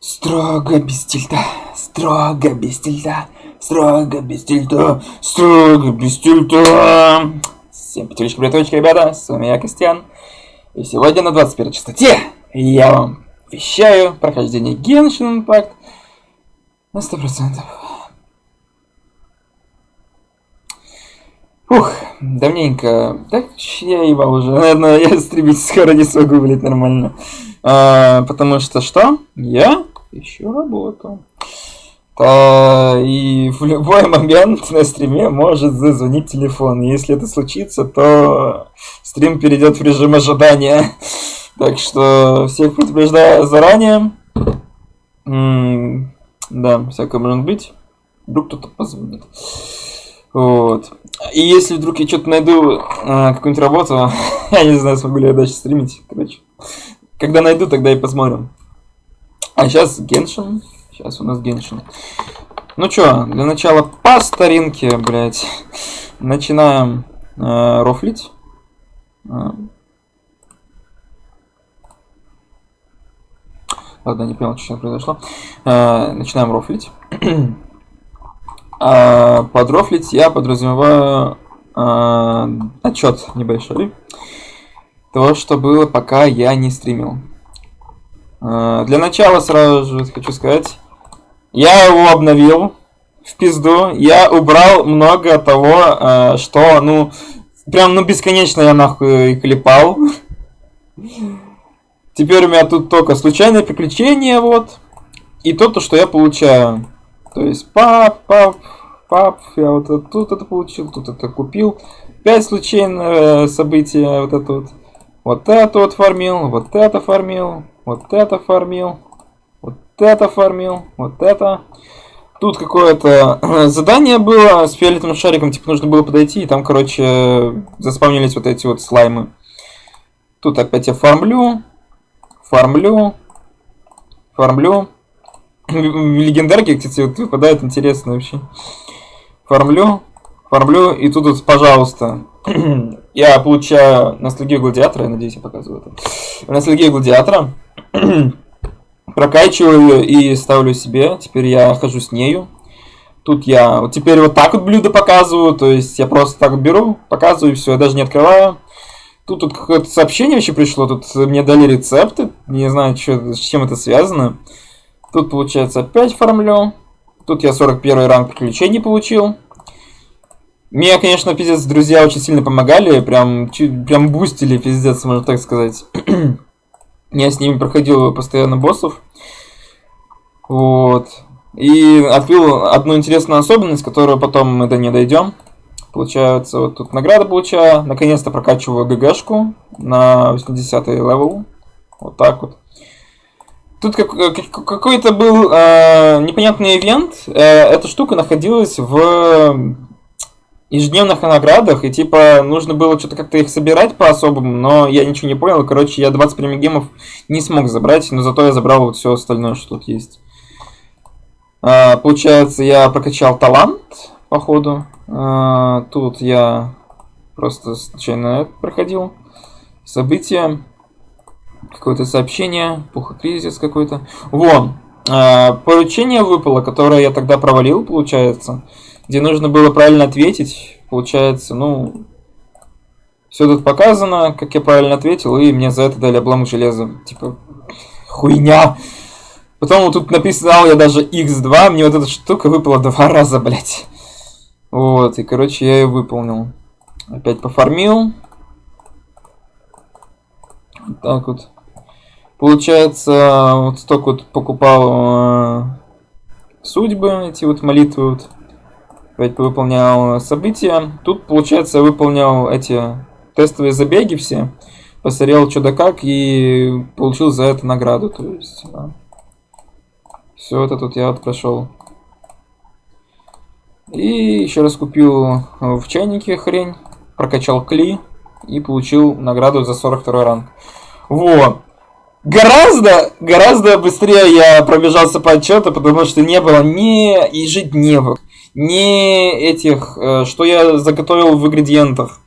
Строго без тильта, строго без тильта, строго без тильта, строго без тильта. Всем пятерочки, браточки, ребята, с вами я, Костян. И сегодня на 21 частоте я вам вещаю прохождение Genshin Impact на 100%. Ух, давненько. Так я ебал уже. Наверное, я стримить скоро не смогу, блять, нормально. Потому что что? Я ищу работу. И в любой момент на стриме может зазвонить телефон. Если это случится, то стрим перейдет в режим ожидания. Так что всех предупреждаю заранее. Да, всякое может быть. Вдруг кто-то позвонит. Вот. И если вдруг я что-то найду, какую-нибудь работу, я не знаю, смогу ли я дальше стримить. Короче, когда найду, тогда и посмотрим. А сейчас Genshin. Сейчас у нас Genshin. Ну чё, для начала по старинке, блядь. Начинаем рофлить. Ладно, не понял, что сейчас произошло. Начинаем рофлить. Под рофлить я подразумеваю отчет небольшой того, что было, пока я не стримил. Для начала сразу же хочу сказать, я его обновил в пизду, я убрал много того, что, прям, бесконечно я нахуй клепал. Теперь у меня тут только случайные приключения, вот, и то, что я получаю. То есть, пап, я вот тут это получил, тут это купил. 5 случайных событий, вот это вот фармил, вот это фармил, вот это фармил, вот это фармил, вот это. Тут какое-то задание было с фиолетовым шариком, типа нужно было подойти, и там, короче, заспавнились вот эти вот слаймы. Тут опять я фармлю. В легендарке, кстати, вот выпадает интересно вообще. Фармлю, и тут, пожалуйста, я получаю ностальгию гладиатора, я надеюсь, я показываю это. Ностальгию гладиатора, прокачиваю ее и ставлю себе, теперь я хожу с нею. Тут я вот теперь вот так вот блюдо показываю, то есть я просто так беру, показываю, и все, я даже не открываю. Тут какое-то сообщение вообще пришло, тут мне дали рецепты, не знаю, с чем это связано. Тут, получается, опять фармлю. Тут я 41 ранг приключений получил. Мне, конечно, пиздец, друзья очень сильно помогали. Прям бустили, пиздец, можно так сказать. Я с ними проходил постоянно боссов. Вот. И открыл одну интересную особенность, которую потом мы до нее дойдем. Получается, вот тут награды получаю. Наконец-то прокачиваю ГГшку на 80-й левел. Вот так вот. Тут какой-то был непонятный ивент. Эта штука находилась в ежедневных наградах, и типа нужно было что-то как-то их собирать по-особому, но я ничего не понял. Короче, я 20 премиумов не смог забрать, но зато я забрал вот все остальное, что тут есть. Получается, я прокачал талант, походу. Тут я просто случайно проходил события. Какое-то сообщение, кризис какой-то. Вон, поручение выпало, которое я тогда провалил, получается. Где нужно было правильно ответить. Получается, все тут показано, как я правильно ответил, и мне за это дали обломок железа. Типа, хуйня. Потом вот тут написал я даже x2, мне вот эта штука выпала 2 раза, блять. Вот, и короче я ее выполнил. Опять пофармил. Вот так вот. Получается, вот столько вот покупал судьбы, эти вот молитвы. Вот. Опять выполнял события. Тут, получается, я выполнял эти тестовые забеги все. Посмотрел что да как и получил за это награду. То есть, да. Все это тут я вот прошел. И еще раз купил в чайнике хрень. Прокачал кли. И получил награду за 42 ранг. Вот. Гораздо быстрее я пробежался по отчету, потому что не было ни ежедневок, ни этих, что я заготовил в ингредиентах.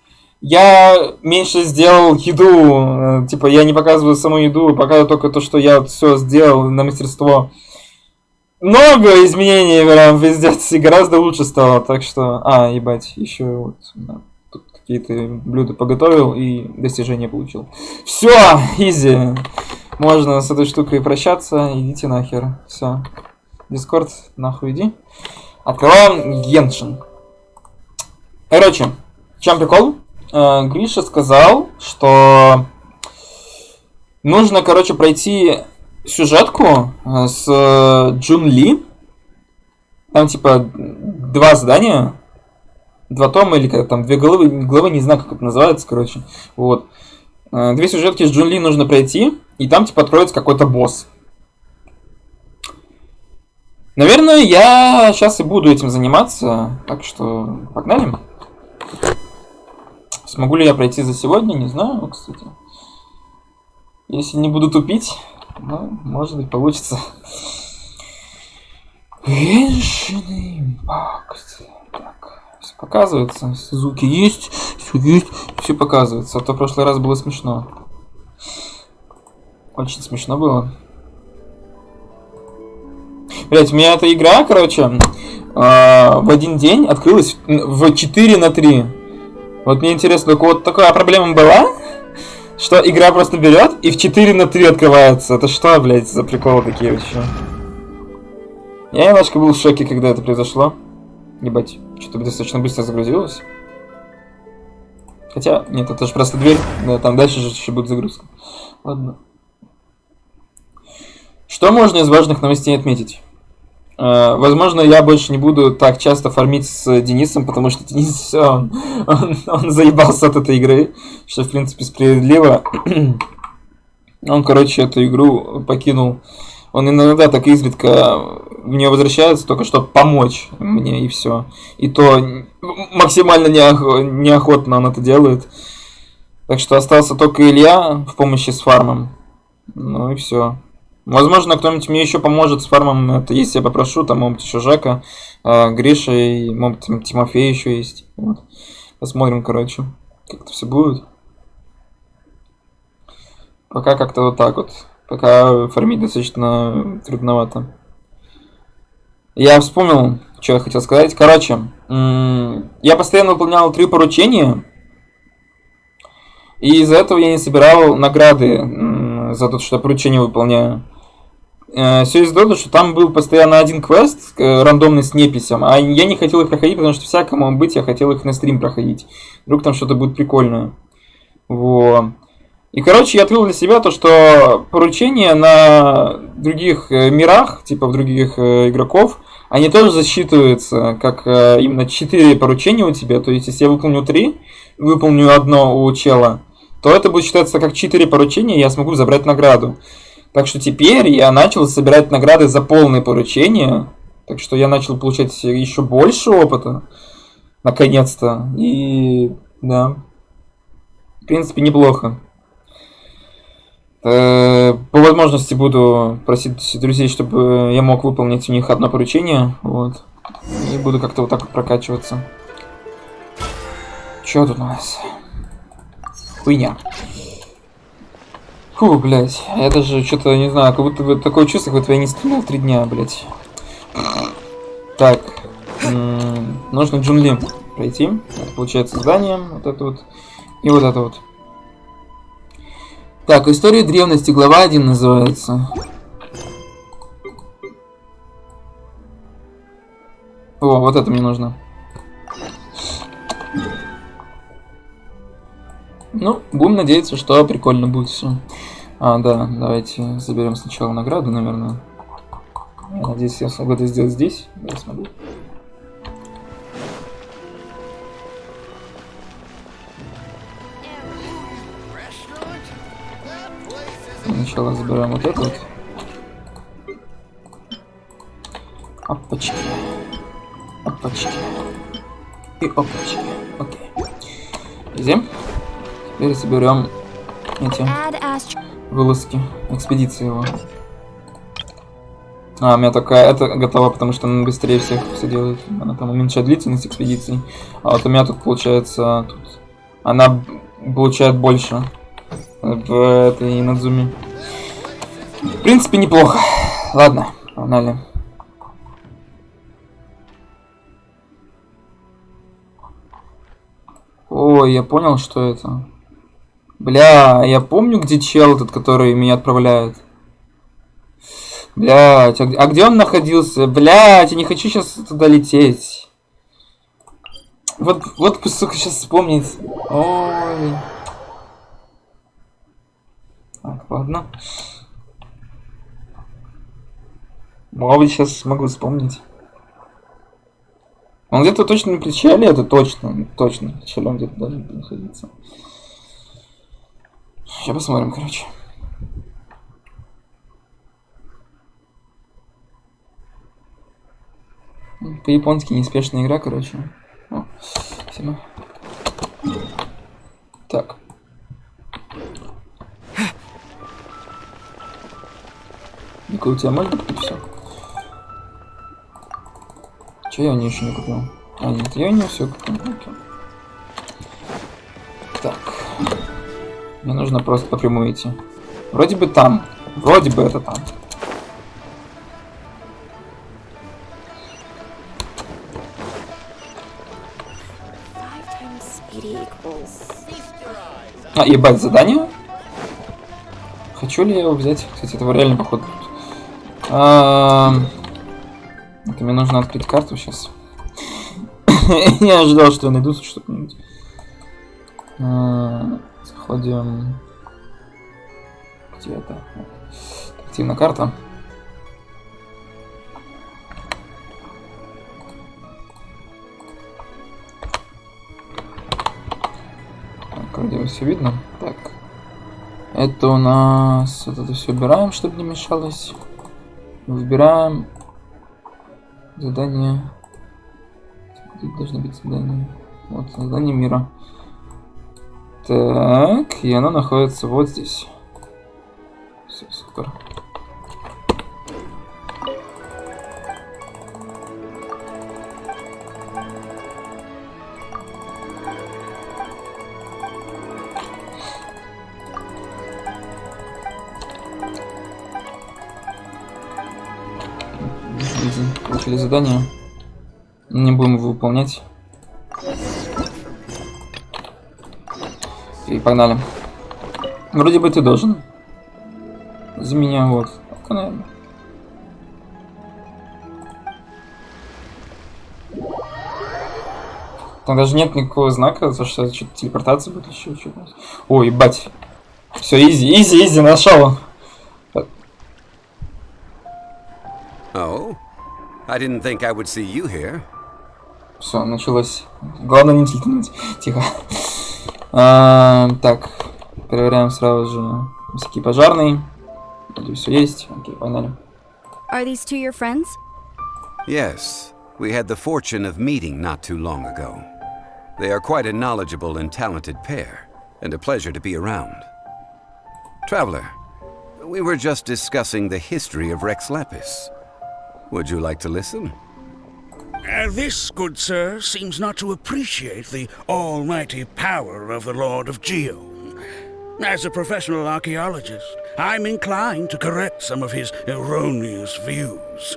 Я меньше сделал еду, типа я не показываю саму еду, показываю только то, что я все сделал на мастерство. Много изменений прям везде, и гораздо лучше стало, так что... ебать, еще вот... Да, тут какие-то блюда поготовил и достижения получил. Все, изи. Можно с этой штукой прощаться, идите нахер. Все. Дискорд, нахуй иди. Открываем Genshin. Короче, в чем прикол? Гриша сказал, что нужно, короче, пройти сюжетку с Джун Ли. Там типа 2 задания, 2 тома или как там 2 главы, не знаю, как это называется, короче. Вот. 2 сюжетки с Джун Ли нужно пройти, и там типа откроется какой-то босс. Наверное, я сейчас и буду этим заниматься, так что погнали. Смогу ли я пройти за сегодня, не знаю, кстати. Если не буду тупить, ну, может быть, получится. Genshin Impact. Так, все показывается, звуки есть, все показывается. А то в прошлый раз было смешно. Очень смешно было. Блять, у меня эта игра, короче, в один день открылась в 4:3. Вот мне интересно, только вот такая проблема была, что игра просто берет и в 4:3 открывается. Это что, блять, за приколы такие вообще? Я немножко был в шоке, когда это произошло. Ебать, что-то достаточно быстро загрузилось. Хотя, нет, это же просто дверь. Да, там дальше же еще будет загрузка. Ладно. Что можно из важных новостей отметить? Возможно, я больше не буду так часто фармить с Денисом, потому что Денис все, он заебался от этой игры, что в принципе справедливо. Он, короче, эту игру покинул. Он иногда так изредка в нее возвращается, только чтобы помочь мне, и все. И то максимально неохотно он это делает. Так что остался только Илья в помощи с фармом. Ну и все. Возможно, кто-нибудь мне еще поможет с фармом. Это если я попрошу, там, может быть, еще Жека, Гриша и, может быть, Тимофей еще есть. Вот. Посмотрим, короче, как это все будет. Пока как-то вот так вот. Пока фармить достаточно трудновато. Я вспомнил, что я хотел сказать. Короче, я постоянно выполнял 3 поручения. И из-за этого я не собирал награды за то, что я поручение выполняю. Все из-за того, что там был постоянно один квест, рандомный с неписям, а я не хотел их проходить, потому что всякому быть я хотел их на стрим проходить. Вдруг там что-то будет прикольное. Вот. И, короче, я открыл для себя то, что поручения на других мирах, типа в других игроков, они тоже засчитываются, как именно 4 поручения у тебя. То есть, если я выполню 3, выполню одно у чела, то это будет считаться как 4 поручения, и я смогу забрать награду. Так что теперь я начал собирать награды за полные поручения. Так что я начал получать еще больше опыта. Наконец-то. И да. В принципе, неплохо. По возможности буду просить друзей, чтобы я мог выполнить у них одно поручение. Вот. И буду как-то вот так вот прокачиваться. Чё тут у нас? Хуйня. Фу, блядь, я даже что-то не знаю, как будто бы такое чувство, как будто я не стримил 3 дня, блядь. Так, нужно Джун Ли пройти. Это получается задание, вот это вот, и вот это вот. Так, история древности, глава 1 называется. О, вот это мне нужно. Ну, будем надеяться, что прикольно будет все. Да, давайте заберем сначала награду, наверное. Я надеюсь, я смогу это сделать здесь. Да, смогу. Сначала забираем вот это вот. Опачки. Опачки. И опачки. Окей. Идем. Теперь соберем эти вылазки, экспедиции его. У меня такая, это готова, потому что она быстрее всех все делает. Она там уменьшает длительность экспедиций. А вот у меня тут получается тут она получает больше в этой Инадзуме. В принципе, неплохо. Ладно, погнали. Ой, я понял, что это. Бля, я помню, где чел этот, который меня отправляет. Блять, а где он находился? Блять, я не хочу сейчас туда лететь. Вот, сука, сейчас вспомнить. Ой. Так, ладно. Может быть, сейчас смогу вспомнить. Он где-то точно на причале, это точно. Точно, на причале он где-то должен находиться. Сейчас посмотрим, короче. По-японски неспешная игра, короче. О, спасибо. Так. Ника, у тебя можно купить все? Че я у нее еще не купил? А, нет, я у нее все купил. Так. Мне нужно просто по прямой идти. Вроде бы там. Вроде бы это там. А, ебать, задание? Хочу ли я его взять? Кстати, этого реально походу. Это мне нужно открыть карту сейчас. Я ожидал, что я найду что-нибудь. Заходим. Где это? Активная карта. Вроде все видно. Так. Это у нас... Вот это все убираем, чтобы не мешалось. Выбираем задание. Тут должно быть задание. Вот, задание мира. Так, и оно находится вот здесь. Все, супер. Получили задание. Не будем его выполнять. И погнали. Вроде бы ты должен. За меня вот. Так, наверное. Там даже нет никакого знака, за что что-то телепортация будет еще что-то. Ой, ебать. Все, изи, нашел. Oh, I didn't think I would see you here. Все, началось. Главное не тикнуть. Тихо. Так, проверяем сразу же всякий пожарный. Вроде все есть. Окей, погнали. Are these two your friends? Yes, we had the fortune of meeting not too long ago. They are quite a knowledgeable and talented pair, and a pleasure to be around. Traveler, we were just discussing the history of Rex Lapis. Would you like to listen? This, good sir, seems not to appreciate the almighty power of the Lord of Geo. As a professional archaeologist, I'm inclined to correct some of his erroneous views.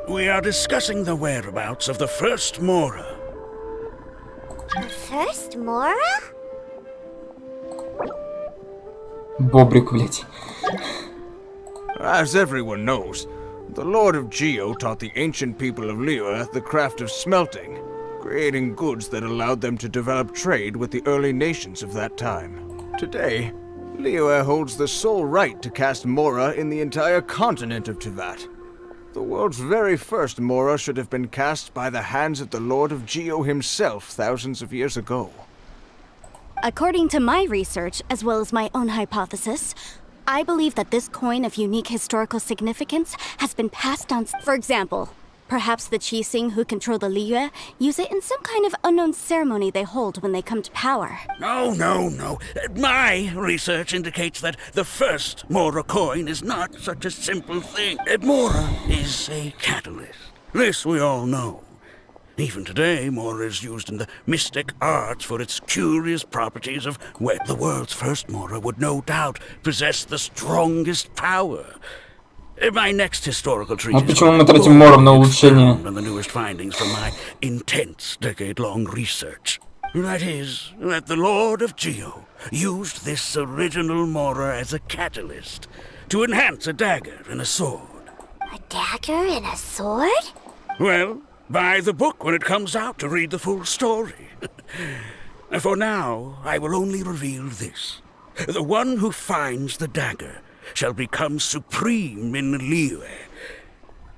We are discussing the whereabouts of the first Mora. The first Mora? Бобрик, блять. As everyone knows, the Lord of Geo taught the ancient people of Liyue the craft of smelting, creating goods that allowed them to develop trade with the early nations of that time. Today, Liyue holds the sole right to cast Mora in the entire continent of Teyvat. The world's very first Mora should have been cast by the hands of the Lord of Geo himself thousands of years ago. According to my research, as well as my own hypothesis, I believe that this coin of unique historical significance has been passed down. For example, perhaps the Qixing who control the Liyue use it in some kind of unknown ceremony they hold when they come to power. No. My research indicates that the first Mora coin is not such a simple thing. Mora is a catalyst. This we all know. Even today, Mora is used in the mystic arts for its curious properties of where the world's first Mora would no doubt possess the strongest power. My next historical treatise почему мы тратим Мором на улучшение? and the newest findings from my intense decade-long research. That is, that the Lord of Geo used this original Mora as a catalyst to enhance a dagger and a sword. A dagger and a sword? Well, buy the book when it comes out to read the full story. For now, I will only reveal this. The one who finds the dagger shall become supreme in Liyue,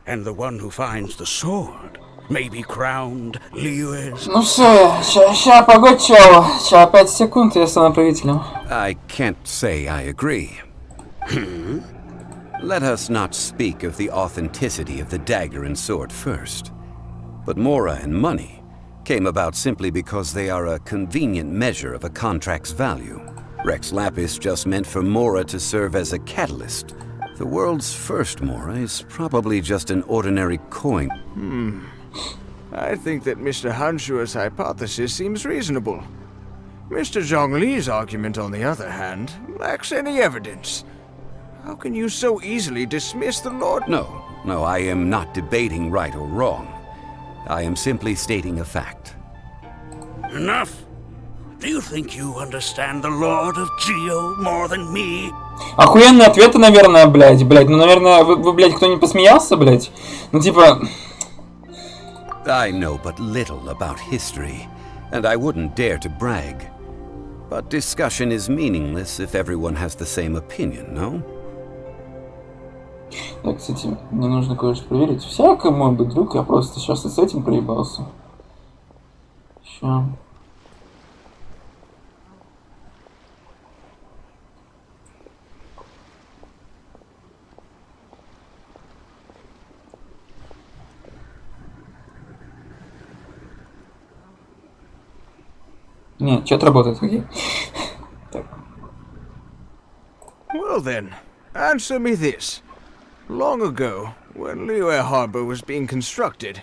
and the one who finds the sword may be crowned Liyue's... Ну все, ща, погодь, чел. Ща 5 секунд, я стану правителем. I can't say I agree. Let us not speak of the authenticity of the dagger and sword first. But Mora and money came about simply because they are a convenient measure of a contract's value. Rex Lapis just meant for Mora to serve as a catalyst. The world's first Mora is probably just an ordinary coin. I think that Mr. Hanshua's hypothesis seems reasonable. Mr. Zhongli's argument, on the other hand, lacks any evidence. How can you so easily dismiss the Lord? No, I am not debating right or wrong. I am simply stating a fact. Enough! Do you think you understand the Lord of Geo more than me? Охуенные ответы, наверное, блядь. Ну, наверное, вы, блядь, кто-нибудь посмеялся, блядь? Ну, типа... I know but little about history, and I wouldn't dare to brag. But discussion is meaningless if everyone has the same opinion, no? Да, кстати, мне нужно кое-что проверить. Всякое, мой быть, друг, я просто сейчас и с этим проебался. Ща. Нет, чат работает, окей. Так. Well then, answer me this. Long ago, when Liyue Harbor was being constructed,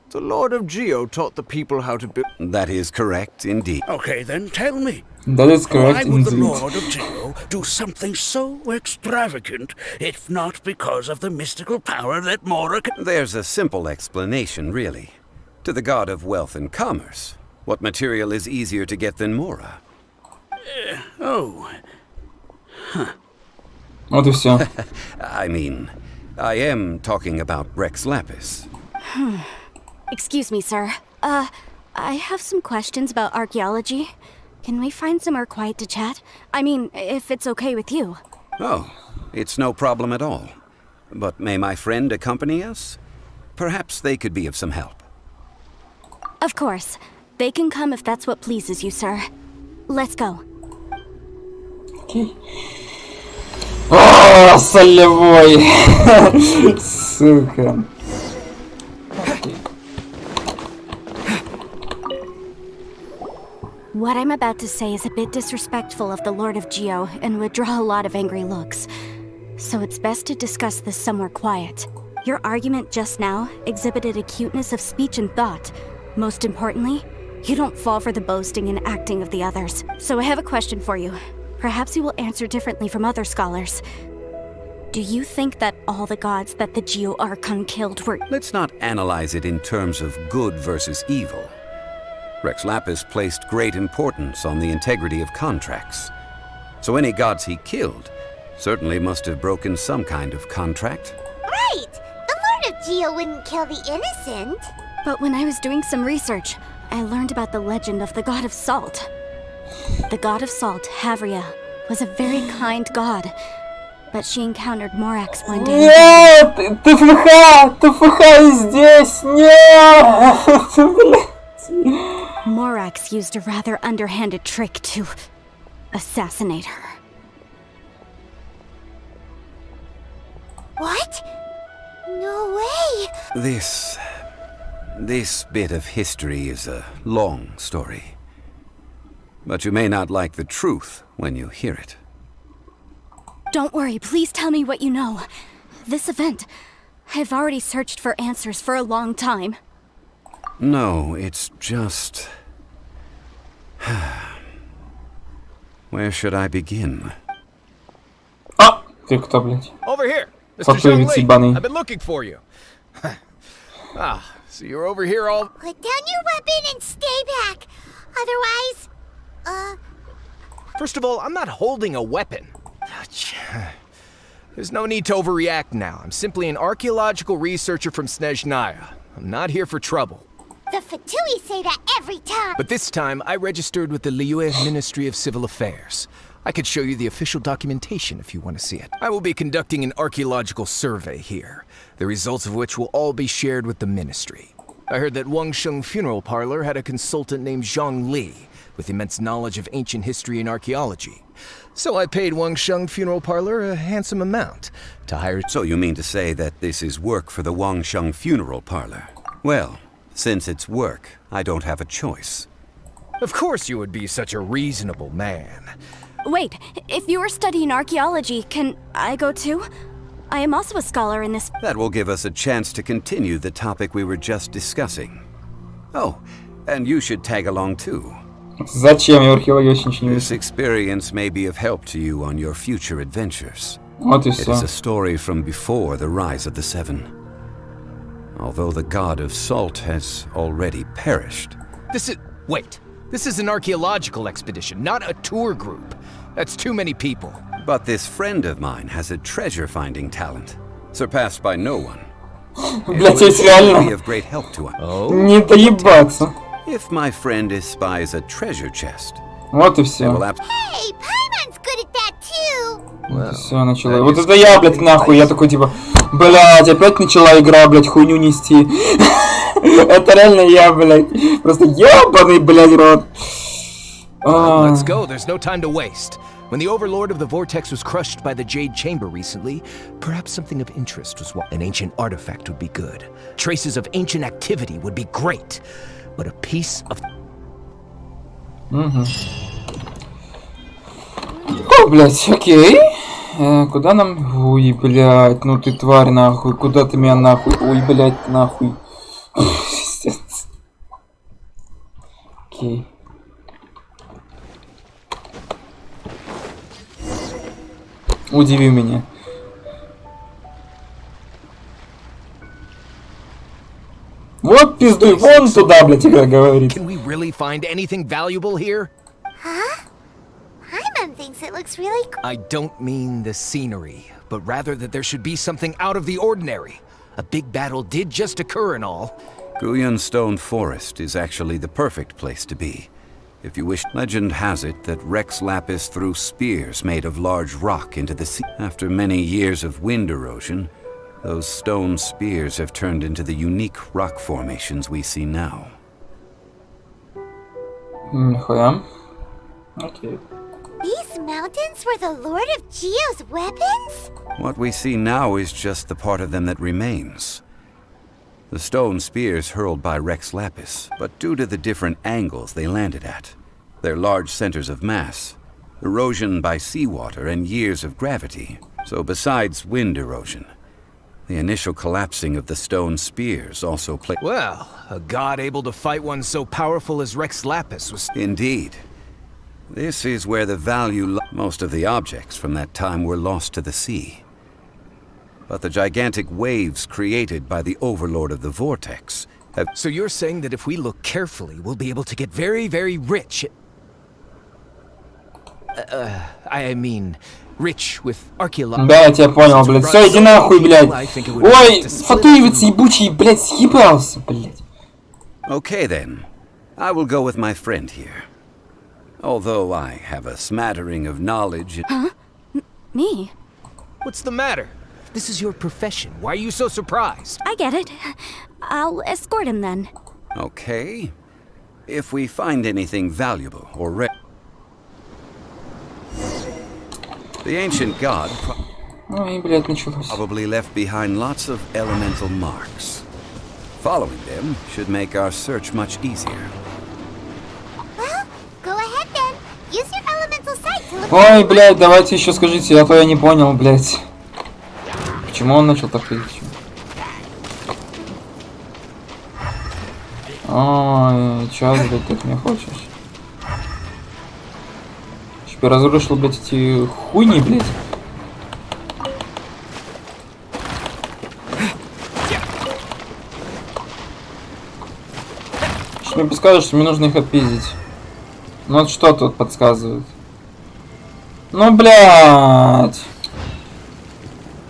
the Lord of Geo taught the people how to build... That is correct, indeed. Okay, then tell me. That is correct, Why would the indeed. Lord of Geo do something so extravagant, if not because of the mystical power that Mora can... There's a simple explanation, really. To the god of wealth and commerce, what material is easier to get than Mora? Oh. Вот и все. I mean, I am talking about Rex Lapis. Excuse me, sir. I have some questions about archaeology. Can we find somewhere quiet to chat? I mean, if it's okay with you. Oh, it's no problem at all. But may my friend accompany us? Perhaps they could be of some help. Of course. They can come if that's what pleases you, sir. Let's go. Окей. О, солевой. Сука. Окей. What I'm about to say is a bit disrespectful of the Lord of Geo and would draw a lot of angry looks. So it's best to discuss this somewhere quiet. Your argument just now exhibited acuteness of speech and thought. Most importantly, you don't fall for the boasting and acting of the others. So I have a question for you. Perhaps you will answer differently from other scholars. Do you think that all the gods that the Geo Archon killed were... Let's not analyze it in terms of good versus evil. Rex Lapis placed great importance on the integrity of contracts. So any gods he killed certainly must have broken some kind of contract. Right! The Lord of Geo wouldn't kill the innocent. But when I was doing some research, I learned about the legend of the god of salt. The god of salt, Havria, was a very kind god. But she encountered Morax one day. Нет! ТФХ здесь! Нет! Блядь. Morax used a rather underhanded trick to assassinate her. What? No way! This bit of history is a long story. But you may not like the truth when you hear it. Don't worry, please tell me what you know. This event, I've already searched for answers for a long time. No, it's just... Where should I begin? А! Ты кто, блядь? Over here, Mr. Попрыгать Zhongli. ебаный. I've been looking for you. Ah, so you're over here all... Put down your weapon and stay back. Otherwise, First of all, I'm not holding a weapon. There's no need to overreact now. I'm simply an archaeological researcher from Snezhnaya. I'm not here for trouble. the Fatui say that every time. But this time, I registered with the Liyue Ministry of Civil Affairs. I could show you the official documentation if you want to see it. I will be conducting an archaeological survey here, the results of which will all be shared with the ministry. I heard that Wangsheng Funeral Parlor had a consultant named Zhang Li, with immense knowledge of ancient history and archaeology. So I paid Wangsheng Funeral Parlor a handsome amount to hire... So you mean to say that this is work for the Wangsheng Funeral Parlor? Well, since it's work, I don't have a choice. Of course you would be such a reasonable man. Wait, if you are studying archaeology, can I go too? I am also a scholar in this. That will give us a chance to continue the topic we were just discussing. Oh, and you should tag along too. Зачем? Я в археологии очень ничего не This вижу. experience may be of help to you on your future adventures. Вот и It is все. a story from before the rise of the Seven. Although the god of salt has already perished. Wait. This is an archaeological expedition, not a tour group. That's too many people. But this friend of mine has a treasure-finding talent, surpassed by no one. Блять, It есть will be реально. of great help to us. Не доебаться. If my friend espies a treasure chest, Вот и I все. will Hey, Paimon's good at that too. Вот и все начало. Вот это я, блядь, нахуй. Я такой типа, блядь, опять начала игра, блядь, хуйню нести. Это реально я, блядь. Просто ебаный, блядь, рот. Let's go, there's no time to waste. When the overlord of the vortex was crushed by the Jade Chamber recently, perhaps something of interest was what an ancient artifact would be good. Traces of ancient activity would be great. But a piece of... О, блядь, окей. Куда нам... Ой, блядь, ну ты тварь, нахуй. Куда ты меня нахуй? Ой, блядь, нахуй. Пиздец. Окей. Удиви меня. Вот пиздуй, вон туда, блядь, игра говорит. Can we really find anything valuable here? Paimon thinks it looks really cool. I don't mean the scenery, but rather that there should be something out of the ordinary. A big battle did just occur and all. Guyan Stone Forest is actually the perfect place to be. If you wish, legend has it that Rex Lapis threw spears made of large rock into the sea. After many years of wind erosion, those stone spears have turned into the unique rock formations we see now. Нихуя. Окей. These mountains were the Lord of Geo's weapons? What we see now is just the part of them that remains. The stone spears hurled by Rex Lapis, but due to the different angles they landed at, their large centers of mass, erosion by seawater and years of gravity, so besides wind erosion, the initial collapsing of the stone spears also played. Well, a god able to fight one so powerful as Rex Lapis was... Indeed. This is where the value most of the objects from that time were lost to the sea. But the gigantic waves created by the overlord of the vortex have... So you're saying that if we look carefully, we'll be able to get very, very rich... I mean, rich with archaeology. Да, я тебя понял, блядь. Все, иди нахуй, блядь. Ой, фатуевец ебучий, блядь, съебался, блядь. Okay then. I will go with my friend here. Although I have a smattering of knowledge... Me? What's the matter? This is your profession. Why are you so surprised? I get it. I'll escort him then. Okay. If we find anything valuable or rare... The ancient god Ой, блядь, началось. probably left behind lots of elemental marks. Following them should make our search much easier. Well, go ahead then. Use your elemental sight to look. Ой, блядь, давайте еще скажите, а то я не понял, блядь. Почему он начал так ходить? Ой, чё, блядь, ты от меня хочешь? Чтоб я разрушил, блядь, эти хуйни, блядь. Что мне подсказывает, что мне нужно их отпиздить. Ну вот что тут подсказывает. Ну, блядь.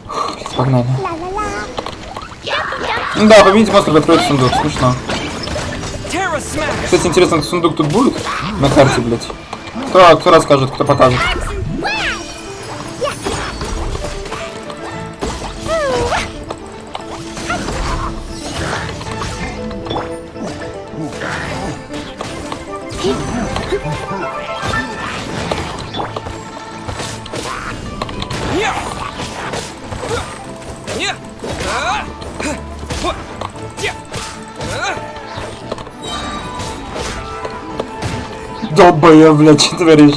Фух, блядь, погнали. Ну да, победите монстра, откроет сундук. Смешно. Кстати, интересно, сундук тут будет? На карте, блядь. Кто расскажет, кто покажет? Долбоёб, блядь, что творишь?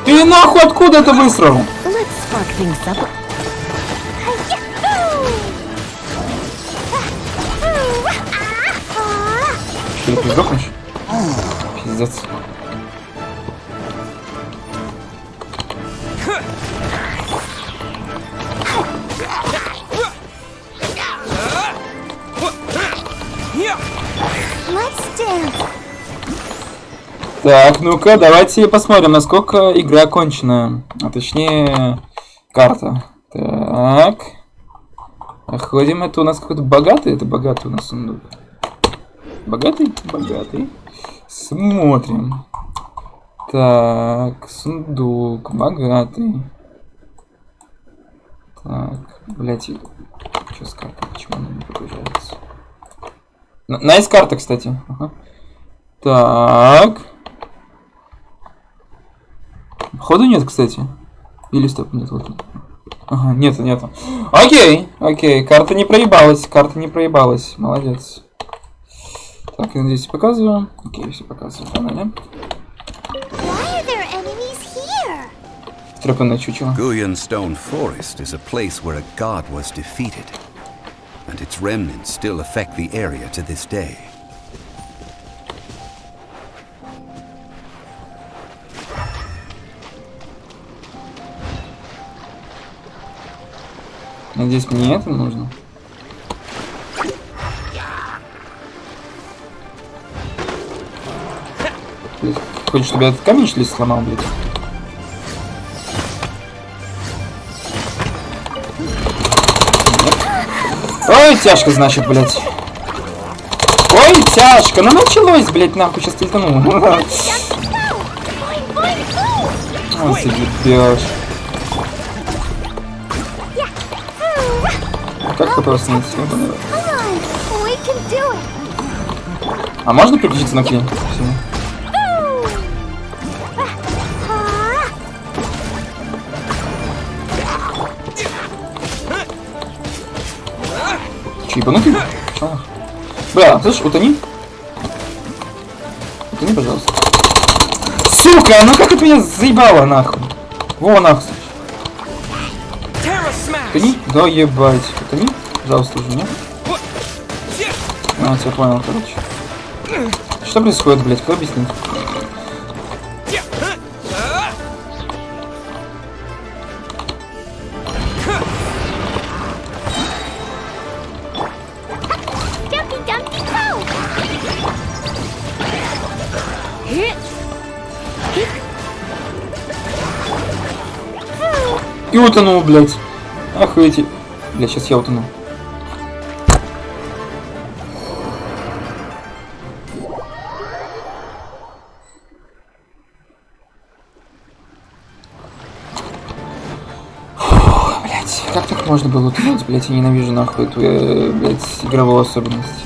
Ты нахуй откуда это высрал? Что, ты сдохнешь? Пиздец. Так, ну-ка, давайте посмотрим, насколько игра окончена. А точнее, карта. Так. Ходим, это у нас какой-то богатый, это богатый у нас сундук. Богатый? Богатый. Смотрим. Так, сундук, богатый. Так, блять, что с картой, почему она не прогружается? Найс карта, кстати. Ага. Так. Ходу нет, кстати. Или стоп, нет, вот. Ага, нету. Окей, карта не проебалась, молодец. Так, я надеюсь, показываю. Окей, все показываю, погнали. Трепанное чучело. Stone Forest is a place where a god was defeated, and its remnants still affect the area to this day. Надеюсь, мне это нужно. Хочешь, чтобы я этот камень, что ли, сломал, блядь? Ой, тяжко, значит, блядь. Ой, тяжко. Ну началось, блядь, нахуй, сейчас тильтану. Ой, ты ебёшь. Как это просто не съебано? А можно переключиться на клин? Че, ебанутый? Чё? Бля, слышь, утони. Утони, пожалуйста. Сука, ну как это меня заебало, нахуй. Во, нахуй. Утони? Да ебать. Утони, пожалуйста, уже, нет? А, тебя понял, короче. Что происходит, блядь, кто объяснит? И утонул, блядь. Охуеть. Бля, сейчас я утону. Фух, блядь. Как так можно было утонуть, блядь? Я ненавижу нахуй эту, блядь, игровую особенность.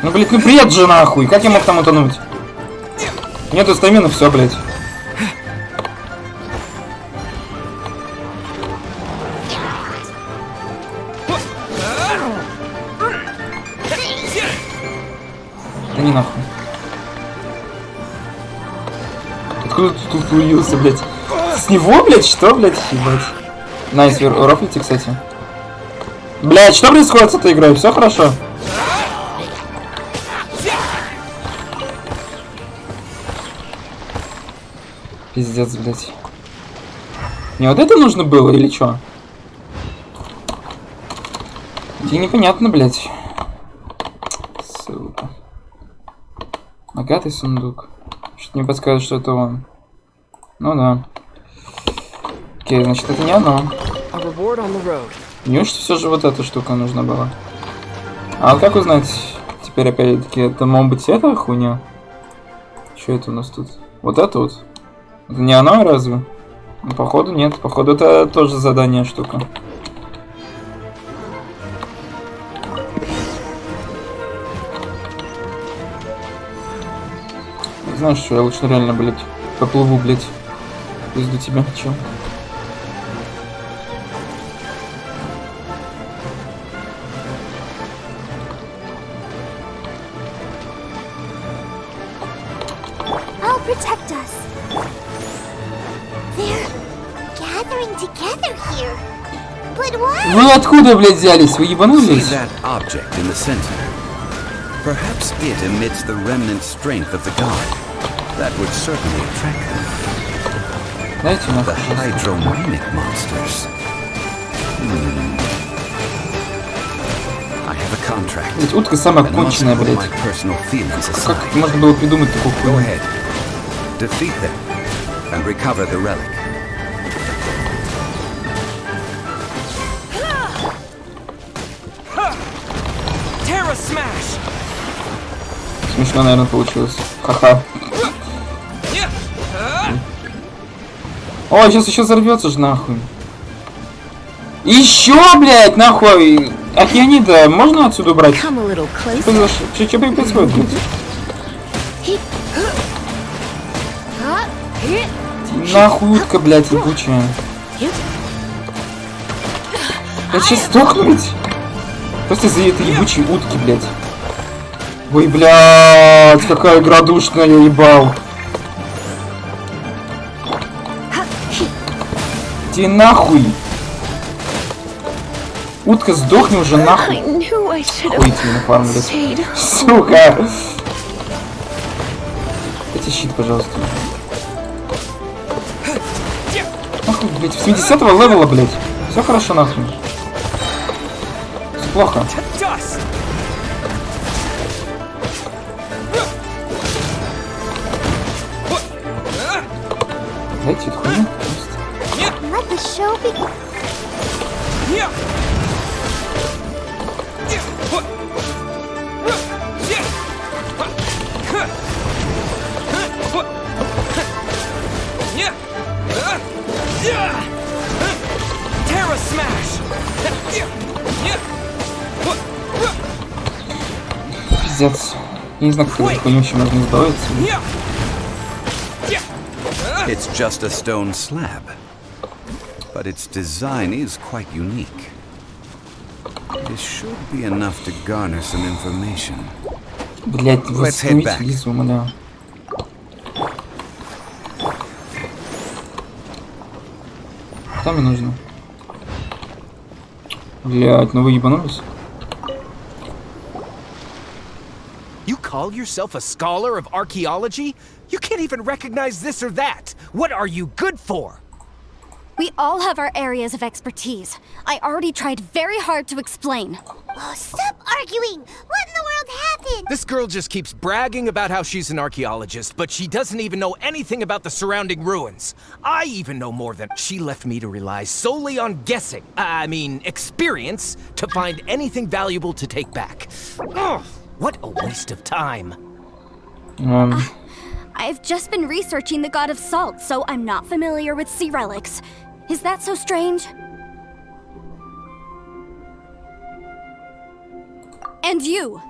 Ну, блядь, ну бред же нахуй. Как я мог там утонуть? Нету стамина, все, блядь. Да не нахуй. Откуда ты тут появился, блядь? С него, блядь? Что, блядь? Ебать. Найс, рофлите, кстати. Блядь, что происходит с этой игрой? Все хорошо? Пиздец, блядь. Не вот это нужно было или что? Тебе непонятно, блядь. Ссылка. Богатый сундук. Что-то мне подсказывает, что это он. Ну да. Окей, значит, это не оно. Неужто все же вот эта штука нужна была? А как узнать? Теперь опять-таки, это может быть эта хуйня? Что это у нас тут? Вот это вот? Это не оно разве? Ну, походу нет. Походу это тоже задание штука. Знаешь что, я лучше реально, блядь, поплыву, блядь. Пизду тебя, чё? I'll protect us. They're gathering together here. But why? Вы откуда, блядь, взялись? Вы See ебанулись? that object in the center? Perhaps it emits the remnant strength of the god. That would certainly attract them. Дайте The нахуй. hydrominic monsters. I have a contract. Блядь, утка самая And must конченая, put блядь. my personal feelings Как aside. можно было придумать такую Go хуйню? ahead. Defeat them and recover the relic. Смешно, наверное, получилось. Ха-ха. Ой, сейчас еще взорвется же нахуй. Еще, блядь, нахуй. Океанида можно отсюда убрать? Что происходит, блядь? Нахуй утка, блядь, ебучая. Я сейчас сдохну, блядь. Просто из-за этой ебучей утки, блядь. Ой, блядь, какая игра душная, я ебал. Иди нахуй. Утка, сдохни уже нахуй. Хуй тебе на фарм, блядь. Сука. Дайте щит, пожалуйста. Нахуй, блядь, 70-го левела, блядь. Все хорошо, нахуй. Все плохо. Дайте эту хуйню. Let the show begin. Пиздец. Я не знаю, как этой хуйню еще можно избавиться. It's just a stone slab, but its design is quite unique. This should be enough to garner some information. Блять, вы Let's head back. снимите Лизу, умоляю. Что мне нужно? Блять, ну вы ебанулись? You call yourself a scholar of archaeology? You can't even recognize this or that. What are you good for? We all have our areas of expertise. I already tried very hard to explain. Oh, stop arguing! What in the world happened? This girl just keeps bragging about how she's an archaeologist, but she doesn't even know anything about the surrounding ruins. I even know more than she left me to rely solely on guessing. I mean, experience to find anything valuable to take back. Ugh, what a waste of time. I've just been researching the god of salt, so I'm not familiar with sea relics. Is that so strange? And you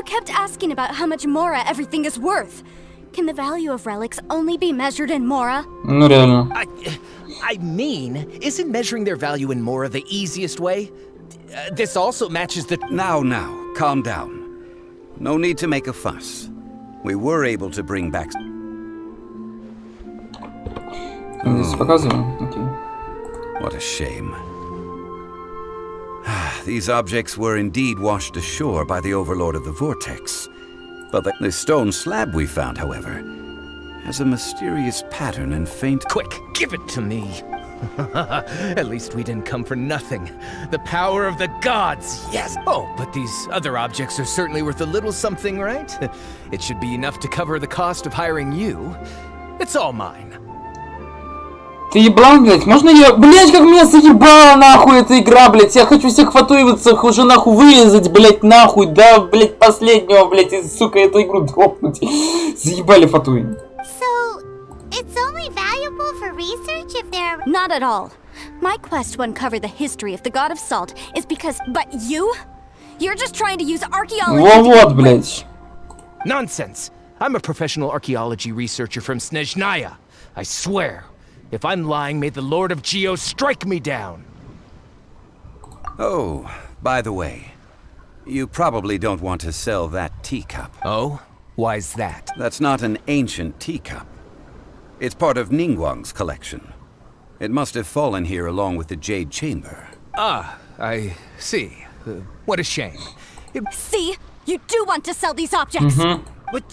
kept asking about how much Mora everything is worth. Can the value of relics only be measured in Mora? Ну реально. I mean, isn't measuring their value in Mora the easiest way? This also matches the... Now, calm down. No need to make a fuss. We were able to bring back... Здесь показываю? Окей. What a shame. These objects were indeed washed ashore by the overlord of the vortex. But the stone slab we found, however, has a mysterious pattern and faint... Quick, give it to me. At least we didn't come for nothing. The power of the gods, yes! Oh, but these other objects are certainly worth a little something, right? It should be enough to cover the cost of hiring you. It's all mine. Ты еблан, блядь? Можно я... Блядь, как меня заебала нахуй эта игра, блядь. Я хочу всех фатуевцев уже нахуй вырезать, блядь, нахуй. Да, блядь, последнего, блядь, и, сука, эту игру дропнуть. Заебали фатуи. So, it's only valuable for research if there are... Not at all. My quest to uncover the history of the god of salt is because... But you? You're just trying to use archaeology... Вот, блядь. Nonsense! I'm a professional archaeology researcher from Snezhnaya. I swear. If I'm lying, may the Lord of Geo strike me down! Oh, by the way, you probably don't want to sell that teacup. Oh? Why's that? That's not an ancient teacup. It's part of Ningguang's collection. It must have fallen here along with the Jade Chamber. Ah, I see. What a shame. See? You do want to sell these objects! But,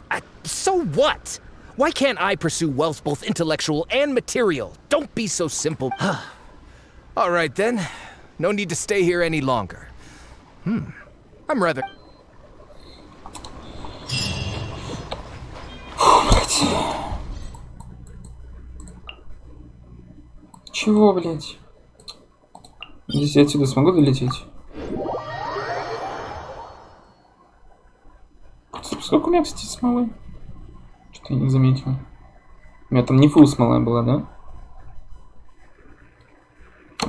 so what? Why can't I pursue wealth both intellectual and material? Don't be so simple. All right then. No need to stay here any longer. I'm rather... Чего, блядь? Здесь я отсюда смогу долететь? Сколько у меня, кстати, смолы? Что-то я не заметил. У меня там не фулл смола была, да?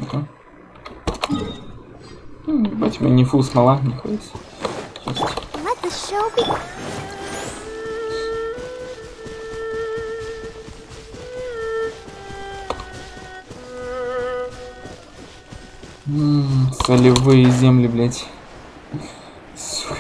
Ну-ка. Ебать, у меня не фулл смола, нихуя себе. Let the show be... Солевые земли, блядь. Сука.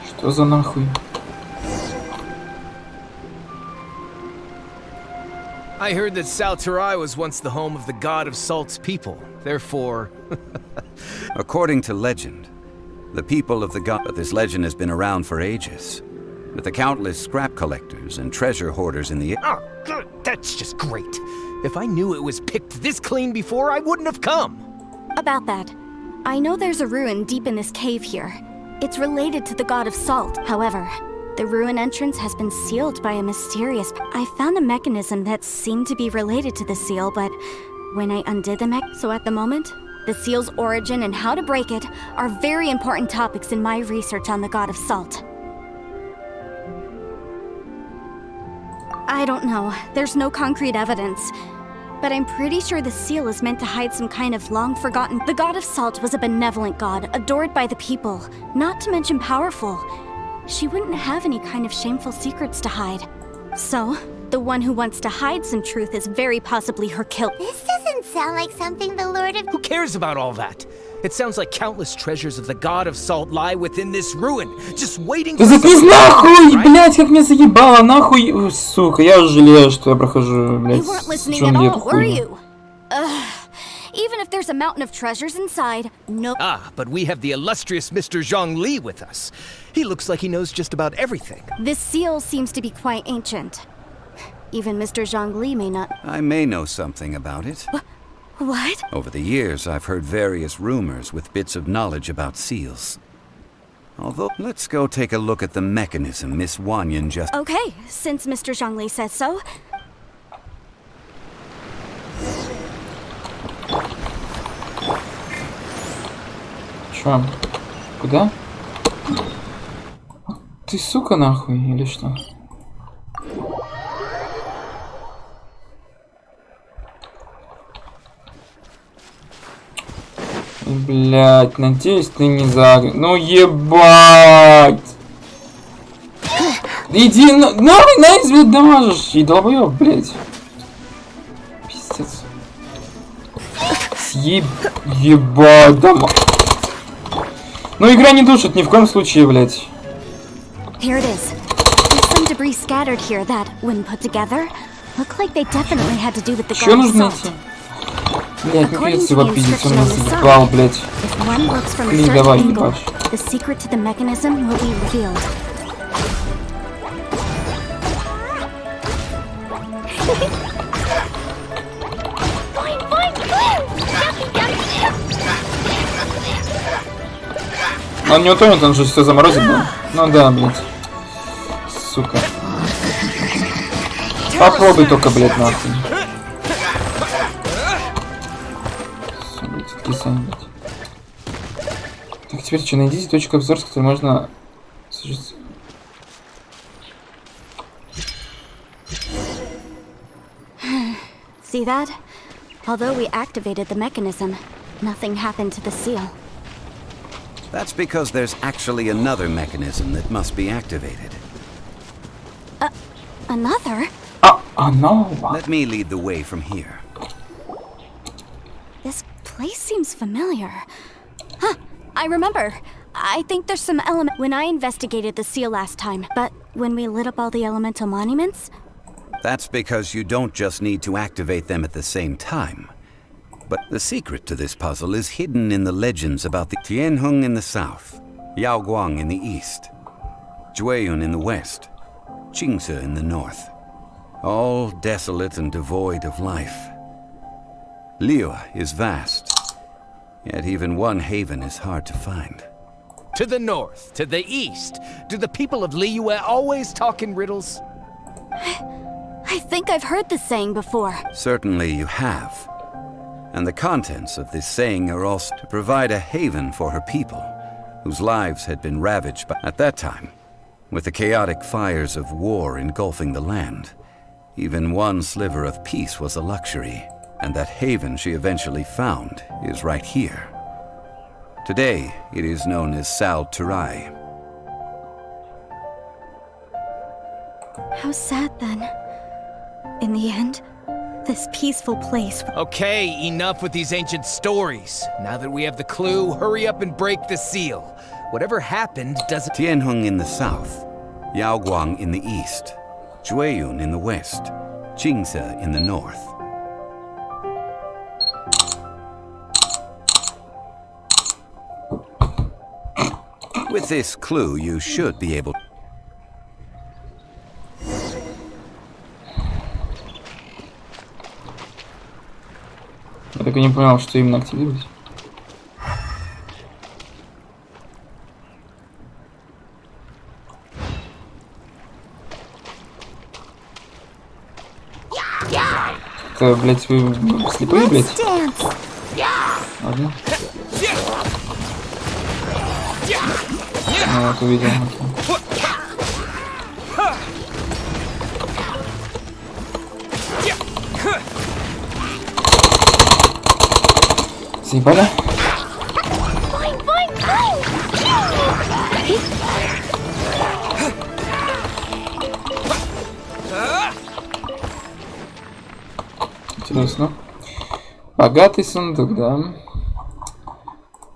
Что за нахуй? I heard that Salterai was once the home of the god of salt's people. Therefore... According to legend, the people of the god... But this legend has been around for ages, with the countless scrap collectors and treasure hoarders in the... Oh, good. That's just great. If I knew it was picked this clean before, I wouldn't have come. About that, I know there's a ruin deep in this cave here. It's related to the god of salt. However, the ruin entrance has been sealed by a mysterious... I found a mechanism that seemed to be related to the seal, but when I undid the So at the moment, the seal's origin and how to break it are very important topics in my research on the god of salt. I don't know. There's no concrete evidence. But I'm pretty sure the seal is meant to hide some kind of long-forgotten... The god of salt was a benevolent god, adored by the people, not to mention powerful. She wouldn't have any kind of shameful secrets to hide. So, the one who wants to hide some truth is very possibly her kill... This doesn't sound like something the Lord of... Who cares about all that? It sounds like countless treasures of the god of salt lie within this ruin, just waiting Да заткнись нахуй, блядь, как меня заебало, нахуй. Ой, сука, я уже жалею, что я прохожу, блядь, You weren't с listening at джунгли all, эту were хуйню. you? Even if there's a mountain of treasures inside, no... Ah, but we have the illustrious Mr. Zhongli with us. He looks like he knows just about everything. This seal seems to be quite ancient. Even Mr. Zhongli may not... I may know something about it. What? Over the years, I've heard various rumors with bits of knowledge about seals. Although, let's go take a look at the mechanism Miss Wanyan just... Okay, since Mr. Zhongli says so. Чё? Куда? Ты сука нахуй или что? Блять, надеюсь, ты не за... Ну ебать! Иди нахуй, на измет дамажишь, и долбоёб, блять. Ебать, дома. Ну, игра не душит ни в коем случае, блядь. Here it is. There's some debris scattered here that, when put together, look like they definitely had to do with the Чё garden нужно salt. идти? Блядь, не According придется to его the пиздить, он inscription нас on the заебал, side, блядь. if one looks from a Блин, certain давай, angle, ебашь. the secret to the mechanism will be revealed. Он не утонет, он же все заморозит, да? Ну да, блядь. Сука. Попробуй только, блядь, нахуй. Все, блядь, откисаем, блядь. Так, теперь что, найдите точку обзора, с которой можно... See that? Although we activated the mechanism, nothing happened to the seal. That's because there's actually another mechanism that must be activated. Another? No. Let me lead the way from here. This place seems familiar. Huh, I remember. I think there's some element when I investigated the seal last time, but when we lit up all the elemental monuments? That's because you don't just need to activate them at the same time. But the secret to this puzzle is hidden in the legends about the Tianheng in the south, Yaoguang in the east, Jueyun in the west, Qingse in the north. All desolate and devoid of life. Liyue is vast, yet even one haven is hard to find. To the north, to the east. Do the people of Liyue always talk in riddles? I think I've heard this saying before. Certainly you have. And the contents of this saying are also to provide a haven for her people, whose lives had been ravaged by, at that time, with the chaotic fires of war engulfing the land. Even one sliver of peace was a luxury, and that haven she eventually found is right here. Today, it is known as Sal Turai. How sad then. In the end, this peaceful place. Okay, enough with these ancient stories. Now that we have the clue, hurry up and break the seal. Whatever happened doesn't... Tianheng in the south, Yaoguang in the east, Jueyun in the west, Qingse in the north. With this clue, you should be able... Я так и не понял, что именно активировать. Это, блядь, вы слепые, блядь? Ладно. Ну вот, увидел. Заебали? Интересно. Богатый сундук, да?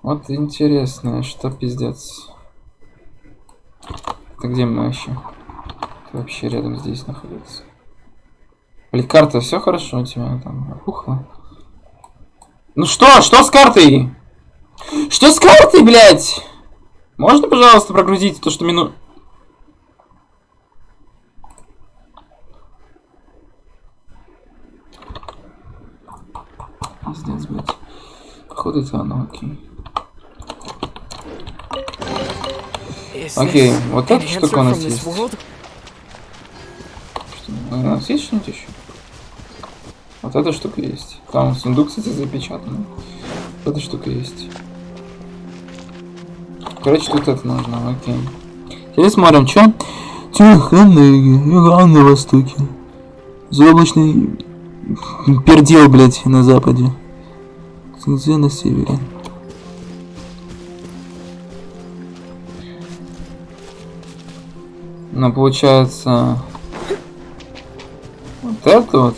Вот интересно, что пиздец. Это где мы вообще? Это вообще рядом здесь находится. Блин, карта, все хорошо у тебя там опухло. Ну что? Что с картой? Что с картой, блядь? Можно, пожалуйста, прогрузить то, что минут... Пиздец, блядь. Походу это оно, окей. Окей, вот эта штука у нас есть. Что, у нас есть что-нибудь еще? Вот эта штука есть. Там сундук, кстати, запечатан. Вот эта штука есть. Короче, тут это нужно, окей. Теперь смотрим, что? Тихо, на востоке. Заоблачный пердел, блядь, на западе. Солнце на севере. Но получается... Вот это вот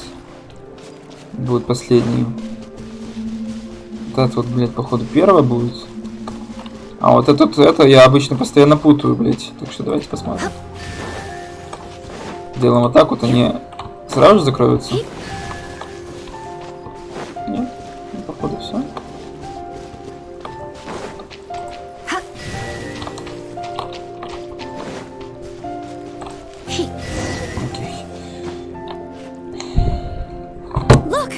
будет последний. Вот это вот, блядь, походу первое будет. А вот это я обычно постоянно путаю, блядь. Так что давайте посмотрим. Делаем вот так вот, они сразу же закроются. Нет, походу все. Look!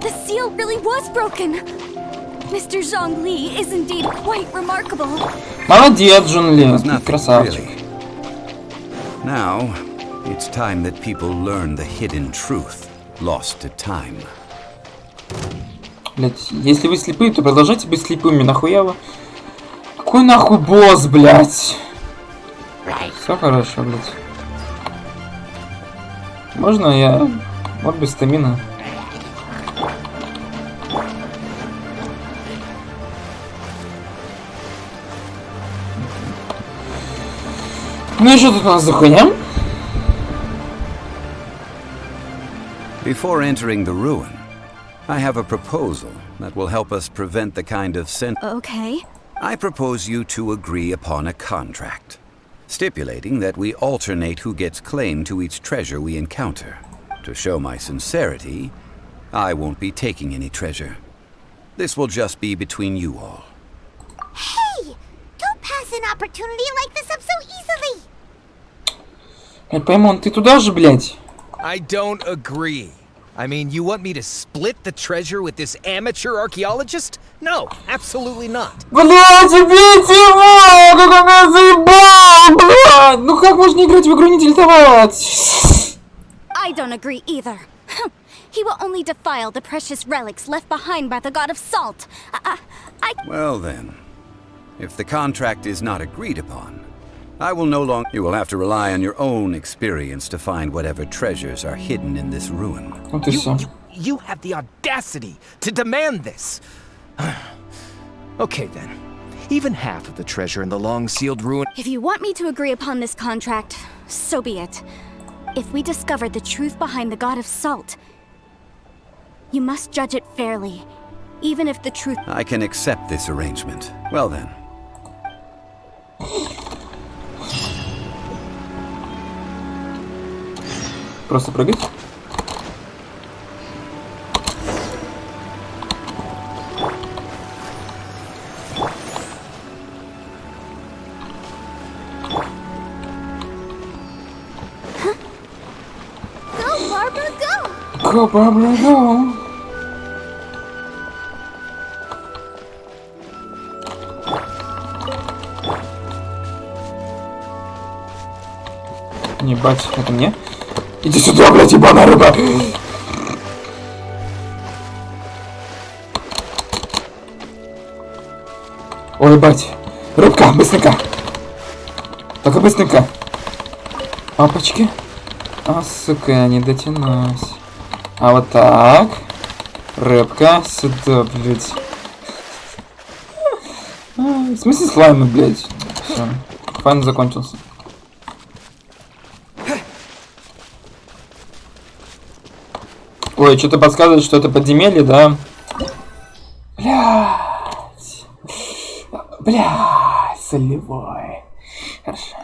The seal really was broken! Mr. Zhongli is indeed quite remarkable. Молодец, Джун Ли, There's nothing, красавчик. really. Now, it's time that people learn the hidden truth, lost to time. Блять, если вы слепые, то продолжайте быть слепыми, нахуя вы? Какой нахуй босс, блять? Все хорошо, блять. Можно я... Вот без стамина. Ну и что тут у нас за хуйня? Before entering the ruin, I have a proposal that will help us prevent the kind of Okay. I propose you to agree upon a contract, stipulating that we alternate who gets claim to each treasure we encounter. To show my sincerity, I won't be taking any treasure. This will just be between you all. Hey! Don't pass an opportunity like this up so easily! Поймон, ты туда же, блядь? I don't agree. I mean, you want me to split the treasure with this amateur archaeologist? No, absolutely not. Блядь, убейте его! Как он меня заебал, блядь! Ну как можно играть в игру, не дилетовать? I don't agree either. He will only defile the precious relics left behind by the god of salt. Well then, if the contract is not agreed upon, I will no longer... You will have to rely on your own experience to find whatever treasures are hidden in this ruin. Вот и все. You have the audacity to demand this. Okay then. Even half of the treasure in the long-sealed ruin... If you want me to agree upon this contract, so be it. If we discover the truth behind the god of salt, you must judge it fairly, even if the truth... I can accept this arrangement. Well then. Просто прыгать. Go, Barbara, go! Go, Barbara, go! Ебать, это мне? Иди сюда, блядь, ебаная рыба! Ой, ебать! Рыбка, быстренько! Только быстренько! Папочки! А, сука, я не дотянусь. А вот так. Рыбка, сюда, блядь. В смысле слаймы, блядь? Все. Фан закончился. Ой, что-то подсказывает, что это подземелье, да? Блядь. Блядь, солевой. Хорошо.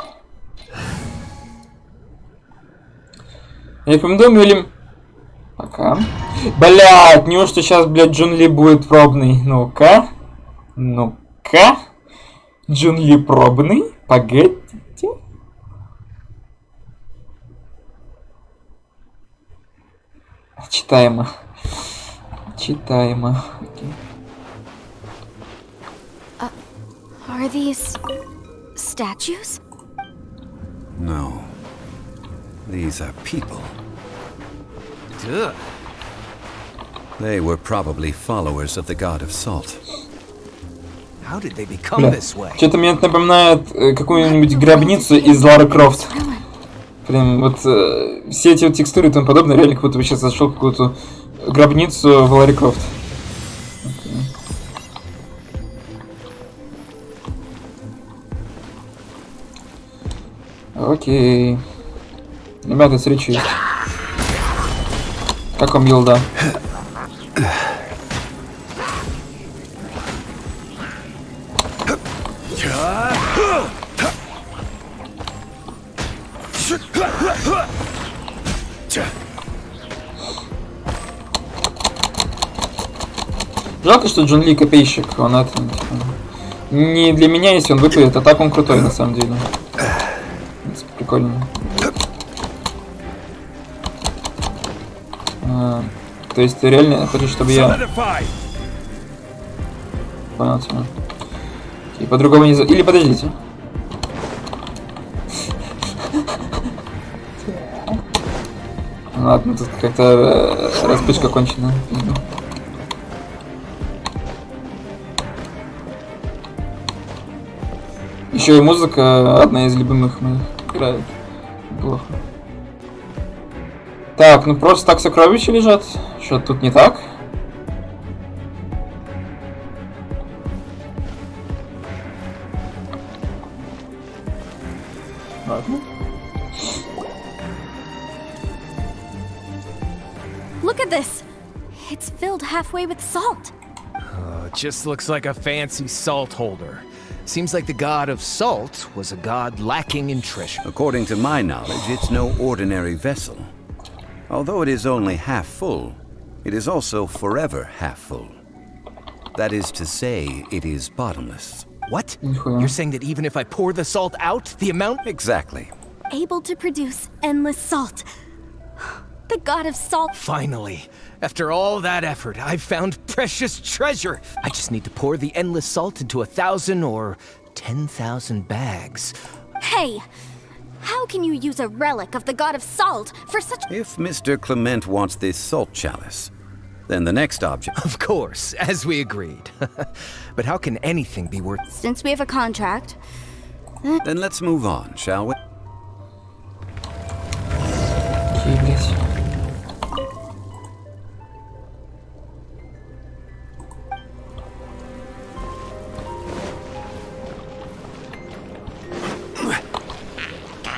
Рекомендуем или... Пока. Блядь, неужто сейчас, блядь, Джун Ли будет пробный? Ну-ка. Ну-ка. Джун Ли пробный. Погодите. Читаемо. Читаемо. Are these... statues? No. These are people. Ugh. They were probably followers of the god of salt. How did they become Бля, this way? что-то мне это напоминает какую-нибудь гробницу из Лары Крофт. Прям вот все эти вот текстуры и тому подобное, реально как будто бы сейчас зашел в какую-то гробницу в Ларе Крофт. Окей. Ребята, встречи. Как вам елда? Жалко, что Джон Ли копейщик, он это... Не для меня, если он выпадет, а так он крутой на самом деле. Прикольно. То есть ты реально хочешь, чтобы я... Понял тебя. И по-другому не... Или подождите. Ладно, тут как-то распычка кончена. Еще и музыка одна из любимых моих играет. Плохо. Так, ну просто так сокровища лежат. Что-то тут не так. Ладно. Look at this. It's filled halfway with salt. It just looks like a fancy salt holder. Seems like the god of salt was a god lacking in treasure. According to my knowledge, it's no ordinary vessel. Although it is only half full, it is also forever half full. That is to say, it is bottomless. What? You're saying that even if I pour the salt out, the amount... Exactly. Able to produce endless salt. The god of salt. Finally, after all that effort, I've found precious treasure. I just need to pour the endless salt into 1,000 or 10,000 bags. Hey, how can you use a relic of the god of salt for such... If Mr. Clement wants this salt chalice, then the next object... Of course, as we agreed. But how can anything be worth... Since we have a contract... Then let's move on, shall we? Окей, блядь.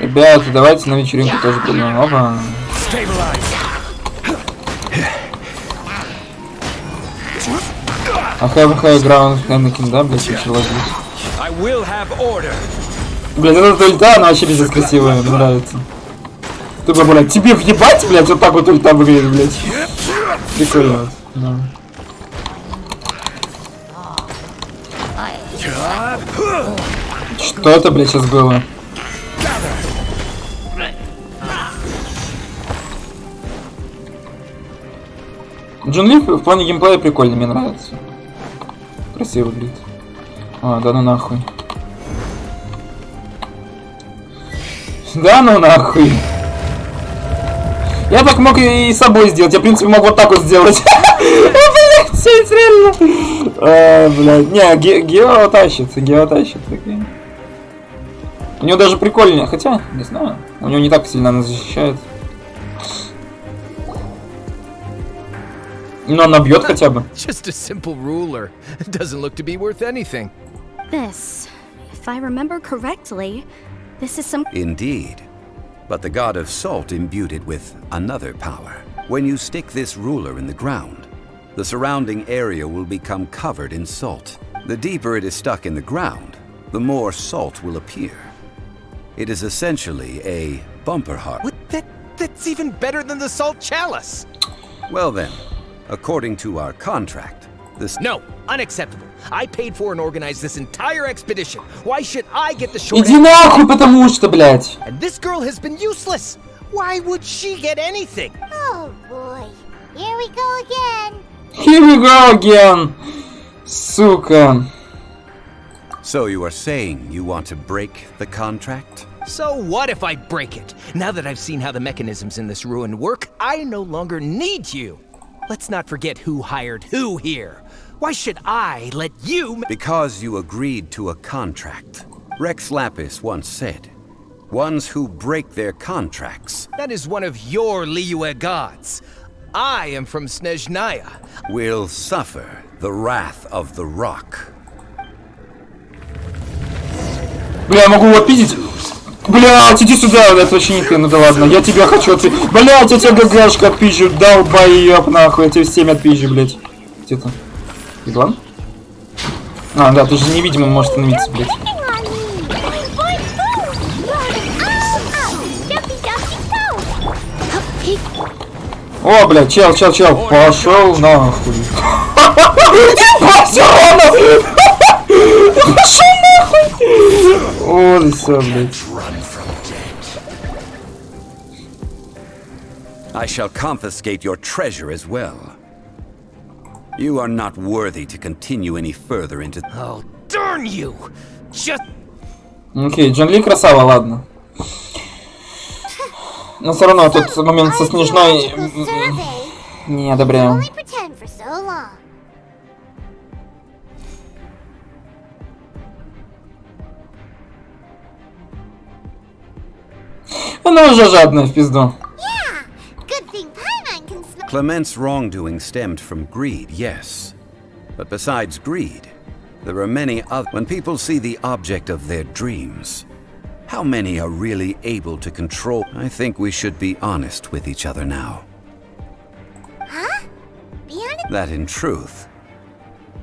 Ребята, давайте на вечеринку тоже пойдем. Опа. I have high ground Anakin, да, блядь, началось здесь. Блядь, эта ульта, она вообще пиздец красивая, мне нравится. Тупо, блядь, тебе въебать, блядь, вот так вот ульта выглядит, блядь. Прикольно. Да. Что это, блядь, сейчас было? Джон Ли в плане геймплея прикольный, мне нравится. Красиво выглядит. А, да ну нахуй. Да ну нахуй. Я так мог и с собой сделать. Я, в принципе, мог вот так вот сделать. Блять, реально. Блять, не, Гео тащит. У него даже прикольнее, хотя, не знаю. У него не так сильно она защищает. Но она бьет хотя бы. Just a simple ruler. It doesn't look to be worth anything. This, if I remember correctly, this is some... Indeed. But the god of salt imbued it with another power. When you stick this ruler in the ground, the surrounding area will become covered in salt. The deeper it is stuck in the ground, the more salt will appear. It is essentially a bumper harp. What? That's even better than the salt chalice. Well then, according to our contract, this... No, unacceptable. I paid for and organized this entire expedition. Why should I get the short... Иди нахуй, потому что, блядь. And this girl has been useless. Why would she get anything? Oh boy. Here we go again. Here we go again. Сука. So you are saying you want to break the contract? So what if I break it? Now that I've seen how the mechanisms in this ruin work, I no longer need you. Let's not forget who hired who here. Why should I let you... Because you agreed to a contract. Rex Lapis once said, ones who break their contracts... That is one of your Liyue gods. I am from Snezhnaya. ...will suffer the wrath of the rock. Бля, я могу его пиздить. Блять, иди сюда, это вообще не ты, ну да ладно, я тебя хочу отпи... Блять, я тебя ГГшка отпизжу, долбоёб нахуй, я тебе 7 отпизжу, блять. Где ты? Еблан? А, да, ты же невидимо можешь становиться, блять. О, блядь, чел, пошел нахуй. Пошел нахуй. Ой, все, блядь. I shall confiscate your treasure as well. You are not worthy to continue any further into... Oh, darn you! Just... Окей, Джон Ли красава, ладно. Но все равно тут момент со Снежной... Не одобряю. Only pretend for so long. Она уже жадная в пизду. Yeah, good thing Paimon can smell. Clement's wrongdoing stemmed from greed, yes. But besides greed, there are many other... When people see the object of their dreams, how many are really able to control? I think we should be honest with each other now. Huh? Be honest. That in truth,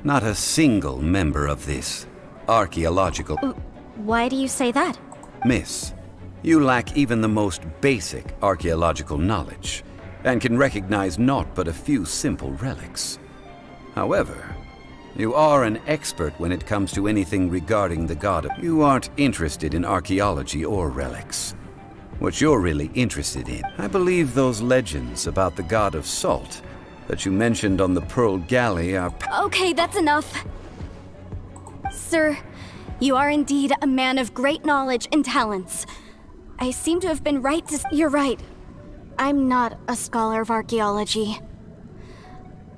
not a single member of this archaeological... Why do you say that? Miss, you lack even the most basic archaeological knowledge, and can recognize naught but a few simple relics. However, you are an expert when it comes to anything regarding the god of... You aren't interested in archaeology or relics. What you're really interested in, I believe those legends about the god of salt that you mentioned on the Pearl Galley are... Okay, that's enough. Sir, you are indeed a man of great knowledge and talents. I seem to have been right to... You're right. I'm not a scholar of archaeology.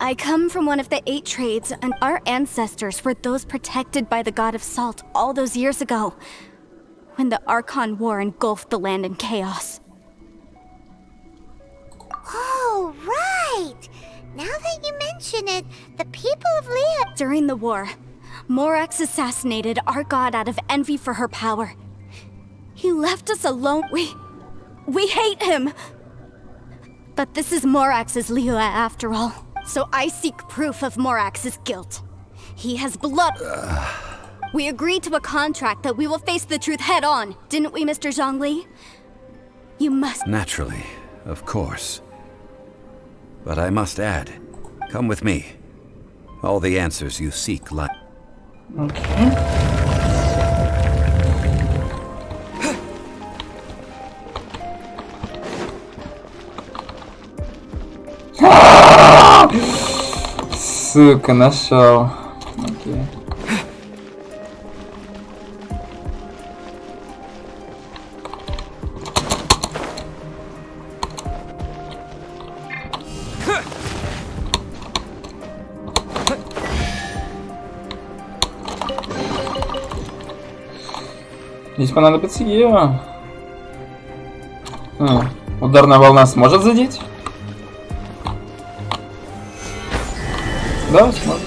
I come from one of the 8 trades, and our ancestors were those protected by the god of salt all those years ago, when the Archon War engulfed the land in chaos. Oh, right. Now that you mention it, the people of Leo... During the war, Morax assassinated our god out of envy for her power. He left us alone. We hate him! But this is Morax's Liyue after all. So I seek proof of Morax's guilt. He has blood. We agreed to a contract that we will face the truth head on, didn't we, Mr. Zhongli? You must... Naturally, of course. But I must add, come with me. All the answers you seek lie... Okay. Сука, нашел. Окей. Здесь понадобится Ева. Ударная волна сможет задеть? Да, сможет.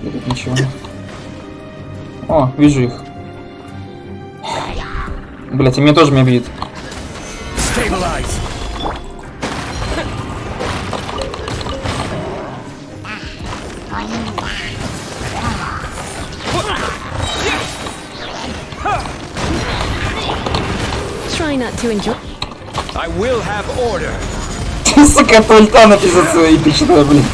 Тут ничего. О, вижу их. Блять, и меня тоже бьют. Try not to enjoy. I will have order. Сука, пульта написано эпичная, блядь.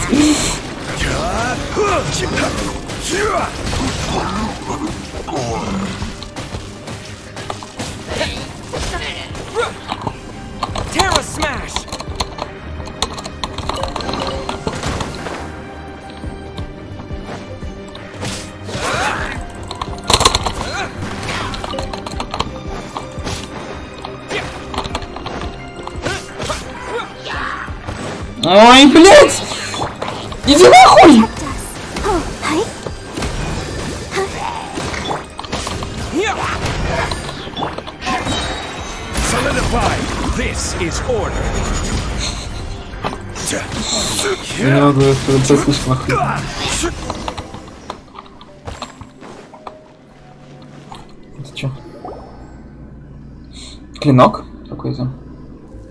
Terra smash. Ой, блядь! Иди нахуй! Solidify. This is order. Не могу, это слишком охуенно. Это чё? Клинок какой-то.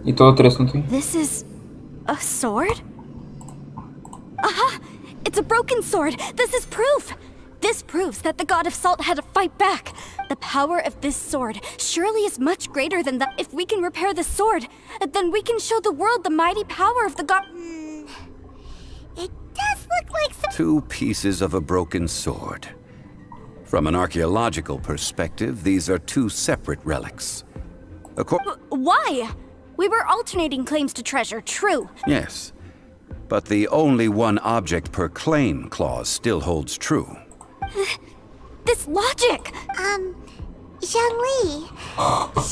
И то треснутый. This is... a sword? Aha! It's a broken sword! This is proof! This proves that the god of salt had to fight back. The power of this sword surely is much greater than that. If we can repair the sword, then we can show the world the mighty power of the god. It does look like some. 2 pieces of a broken sword. From an archaeological perspective, these are 2 separate relics. Why? We were alternating claims to treasure, true. Yes, but the only one object per claim clause still holds true. This logic! Zhangli.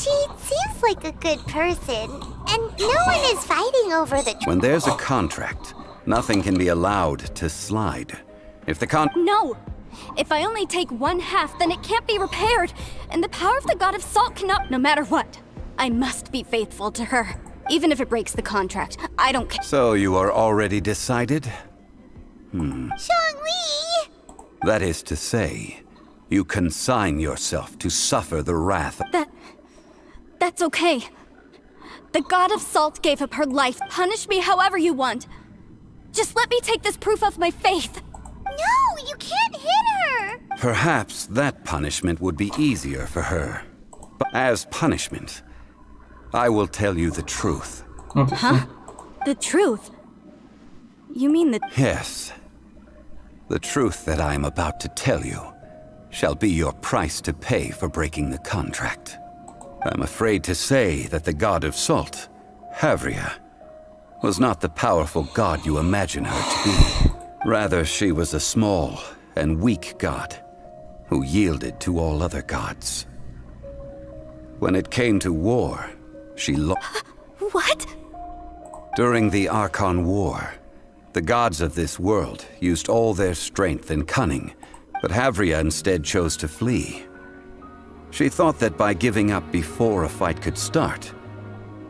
She seems like a good person, and no one is fighting over the. When there's a contract, nothing can be allowed to slide. If the No! If I only take 1/2, then it can't be repaired, and the power of the god of salt cannot. No matter what, I must be faithful to her. Even if it breaks the contract, I don't care. So you are already decided? Zhangli! That is to say, you consign yourself to suffer the wrath. That's okay. The god of salt gave up her life. Punish me however you want. Just let me take this proof of my faith. No, you can't hit her! Perhaps that punishment would be easier for her. But as punishment, I will tell you the truth. Huh? The truth? You mean the... Yes. The truth that I am about to tell you shall be your price to pay for breaking the contract. I'm afraid to say that the god of salt, Havria, was not the powerful god you imagine her to be. Rather, she was a small and weak god who yielded to all other gods. When it came to war, she lost. What? During the Archon War, the gods of this world used all their strength and cunning, but Havria instead chose to flee. She thought that by giving up before a fight could start,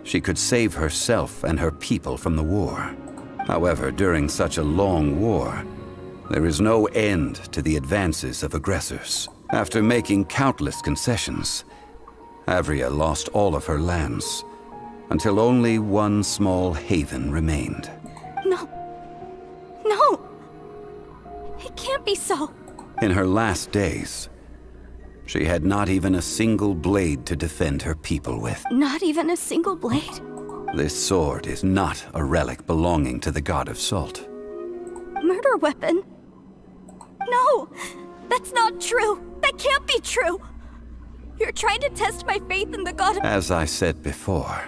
she could save herself and her people from the war. However, during such a long war, there is no end to the advances of aggressors. After making countless concessions, Havria lost all of her lands, until only one small haven remained. No. No! It can't be so. In her last days, she had not even a single blade to defend her people with. Not even a single blade? This sword is not a relic belonging to the god of salt. Murder weapon? No! That's not true! That can't be true! You're trying to test my faith in the god of... As I said before,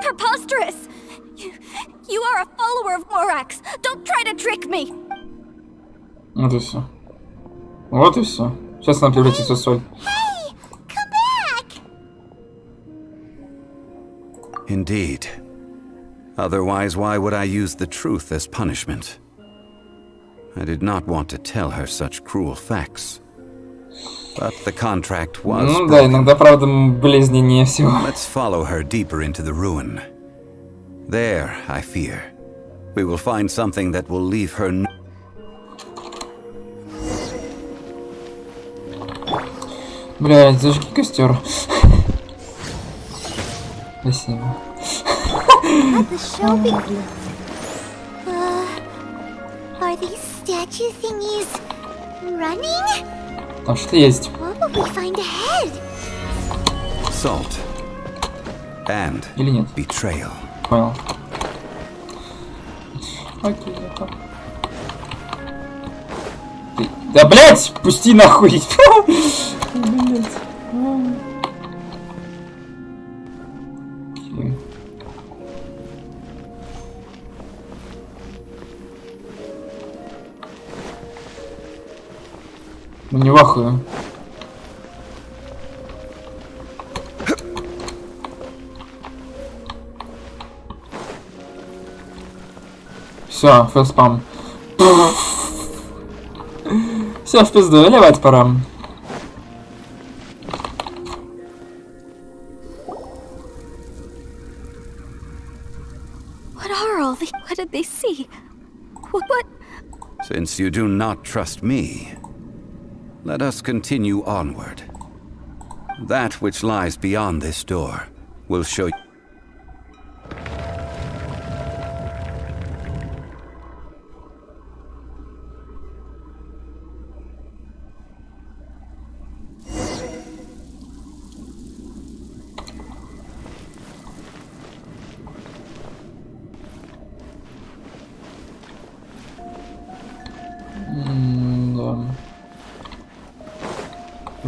Preposterous! You are a follower of Morax! Don't try to trick me! Вот и все. Вот и все. Сейчас она превратится в соль. Hey! Come back! indeed. Otherwise, why would I use the truth as punishment? I did not want to tell her such cruel facts. But the contract was Ну да, иногда, правда, болезненнее всего. Let's follow her deeper into the ruin. There, I fear, we will find something that will leave her Блядь, зажги костер. Спасибо. At the show are these statue thingies running? Там что-то есть. What will we find ahead? salt and Или нет? betrayal. Понял. Окей, ага. Да, блядь, пусти нахуй. Блядь. Окей. Ну не вахую. Все, фэспам. Все, в пизду, выливать пора. What are all the... What did they see? What? Since you do not trust me, let us continue onward. That which lies beyond this door will show you.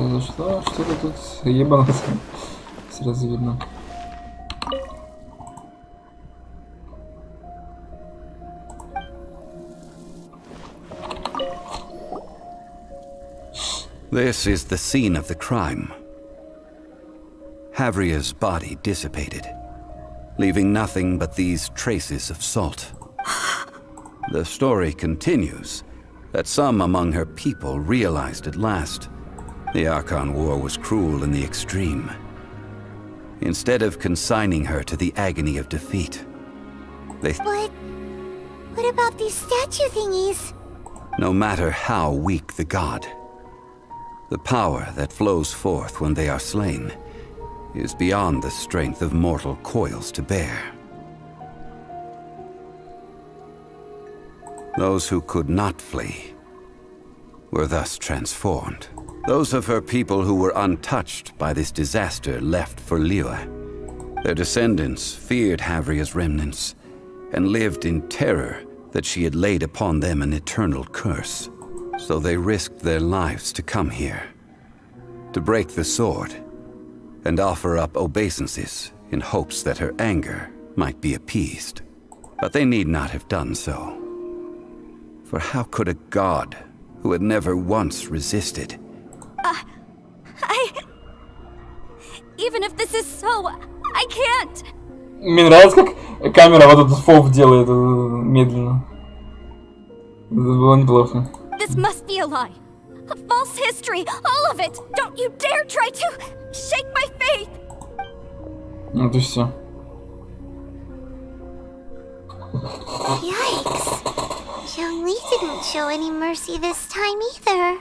произошло? Что-то тут ебанулось. Сразу видно. This is the scene of the crime. Havria's body dissipated, leaving nothing but these traces of salt. The story continues that some among her people realized at last the Archon War was cruel in the extreme. Instead of consigning her to the agony of defeat, they... But what about these statue thingies? No matter how weak the god, the power that flows forth when they are slain is beyond the strength of mortal coils to bear. Those who could not flee were thus transformed. Those of her people who were untouched by this disaster left for Liyue. Their descendants feared Havria's remnants and lived in terror that she had laid upon them an eternal curse. So they risked their lives to come here, to break the sword, and offer up obeisances in hopes that her anger might be appeased. But they need not have done so. For how could a god who had never once resisted... Even if this is so, I can't. Мне нравится, как камера вот этот фоп делает медленно. Это было неплохо. This must be a lie. A false history, all of it. Don't you dare try to shake my faith. Вот и все. Yikes. Zhongli didn't show any mercy this time either.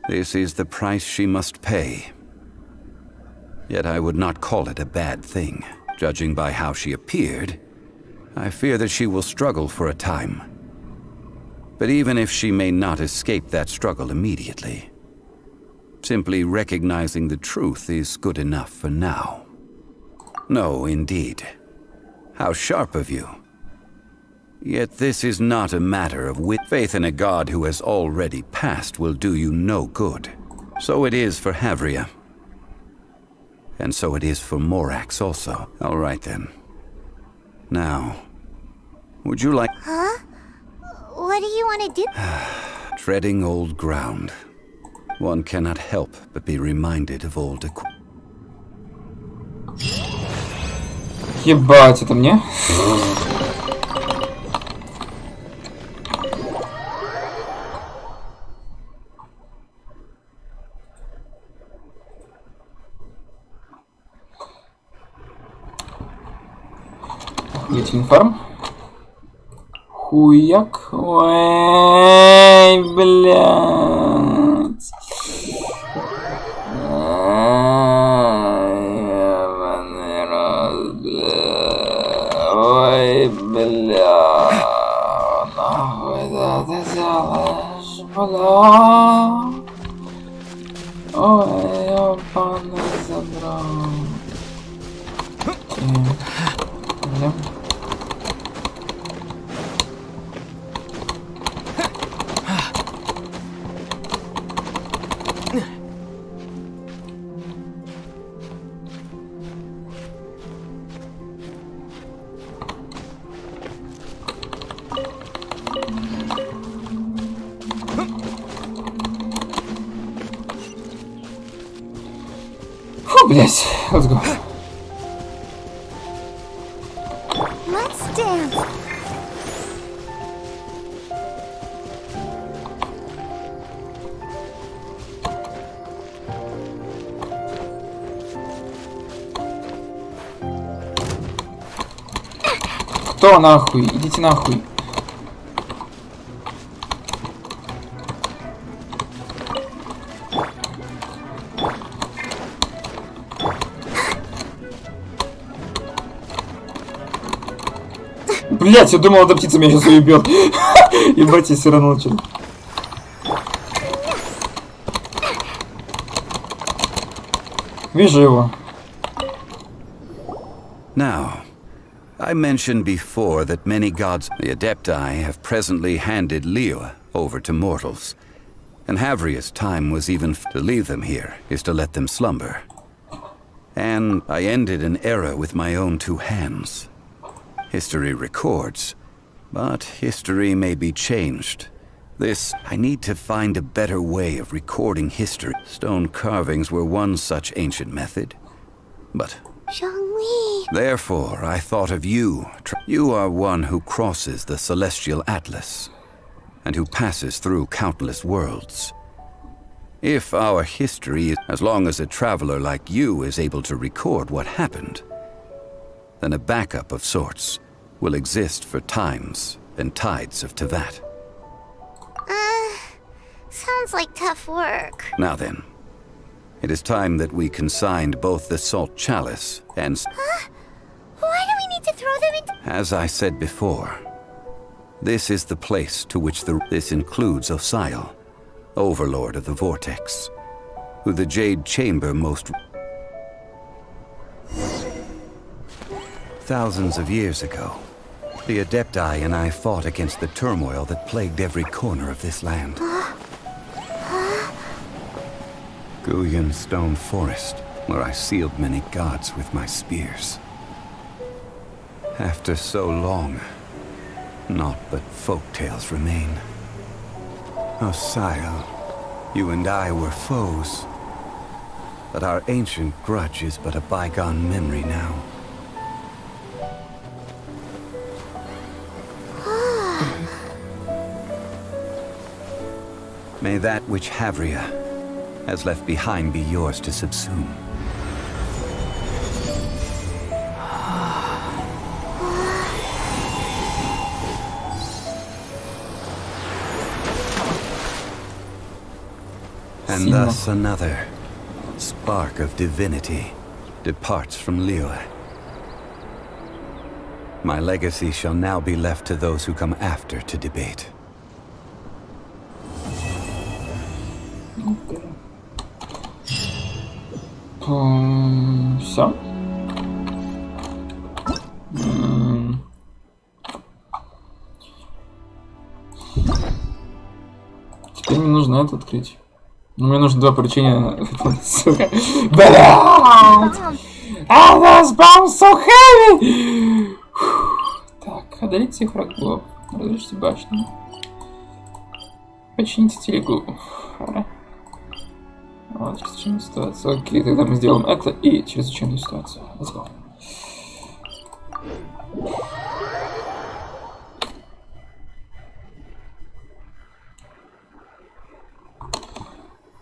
This is the price she must pay. Yet I would not call it a bad thing. Judging by how she appeared, I fear that she will struggle for a time. But even if she may not escape that struggle immediately, simply recognizing the truth is good enough for now. No, indeed. How sharp of you. Yet this is not a matter of wit. Faith in a god who has already passed will do you no good. So it is for Havria. And so it is for Morax also. All right then. Now, would you like... Huh? What do you want to do? Treading old ground. One cannot help but be reminded of old... Ебать, это мне? Информ. Хуяк. Ой, блядь. Ой, бля. Нахуй да ты делаешь, бля. Ой, ёбаный забрал. Бля. Фу, блять, let's go. Let's dance. Кто нахуй? Идите нахуй. Блять, я думал, эта птица меня сейчас уебет. Ебать, я все равно начал. Вижу его. Now, I mentioned before that many gods, the Adepti, have presently handed Liyue over to mortals. And Havria's time was even to leave them here is to let them slumber. And I ended an era with my own two hands. History records, but history may be changed. I need to find a better way of recording history. Stone carvings were one such ancient method. But Zhongli. therefore, I thought of you. You are one who crosses the celestial atlas, and who passes through countless worlds. If our history, as long as a traveler like you is able to record what happened, then a backup of sorts will exist for times and tides of Tevat. Sounds like tough work. Now then, it is time that we consigned both the salt chalice and... Huh? Why do we need to throw them into... As I said before, this is the place to which this includes Osial, Overlord of the Vortex, who the Jade Chamber most... Thousands of years ago, the Adepti and I fought against the turmoil that plagued every corner of this land. Guyan Stone Forest, where I sealed many gods with my spears. After so long, naught but folk tales remain. Osial, you and I were foes, but our ancient grudge is but a bygone memory now. May that which Havria has left behind be yours to subsume. And thus another spark of divinity departs from Liyue. My legacy shall now be left to those who come after to debate. Все. Теперь мне нужно это открыть. Но мне нужно два поручения. Сука. Блядь! Спам so heavy! Так, одолеть всех врагов. Разрушите башню. Почините телегу. Вот, чрезвычайная ситуация. Окей, тогда мы сделаем это и чрезвычайную ситуацию. Let's go.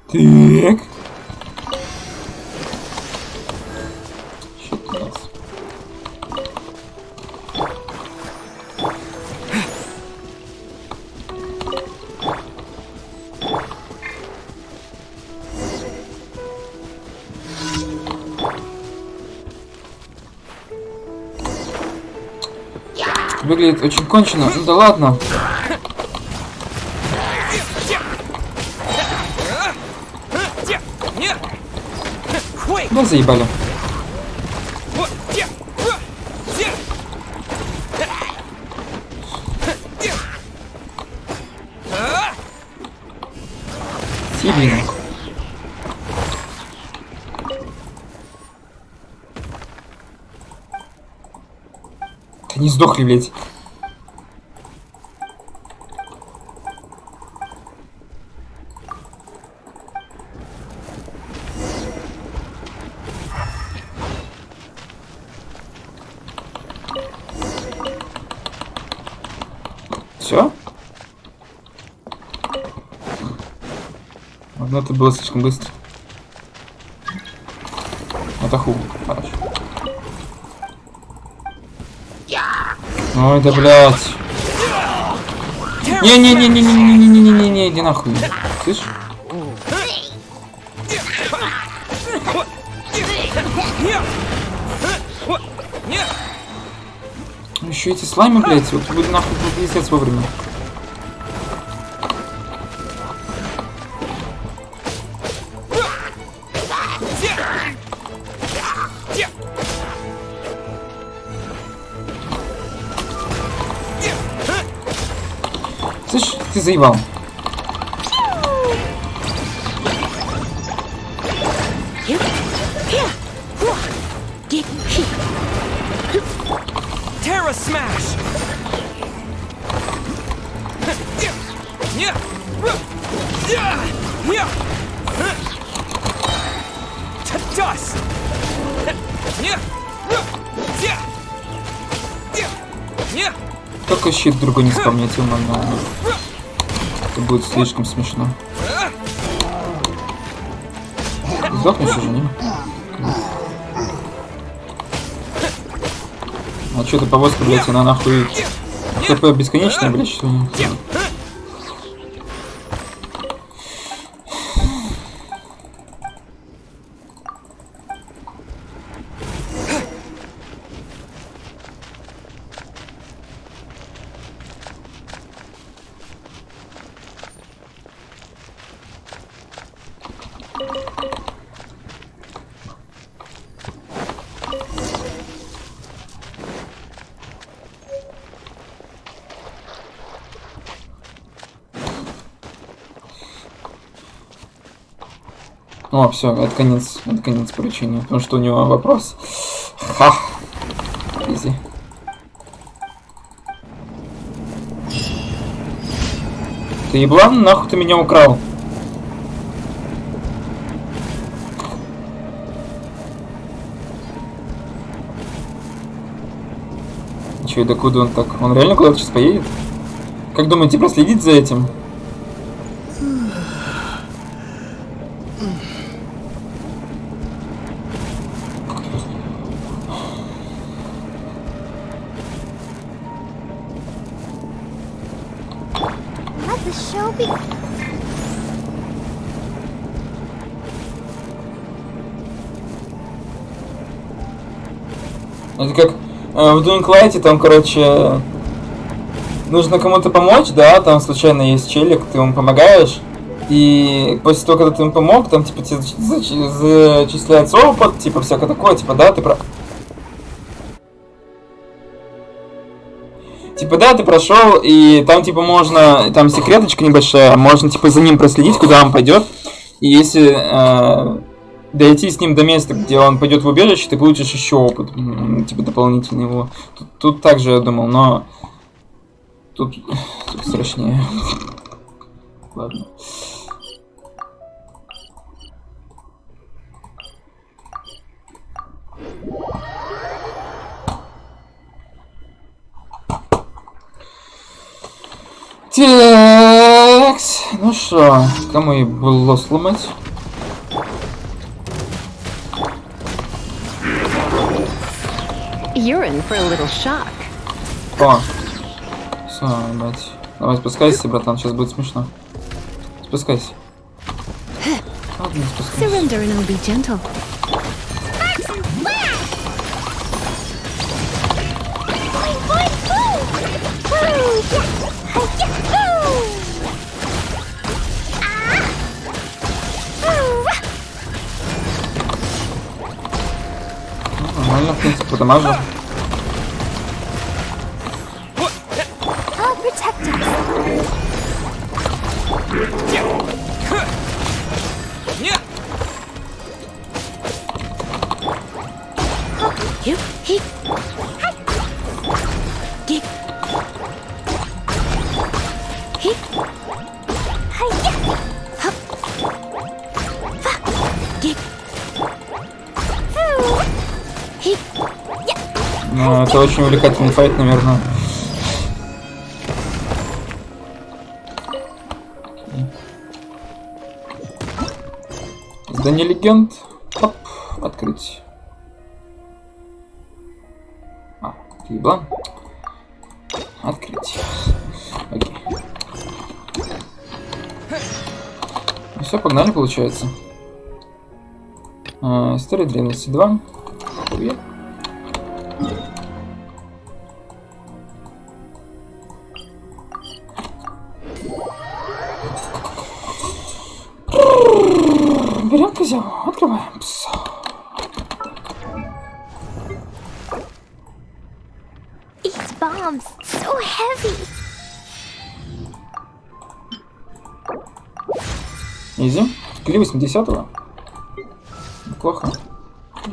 Так. Что у нас? Выглядит очень кончено. Ну да ладно. Да заебали. Сильно. Да не сдохли, блядь. Все? Ну это было слишком быстро. Это ху. Хорошо. Ой, да блять. Не-не-не-не-не-не-не-не-не-не, иди нахуй. Слышь? Еще эти слаймы, блять, вот буду нахуй пиздец вовремя. Слышь, ты заебал. Terra smash. To dust. Только щит другой не спамнить, но это будет слишком смешно. Сдохнешь уже, не? А что ты повозка, блядь, она нахуй ХП бесконечная, блядь, что ли? О, все, это конец поручения, потому что у него вопрос. Ха! Изи. Ты еблан, нахуй ты меня украл? Че, докуда он так? Он реально куда-то сейчас поедет? Как думаете, проследить за этим? Это как в Doing Light, там, короче, нужно кому-то помочь, да, там случайно есть челик, ты ему помогаешь, и после того, когда ты ему помог, там, типа, тебе зачисляется опыт, типа, всякое такое, типа, да, ты прошел, и там, типа, можно, там секреточка небольшая, можно, типа, за ним проследить, куда он пойдет, и если дойти с ним до места, где он пойдет в убежище, ты получишь еще опыт, типа, дополнительный его. Тут также я думал, но тут страшнее. Ладно. Текс. Ну что, кому и было сломать? You're in for a little shock. О, все, блядь. Давай спускайся, братан, сейчас будет смешно. Спускайся. Ладно, спускайся. Surrender and I'll be gentle. Нормально, в принципе, подамажу. Ну, это очень увлекательный файт, наверное. Здание легенд. Оп, открыть. Еблан. Открыть. Окей. Ну, все, погнали, получается. История древности 2. Привет. Берем козел, открываем. These bombs so heavy. Изи. Кли 80-го. Неплохо.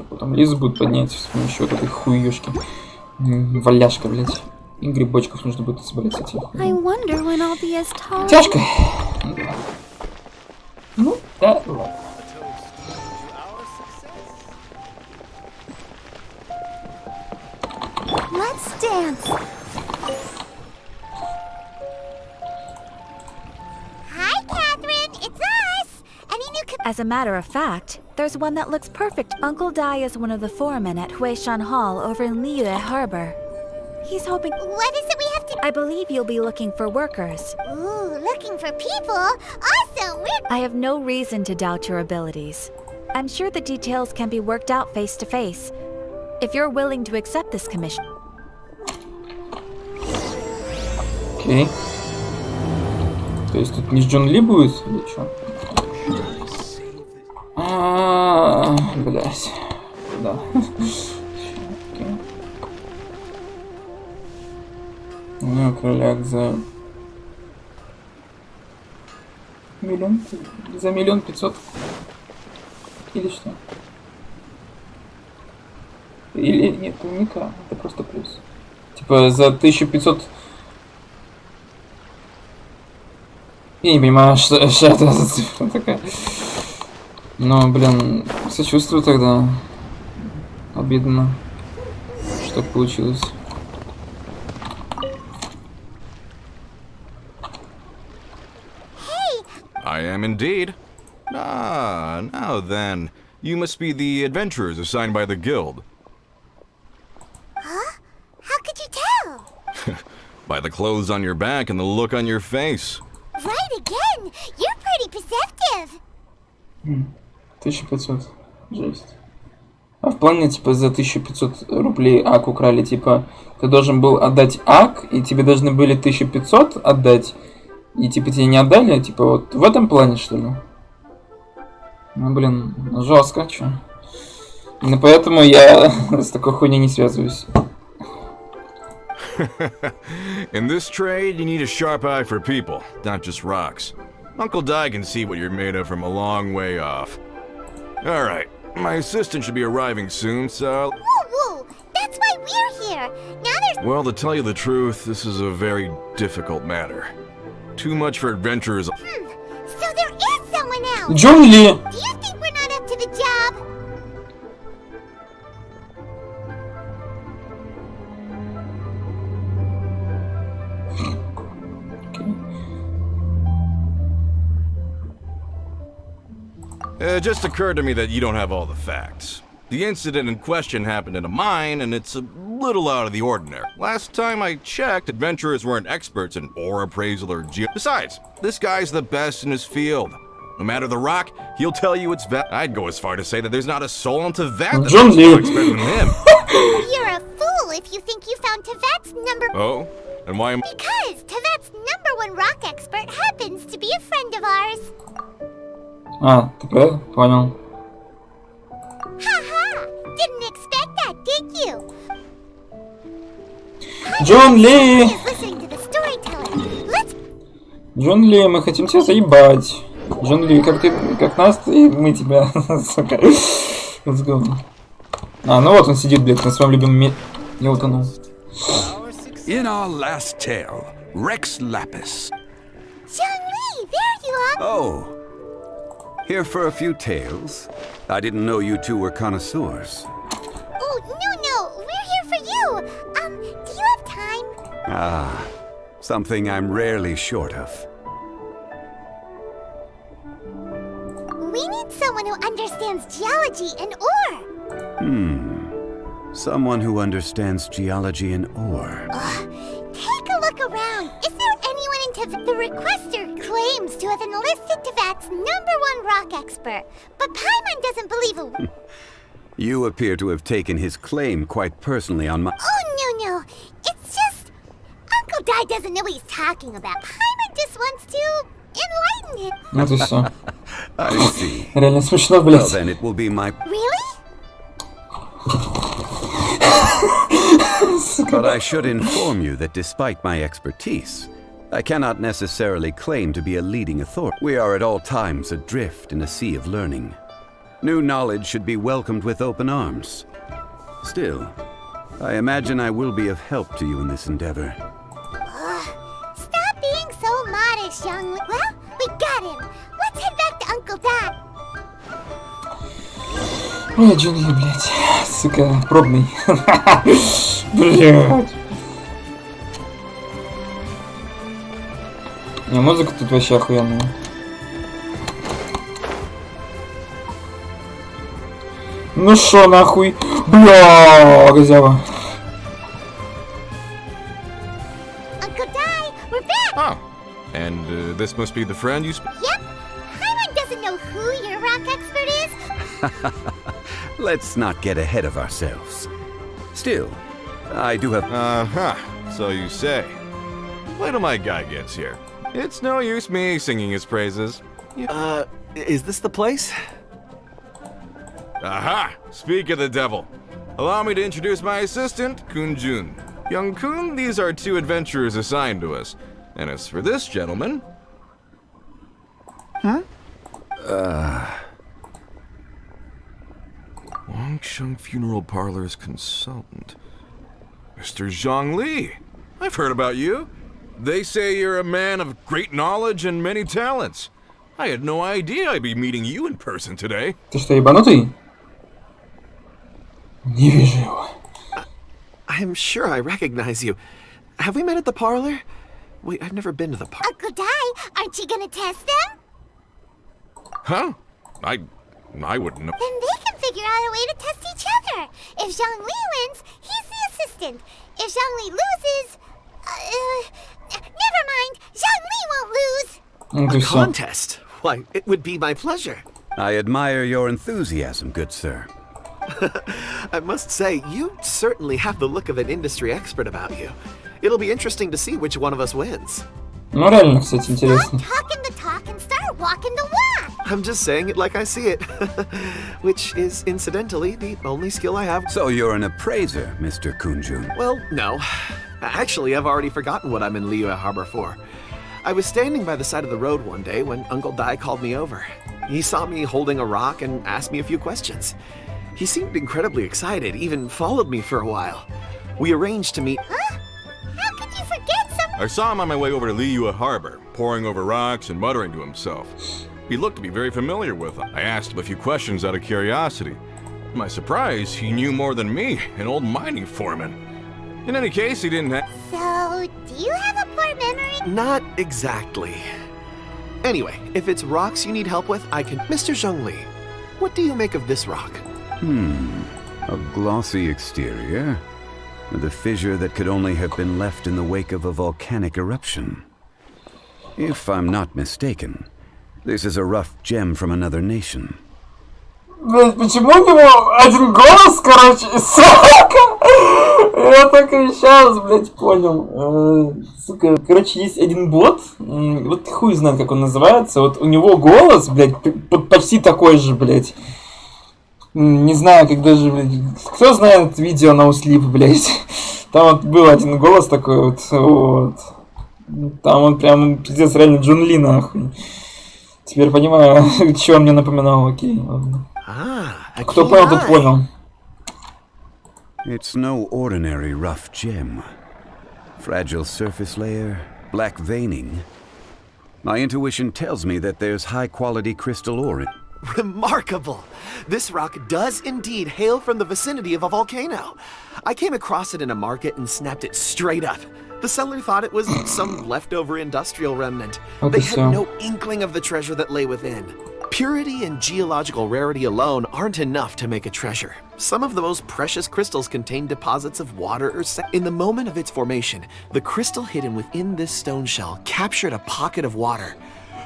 Потом лизу будут поднять с помощью вот этой хуёшки. Валяшка, блядь. И грибочков нужно будет собрать с этих. Тяжко. Ну, да, ладно. Let's dance. Hi, Catherine. It's us. Any new As a matter of fact, there's one that looks perfect. Uncle Dai is one of the foremen at Huishan Hall over in Liyue Harbor. He's hoping... What is it we have to... I believe you'll be looking for workers. Ooh, looking for people? Awesome! I have no reason to doubt your abilities. I'm sure the details can be worked out face to face. If you're willing to accept this commission... Окей. То есть тут не Джон Ли будет или что? Блять. Да. Ну, короляк за... Миллион? За 1 500 000? Или что? Или нет, это не К, это просто плюс. Типа за 1500... Я не понимаю, что это за цифра такая. Но, блин, сочувствую тогда. Обидно, что так получилось. I am indeed. Ah, now then. You must be the adventurers assigned by the guild. Huh? How could you tell? By the clothes on your back and the look on your face. Right again! You're pretty perceptive! 1500. Жесть. А в плане, типа, за 1500 рублей ак украли, типа, ты должен был отдать ак, и тебе должны были 1500 отдать, и, типа, тебе не отдали, типа, вот в этом плане, что ли? Ну, блин, жестко, чё. Ну, поэтому я с такой хуйней не связываюсь. In this trade, you need a sharp eye for people, not just rocks. Uncle Dai can see what you're made of from a long way off. Alright, my assistant should be arriving soon, so... Woo-woo! That's why we're here! Now there's... Well, to tell you the truth, this is a very difficult matter. Too much for adventurers... So there is someone else! Джон Ли! Do you think we're not up to the job? It just occurred to me that you don't have all the facts. The incident in question happened in a mine, and it's a little out of the ordinary. Last time I checked, adventurers weren't experts in ore appraisal or geo... Besides, this guy's the best in his field. No matter the rock, he'll tell you it's vet. I'd go as far to say that there's not a soul on Tevat that's more expert than him. You're a fool if you think you found Tevat's number... Oh? And why am... Because Tevat's #1 rock expert happens to be a friend of ours. А, теперь понял. Ха-ха! Didn't expect that, did you? Джон Ли! Is listening to the storyteller. Let's... Джон Ли, мы хотим тебя заебать. Джон Ли, как ты, как нас, и мы тебя, сука. Let's go. А, ну вот он сидит, блядь, на своем любимом месте. Я утонул. In our last tale, Rex Lapis. John Lee, there you are! Oh. Here for a few tales. I didn't know you two were connoisseurs. Oh, no, we're here for you. Do you have time? Ah, something I'm rarely short of. We need someone who understands geology and ore. Someone who understands geology and ore. Take a look around. Is there anyone in Tevat? The requester claims to have enlisted Tevat's #1 rock expert, but Paimon doesn't believe a... You appear to have taken his claim quite personally on my... Oh, no. It's just... Uncle Dai doesn't know what he's talking about. Paimon just wants to enlighten him. Вот и все. I see. Реально смешно, Well, блядь. then it will be my... Really? But I should inform you that despite my expertise, I cannot necessarily claim to be a leading authority. We are at all times adrift in a sea of learning. New knowledge should be welcomed with open arms. Still, I imagine I will be of help to you in this endeavor. Stop being so modest, young. Well, we got him. Let's head back to Uncle Dad. Ой, джунгли, блядь. Сука, пробный. Блядь. Не, музыка тут вообще охуенная. Ну шо, нахуй? Бля, газява. Uncle Dai, we're back. Oh, and this must be the friend you Yep. Paimon doesn't know who your rock expert is. Let's not get ahead of ourselves. Still, I do have... Uh-huh, so you say. Wait till my guy gets here. It's no use me singing his praises. Is this the place? Aha! Speak of the devil. Allow me to introduce my assistant, Kun-jun. Young Kun, these are 2 adventurers assigned to us. And as for this gentleman... Wangsheng Funeral Parlor's consultant. Mr. Zhongli. I've heard about you. They say you're a man of great knowledge and many talents. I had no idea I'd be meeting you in person today. Ты что, ебанутый? Не вижу его. I'm sure I recognize you. Have we met at the parlor? Wait, I've never been to the parlor. Uncle Dai, aren't you gonna test them? Huh? I wouldn't know. Then they can figure out a way to test each other. If Zhongli wins, he's the assistant. If Zhongli loses... never mind. Zhongli won't lose. A contest? Why, it would be my pleasure. I admire your enthusiasm, good sir. I must say, you certainly have the look of an industry expert about you. It'll be interesting to see which one of us wins. Ну реально, кстати, интересно. Stop talking the talk and start walking the walk. I'm just saying it like I see it. Which is, incidentally, the only skill I have. So you're an appraiser, Mr. Kun-jun. Well, no. Actually, I've already forgotten what I'm in Liyue Harbor for. I was standing by the side of the road one day when Uncle Dai called me over. He saw me holding a rock and asked me a few questions. He seemed incredibly excited, even followed me for a while. We arranged to meet... Huh? How could you forget something? I saw him on my way over to Liyue Harbor, poring over rocks and muttering to himself. He looked to be very familiar with them. I asked him a few questions out of curiosity. To my surprise, he knew more than me, an old mining foreman. In any case, he didn't have... So, do you have a poor memory? Not exactly. Anyway, if it's rocks you need help with, I can... Mr. Zhongli, what do you make of this rock? A glossy exterior, with a fissure that could only have been left in the wake of a volcanic eruption. If I'm not mistaken, this is a rough gem from another nation. Блять, почему у него один голос, короче, сука? Я только сейчас, блять, понял. Сука, короче, есть один бот, вот хуй знает, как он называется, вот у него голос, блять, почти такой же, блять. Не знаю, как даже, блядь, кто знает видео на Услип, блядь. Там вот был один голос такой вот. Там он прям, пиздец, реально Джун-Ли, нахуй. Теперь понимаю, что он мне напоминал, окей, ладно. Кто понял, тот понял. It's no ordinary rough gem. Fragile surface layer, black veining. My intuition tells me that there's high-quality crystal ore in... Remarkable! This rock does indeed hail from the vicinity of a volcano. I came across it in a market and snapped it straight up. The seller thought it was some leftover industrial remnant. They had no inkling of the treasure that lay within. Purity and geological rarity alone aren't enough to make a treasure. Some of the most precious crystals contain deposits of water or in the moment of its formation, the crystal hidden within this stone shell captured a pocket of water.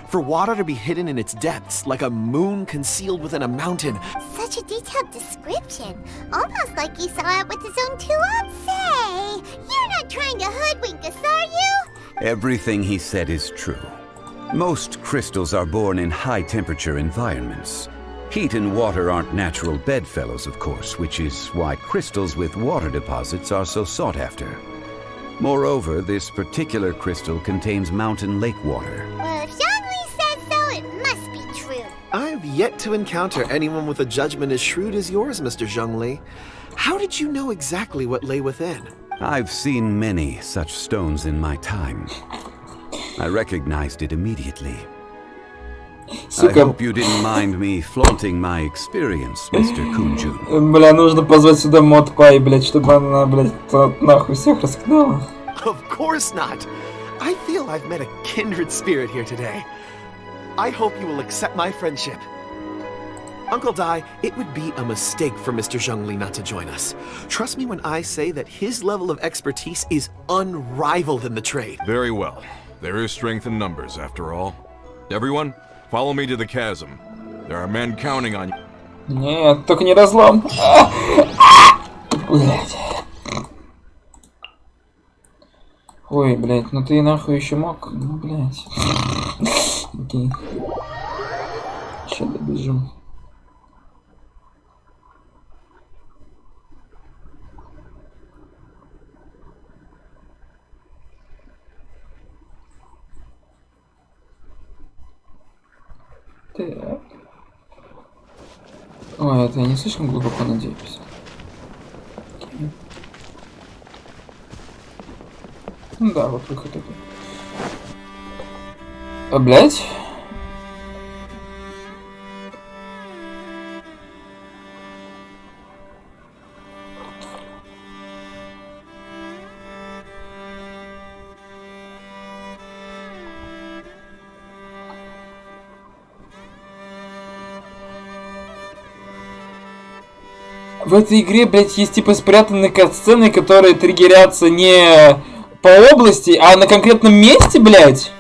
For water to be hidden in its depths, like a moon concealed within a mountain. Such a detailed description. Almost like he saw it with his own two eyes. Say, you're not trying to hoodwink us, are you? Everything he said is true. Most crystals are born in high-temperature environments. Heat and water aren't natural bedfellows, of course, which is why crystals with water deposits are so sought after. Moreover, this particular crystal contains mountain lake water. Well, if Zhongli said so, it must be true. I've yet to encounter anyone with a judgment as shrewd as yours, Mr. Zhongli. How did you know exactly what lay within? I've seen many such stones in my time. I recognized it immediately. I hope you didn't mind me flaunting my experience, Mr. Kunjun. Бля, нужно позвать сюда модпай, блядь, чтобы она, блядь, нахуй всех раскнала. Of course not. I feel I've met a kindred spirit here today. I hope you will accept my friendship. Uncle Dai, it would be a mistake for Mr. Zhongli not to join us. Trust me when I say that his level of expertise is unrivaled in the trade. Very well. There is strength in numbers, after all. Everyone, follow me to the chasm. There are men counting on you. Нет, только не разлом. Блядь. Ой, блядь, ну ты нахуй еще мог? Ну, блядь. Окей. Сейчас добежим. Так. Ой, это я не слишком глубоко надеюсь. Окей. Ну да, вот выход такой. А, блядь? В этой игре, блядь, есть типа спрятанные катсцены, которые триггерятся не по области, а на конкретном месте, блядь.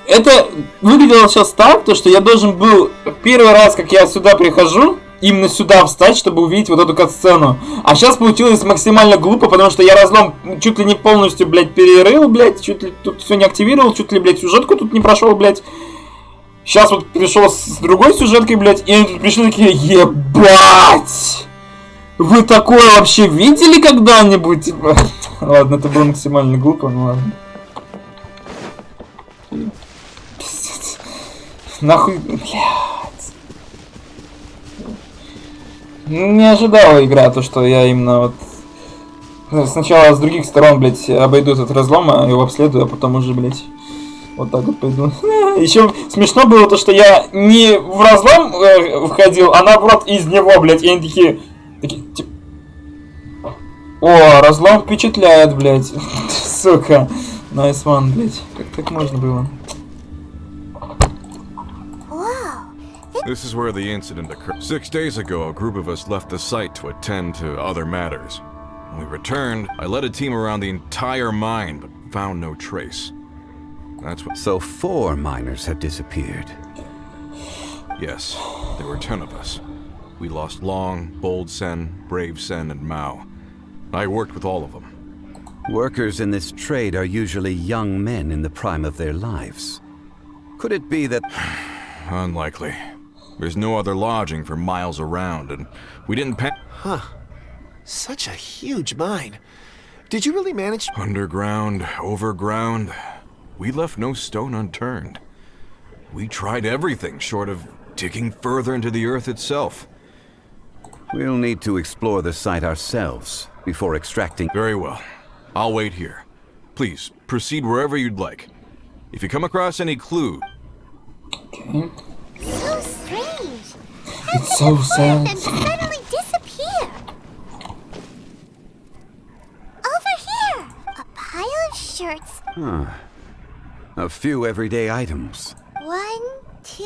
Это выглядело сейчас так, то что я должен был первый раз, как я сюда прихожу, именно сюда встать, чтобы увидеть вот эту катсцену. А сейчас получилось максимально глупо, потому что я разлом чуть ли не полностью, блядь, перерыл, блядь, чуть ли тут все не активировал, чуть ли, блядь, сюжетку тут не прошел, блядь. Сейчас вот пришел с другой сюжеткой, блядь, и они тут пришли такие, ебать! Вы такое вообще видели когда-нибудь? Типа... Ладно, это было максимально глупо, ну ладно. Пиздец. Нахуй, блядь. Не ожидала игра то, что я именно вот... Сначала с других сторон, блядь, обойду этот разлом, а его обследую, а потом уже, блядь... Вот так вот пойду. Еще смешно было то, что я не в разлом входил, а наоборот из него, блядь. И они такие типа... О, разлом впечатляет, блядь. Сука. Nice one, блядь. Как так можно было? This is where the incident occurred. 6 days ago, a group of us left the site to attend to other matters. When we returned, I led a team around the entire mine, but found no trace. That's what... So 4 miners have disappeared. Yes, there were 10 of us. We lost Long, Bold Sen, Brave Sen, and Mao. I worked with all of them. Workers in this trade are usually young men in the prime of their lives. Could it be that... Unlikely. There's no other lodging for miles around, and we didn't pay... Huh. Such a huge mine. Did you really manage... Underground, overground... We left no stone unturned. We tried everything short of digging further into the earth itself. We'll need to explore the site ourselves before extracting... Very well. I'll wait here. Please, proceed wherever you'd like. If you come across any clue... Okay. So strange. It's so sad. And suddenly disappear. Over here, a pile of shirts. Huh. A few everyday items. 1, 2...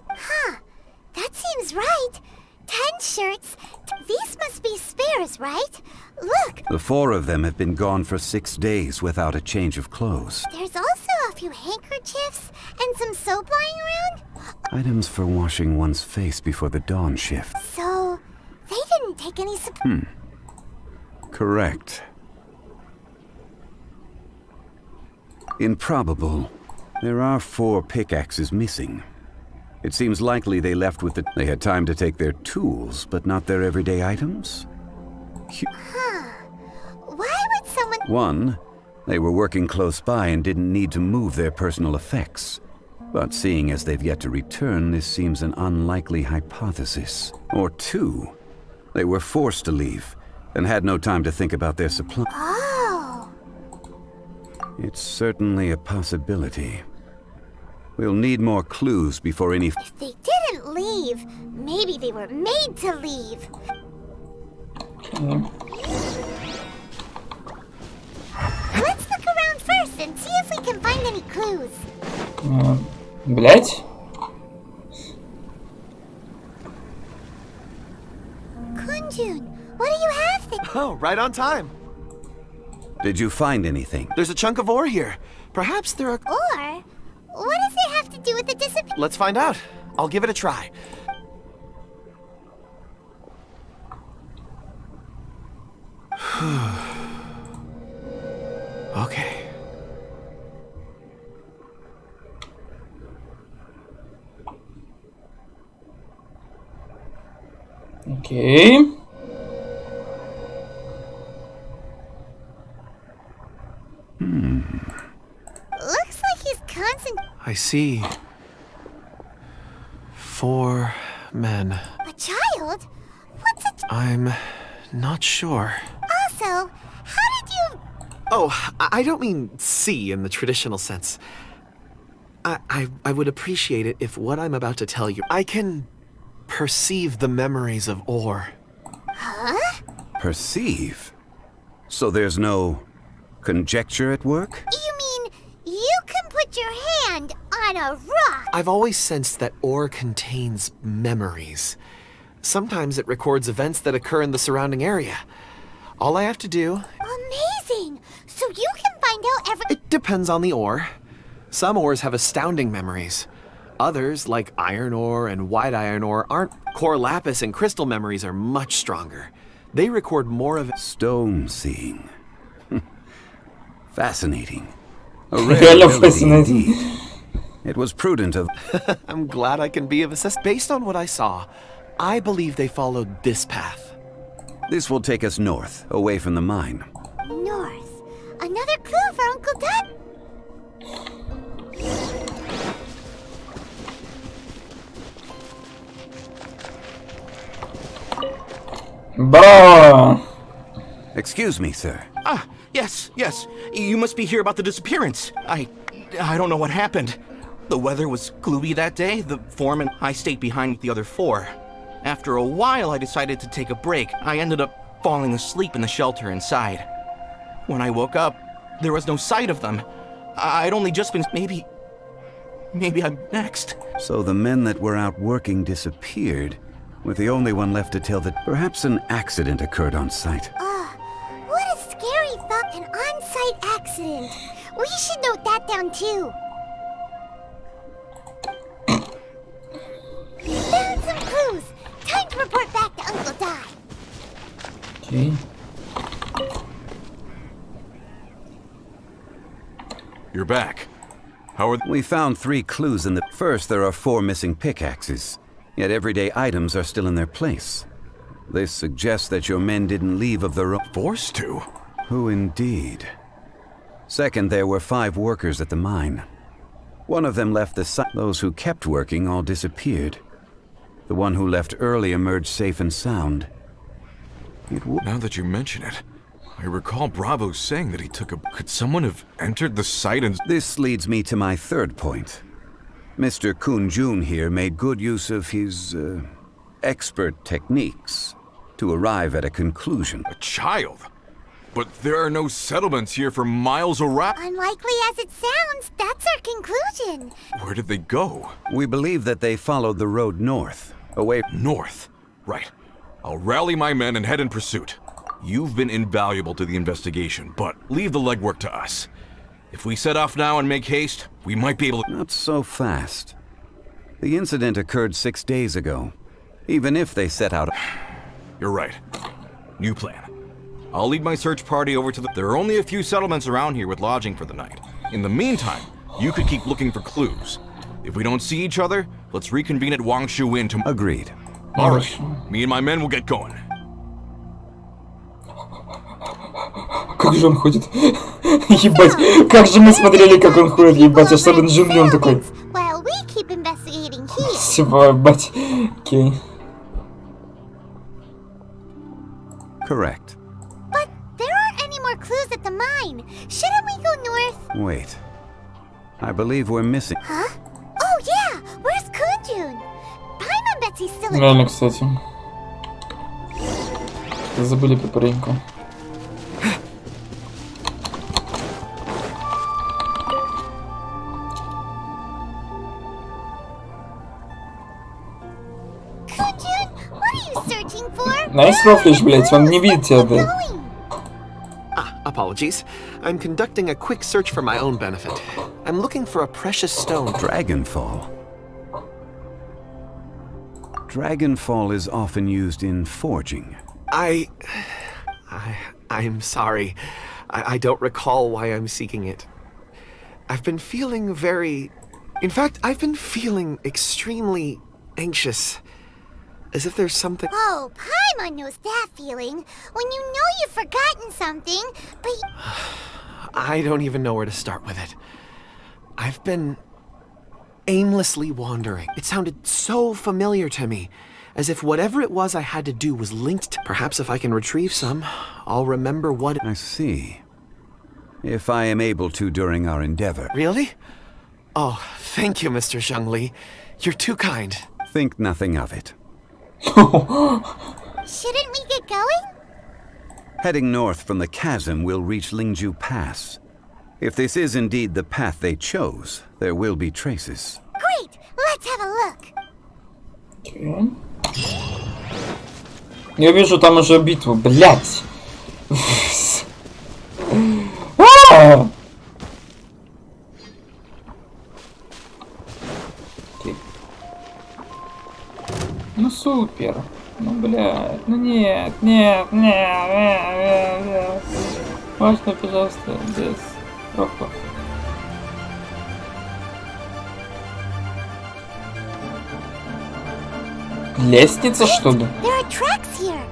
Huh. That seems right. 10 shirts. These must be spares, right? Look. The 4 of them have been gone for 6 days without a change of clothes. There's also a few handkerchiefs and some soap lying around. Items for washing one's face before the dawn shift. So, they didn't take any Correct. Improbable. There are 4 pickaxes missing. It seems likely they left with the... They had time to take their tools, but not their everyday items? Why would someone... 1, they were working close by and didn't need to move their personal effects. But seeing as they've yet to return, this seems an unlikely hypothesis. Or two, they were forced to leave and had no time to think about their supply. Oh. It's certainly a possibility. We'll need more clues before any... If they didn't leave, maybe they were made to leave. Let's look around first and see if we can find any clues. Блять. Kunjun, what do you have there? Oh, right on time. Did you find anything? There's a chunk of ore here. Perhaps there are... Or, what does it have to do with the disappearance? Let's find out. I'll give it a try. Okay. Окей. Looks like he's concentrating. I see. 4 men. A child? What's a I'm not sure. Also, how did you... Oh, I don't mean see in the traditional sense. I would appreciate it if what I'm about to tell you... I can perceive the memories of ore. Huh? Perceive? So there's no conjecture at work? You mean you can put your hand on a rock? I've always sensed that ore contains memories. Sometimes it records events that occur in the surrounding area. All I have to do... Amazing! So you can find out every... It depends on the ore. Some ores have astounding memories. Others, like iron ore and white iron ore, aren't. Core lapis and crystal memories are much stronger. They record more of it. Stone seeing. Fascinating. A Реально rare ability fascinating. indeed. It was prudent of... I'm glad I can be of assistance. Based on what I saw, I believe they followed this path. This will take us north, away from the mine. North. Another clue for Uncle Dad? Браво! Excuse me, sir. Ah, yes. You must be here about the disappearance. I don't know what happened. The weather was gloomy that day. The foreman, I stayed behind with the other 4. After a while, I decided to take a break. I ended up falling asleep in the shelter inside. When I woke up, there was no sight of them. I'd only just been... Maybe I'm next. So the men that were out working disappeared, with the only one left to tell that perhaps an accident occurred on site. What a scary thought. An on-site accident. We should note that down too. Found some clues. Time to report back to Uncle Dai. Окей. You're back. How are... We found 3 clues in the... First, there are 4 missing pickaxes, yet everyday items are still in their place. This suggests that your men didn't leave of their own... Forced to? Who indeed? Second, there were 5 workers at the mine. One of them left the site. Those who kept working all disappeared. The one who left early emerged safe and sound. Now that you mention it, I recall Bravo saying that he took a... Could someone have entered the site and... This leads me to my third point. Mr. Kunjun here made good use of his, expert techniques to arrive at a conclusion. A child? But there are no settlements here for miles around. Unlikely as it sounds, that's our conclusion. Where did they go? We believe that they followed the road north, away... North? Right. I'll rally my men and head in pursuit. You've been invaluable to the investigation, but leave the legwork to us. If we set off now and make haste, we might be able to... Not so fast. The incident occurred 6 days ago. Even if they set out... You're right. New plan. I'll lead my search party over to the... There are only a few settlements around here with lodging for the night. In the meantime, you could keep looking for clues. If we don't see each other, let's reconvene at Wangshu Inn tomorrow. Agreed. Alright, me and my men will get going. Как же он ходит? Ебать, как же мы смотрели, как он ходит, ебать, аж Джун такой. Well, we Типа, бать. Окей. Correct. But there aren't any more clues at the mine. Shouldn't we go north? Wait. I believe we're missing. Huh? Oh yeah! Where's Kunjun? Paimon bets he's still in. Реально, кстати. Забыли про пареньку. Kunjun, what are you searching for? Найс рофлишь, блять, он не видит тебя, да. Apologies. I'm conducting a quick search for my own benefit. I'm looking for a precious stone. Dragonfall. Dragonfall is often used in forging. I'm sorry. I don't recall why I'm seeking it. I've been feeling very... In fact, I've been feeling extremely anxious. As if there's something... Oh, Paimon knows that feeling. When you know you've forgotten something, but... I don't even know where to start with it. I've been aimlessly wandering. It sounded so familiar to me, as if whatever it was I had to do was linked to... Perhaps if I can retrieve some, I'll remember what... I see. If I am able to during our endeavor. Really? Oh, thank you, Mr. Zhengli. You're too kind. Think nothing of it. Shouldn't we get going? Heading north from the chasm, we'll reach Lingju Pass. If this is indeed the path they chose, there will be traces. Great! Let's have a look. Okay. Я вижу там уже битву, блять. Окей. Ну супер. Ну блядь. Ну нет. Можно, пожалуйста, без рофлов. Лестница, что ли? There are tracks here.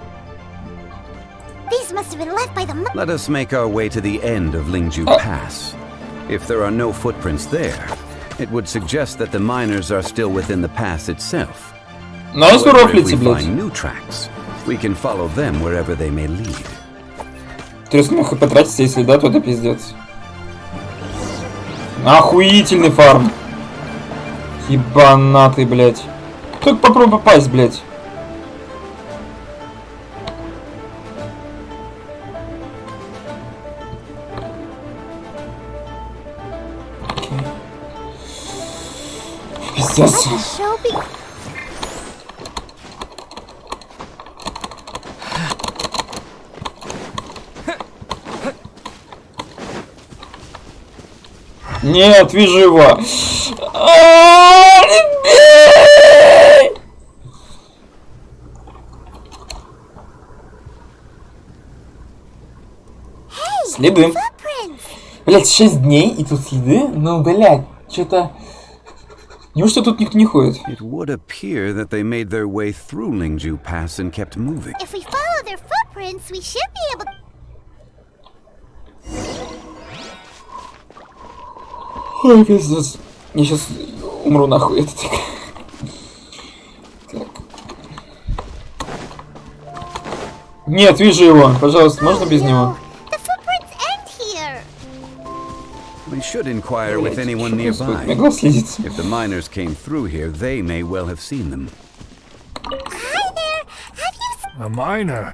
These must have been left by the... Let us make our way to the end of Lingju Pass. If there are no footprints there, it would suggest that the miners are still within the pass itself. However, if we find new tracks, we can follow them wherever they may lead. Интересно, мог и потратиться, если да, то это пиздец. Охуительный фарм. Ебанатый, блядь. Только попробуй попасть, блядь. Пиздец. Нет, вижу его. Следы. Блять, 6 дней и тут следы? Ну, блять, что-то... Неужто тут никто не ходит? It would appear that they made their way through Lingju Pass and kept moving. If we follow their footprints, we should be able... Ой, пиздец. Я сейчас умру нахуй. Это так. Так. Нет, вижу его. Пожалуйста, можно без него? We should inquire with anyone nearby. If the miners came through here, they may well have seen them. Hi there! Have you... A miner?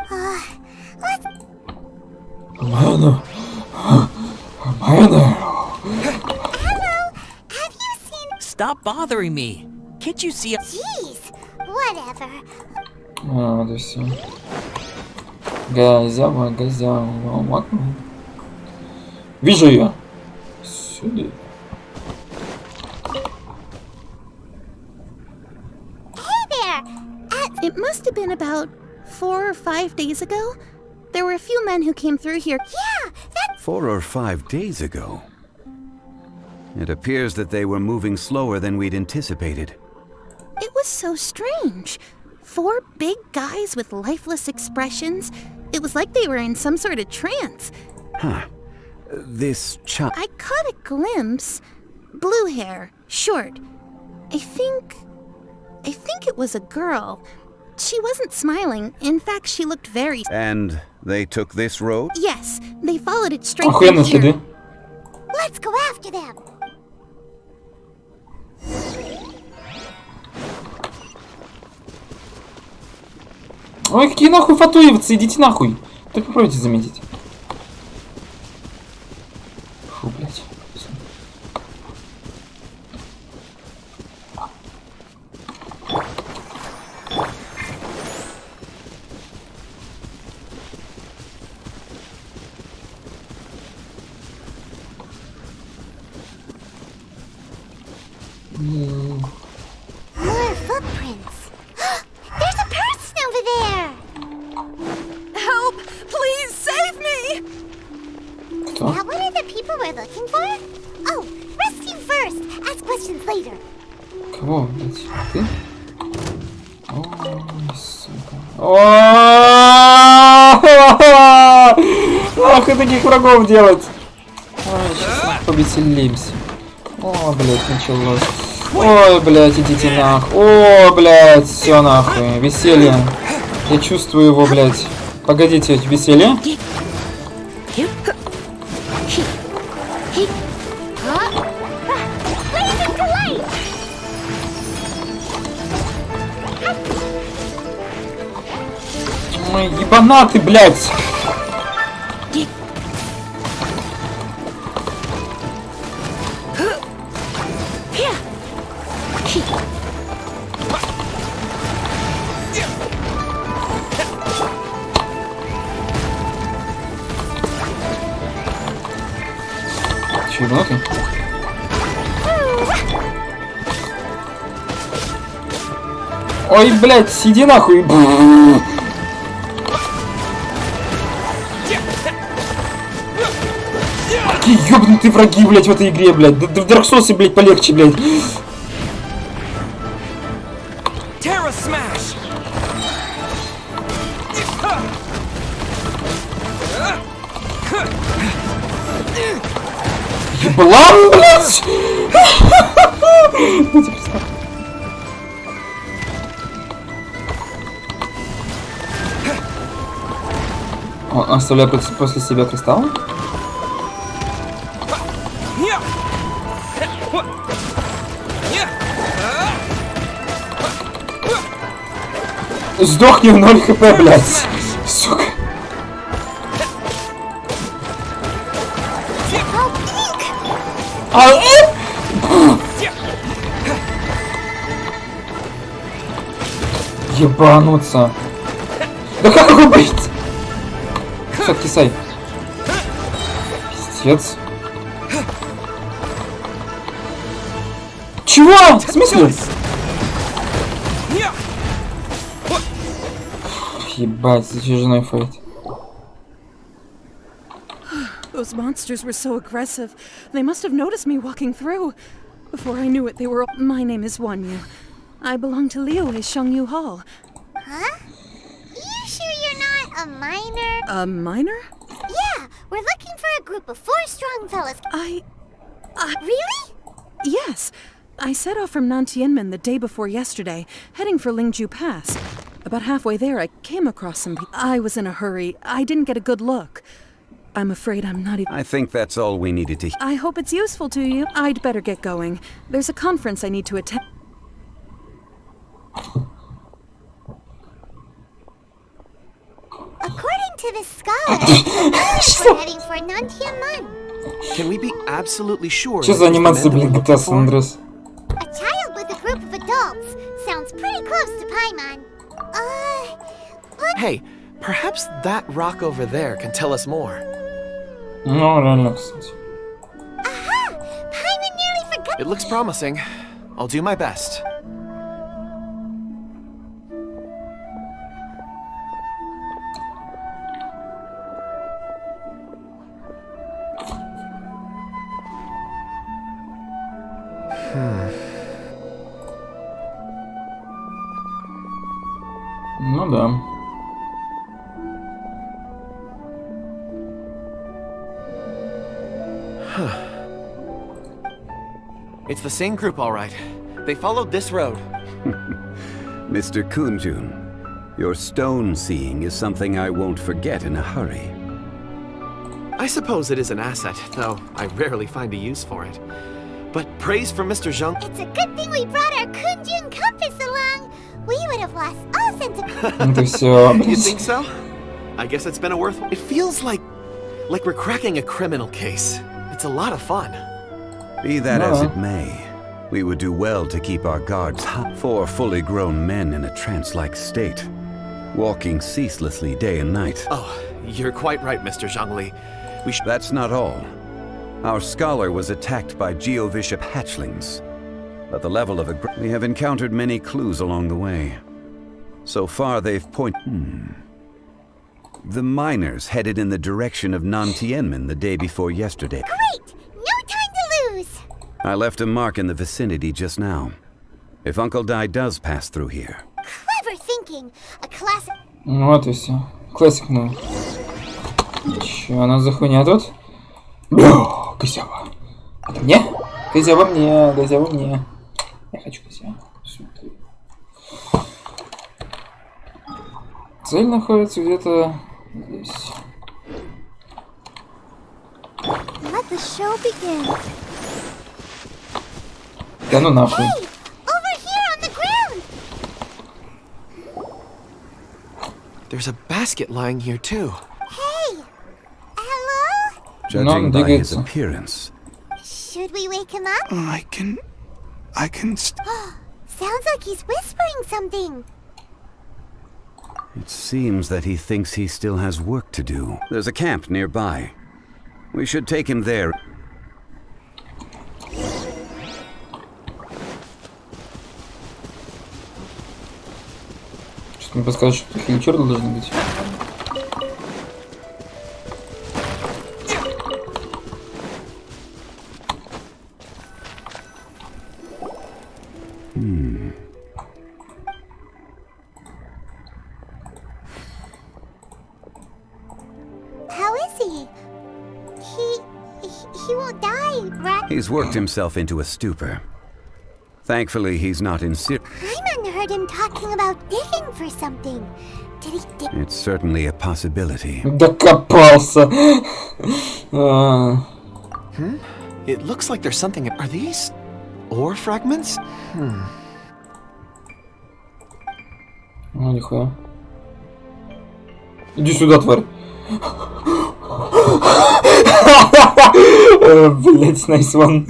Miner. Miner. Hello! Have you seen... Stop bothering me! Can't you see... Jeez! Whatever. А, да все. Газява, газява. Вижу ее. Сюда. Hey there! It must have been about 4 or 5 days ago. There were a few men who came through here. Yeah, that's... 4 or 5 days ago. It appears that they were moving slower than we'd anticipated. It was so strange. 4 big guys with lifeless expressions. It was like they were in some sort of trance. Huh. This child... I caught a glimpse. Blue hair, short. I think I think it was a girl. She wasn't smiling. In fact, she looked very... And they took this road? Yes, they followed it straight Охуенно from here. следы. Let's go after them. Ой, какие нахуй фатуевцы, идите нахуй. Так попробуйте заметить. Фу, блядь. More footprints. There's a person over there. Help! Please save me! Is that one of the people we're looking for? Oh, rescue first. Ask questions later. Кого, блядь? Ты? Ой, сука. Ах, и таких врагов делать. Ой, сейчас повеселимся. О, блядь, началось. Ой, блядь, идите нахуй. О, блядь, все нахуй. Веселье. Я чувствую его, блядь. Погодите, веселье? Ой, ебанаты, блядь. Че, ебанаты? Ой, блядь, сиди нахуй. Какие ёбнутые враги, блядь, в этой игре, блядь. Да в Dark Souls, блядь, полегче, блядь. Terra Smash! Еблан, блядь! Оставляю после себя кристаллы? Сдохни в 0 хп, блядь. Сука. Ебануться. Да как его убить? Все, кисай. Пиздец. Чего? В смысле? Ебать, затяжной файт. Those monsters were so aggressive. They must have noticed me walking through. Before I knew it, they were all... My name is Wanyu. I belong to Liyue Shangyu Hall. Huh? You sure you're not a minor? A minor? Yeah, we're looking for a group of 4 strong fellas. Really? Yes. I set off from Nantianmen the day before yesterday, heading for Lingju Pass. About halfway there, I came across some people. I was in a hurry. I didn't get a good look. I'm afraid I'm not even... I think that's all we needed to... I hope it's useful to you. I'd better get going. There's a conference I need to attend. According to the scholar, we're heading for Nantianmen. Can we be absolutely sure? Что за анимация, блин, GTA San Andreas? A child with a group of adults. Sounds pretty close to Paimon. Hey, perhaps that rock over there can tell us more. Ну, реально, кстати. Aha! Paimon nearly forgot. It looks promising. I'll do my best. Ну да. It's the same group, all right. They followed this road. Mr. Kunjun, your stone seeing is something I won't forget in a hurry. I suppose it is an asset, though I rarely find a use for it. But praise from Mr. Zhang. It's a good thing we brought our Kunjun compass along. We would have lost all sense of... You think so? I guess it's been a worth... It feels like we're cracking a criminal case. It's a lot of fun. Be that as it may, we would do well to keep our guards hot. 4 fully grown men in a trance-like state, walking ceaselessly day and night. Oh, you're quite right, Mr. Zhangli. That's not all. Our scholar was attacked by Geovishap hatchlings. At the level of we have encountered many clues along the way. So far, they've pointed... The miners headed in the direction of Nantianmen the day before yesterday. Great! No time to lose! I left a mark in the vicinity just now. If Uncle Dai does pass through here. Clever thinking. A classic... Вот и все. Классик, ну. Чё она за хуйня тут? Козёва. Это мне? Козёва мне, козёва мне. Я хочу козёва. Цель находится где-то здесь. Let the show begin. Да ну нахуй. Hey, over here on the ground. There's a basket lying here too. Hey, hello? Judging by his appearance. Should we wake him up? I can. Sounds like he's whispering something. It seems that he thinks he still has work to do. There's a camp nearby. We should take him there. Что-то мне подскажет, что тут хиличер должен быть. How is he? He won't die, right? He's worked himself into a stupor. Thankfully, he's not in Hyman heard him talking about digging for something. Did he dig? It's certainly a possibility. Докопался. It looks like there's something... Are these ore fragments? Ну, нихуя. Иди сюда, тварь. Блять, nice one.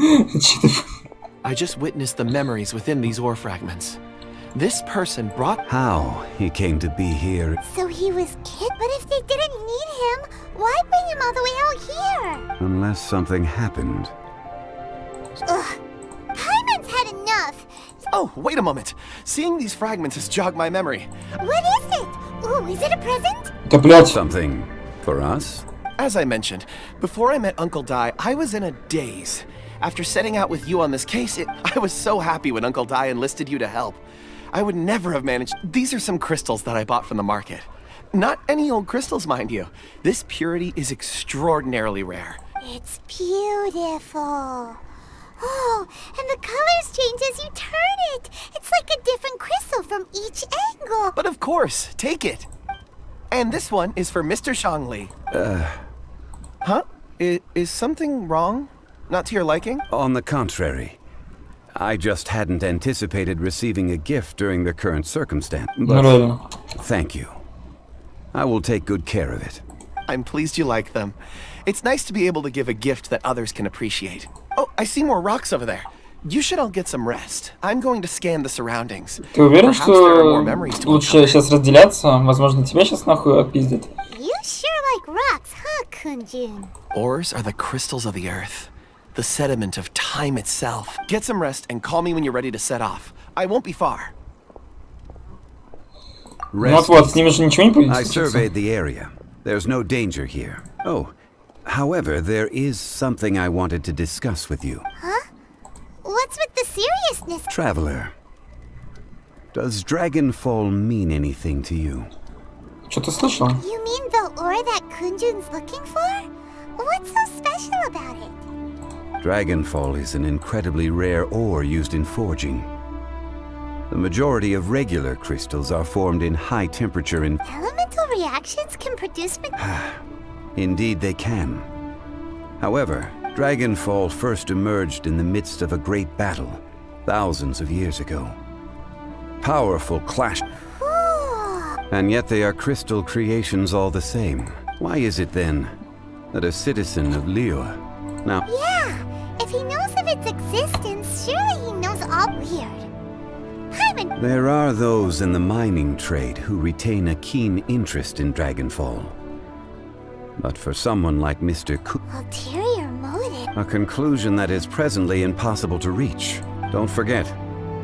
I just witnessed the memories within these ore fragments. This person brought... How he came to be here. So he was kid, but if they didn't need him, why bring him all the way out here? Unless something happened. Ugh. Hyman's had enough. Oh, wait a moment. Seeing these fragments has jogged my memory. What is it? Ooh, is it a present? Да, блять. Something for us? As I mentioned, before I met Uncle Dai, I was in a daze. After setting out with you on this case, I was so happy when Uncle Dai enlisted you to help. I would never have managed... These are some crystals that I bought from the market. Not any old crystals, mind you. This purity is extraordinarily rare. It's beautiful. Oh, and the colors change as you turn it. It's like a different crystal from each angle. But of course, take it. And this one is for Mr. Shangli. Huh? Is something wrong? Not to your liking? On the contrary. I just hadn't anticipated receiving a gift during the current circumstance. But thank you. I will take good care of it. I'm pleased you like them. It's nice to be able to give a gift that others can appreciate. Oh, I see more rocks over there. You should all get some rest. I'm going to scan the surroundings. Ты уверен, что лучше сейчас разделяться? Возможно, тебя сейчас нахуй отпиздят. You sure like rocks, huh, Kunjun? Ores are the crystals of the earth. The sediment of time itself. Get some rest and call me when you're ready to set off. I won't be far. Вот, с ними же ничего не будет. I surveyed the area. There's no danger here. Oh, however, there is something I wanted to discuss with you. Huh? What's with the seriousness? Traveler, does Dragonfall mean anything to you? Что-то слышал? You mean the ore that Kunjun's looking for? What's so special about it? Dragonfall is an incredibly rare ore used in forging. The majority of regular crystals are formed in high temperature and Elemental reactions can produce indeed they can. However, Dragonfall first emerged in the midst of a great battle, thousands of years ago. Powerful clash. And yet they are crystal creations all the same. Why is it then that a citizen of Liyue now... Yeah, if he knows of its existence, surely he knows all weird. Paimon... There are those in the mining trade who retain a keen interest in Dragonfall. But for someone like Mr. Ulterior motive... a conclusion that is presently impossible to reach. Don't forget,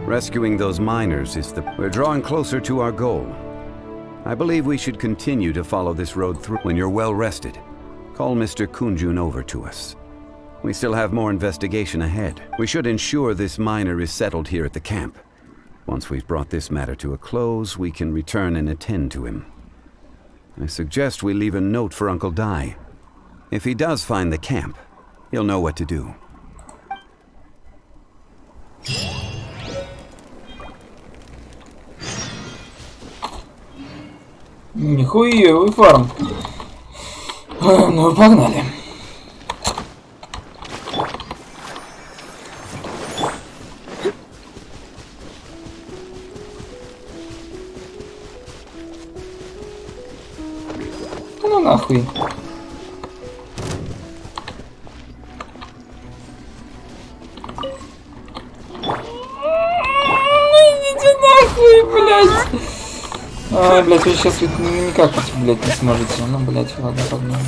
rescuing those miners is we're drawing closer to our goal. I believe we should continue to follow this road through. When you're well rested, call Mr. Kunjun over to us. We still have more investigation ahead. We should ensure this miner is settled here at the camp. Once we've brought this matter to a close, we can return and attend to him. I suggest we leave a note for Uncle Dai. If he does find the camp, he'll know what to do. Нихуевый фарм. Ну, погнали. Ну нахуй. Идите нахуй, блядь. Ай, блядь, вы сейчас ведь никак, блядь, не сможете. Ну, блядь, ладно, погнали.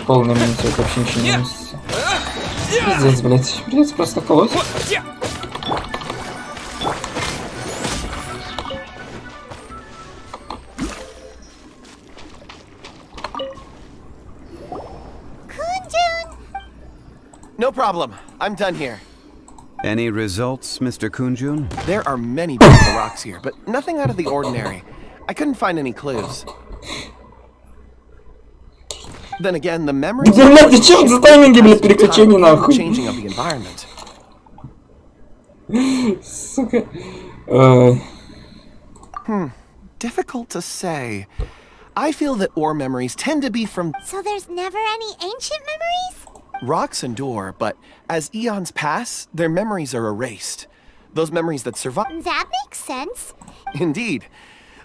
Полная минута, это вообще ничего не носится. Пиздец, блядь. Придется просто колоть. No problem. I'm done here. Any results, Mr. Kunjun? There are many beautiful rocks here, but nothing out of the ordinary. I couldn't find any clues. Then again, the memories Да, блядь, ты чё за тайминги, блядь, переключения нахуй? Changing of the environment. Сука. Difficult to say. I feel that ore memories tend to be from... So there's never any ancient memories? Rocks endure, but as eons pass, their memories are erased. Those memories that survive... That makes sense. Indeed.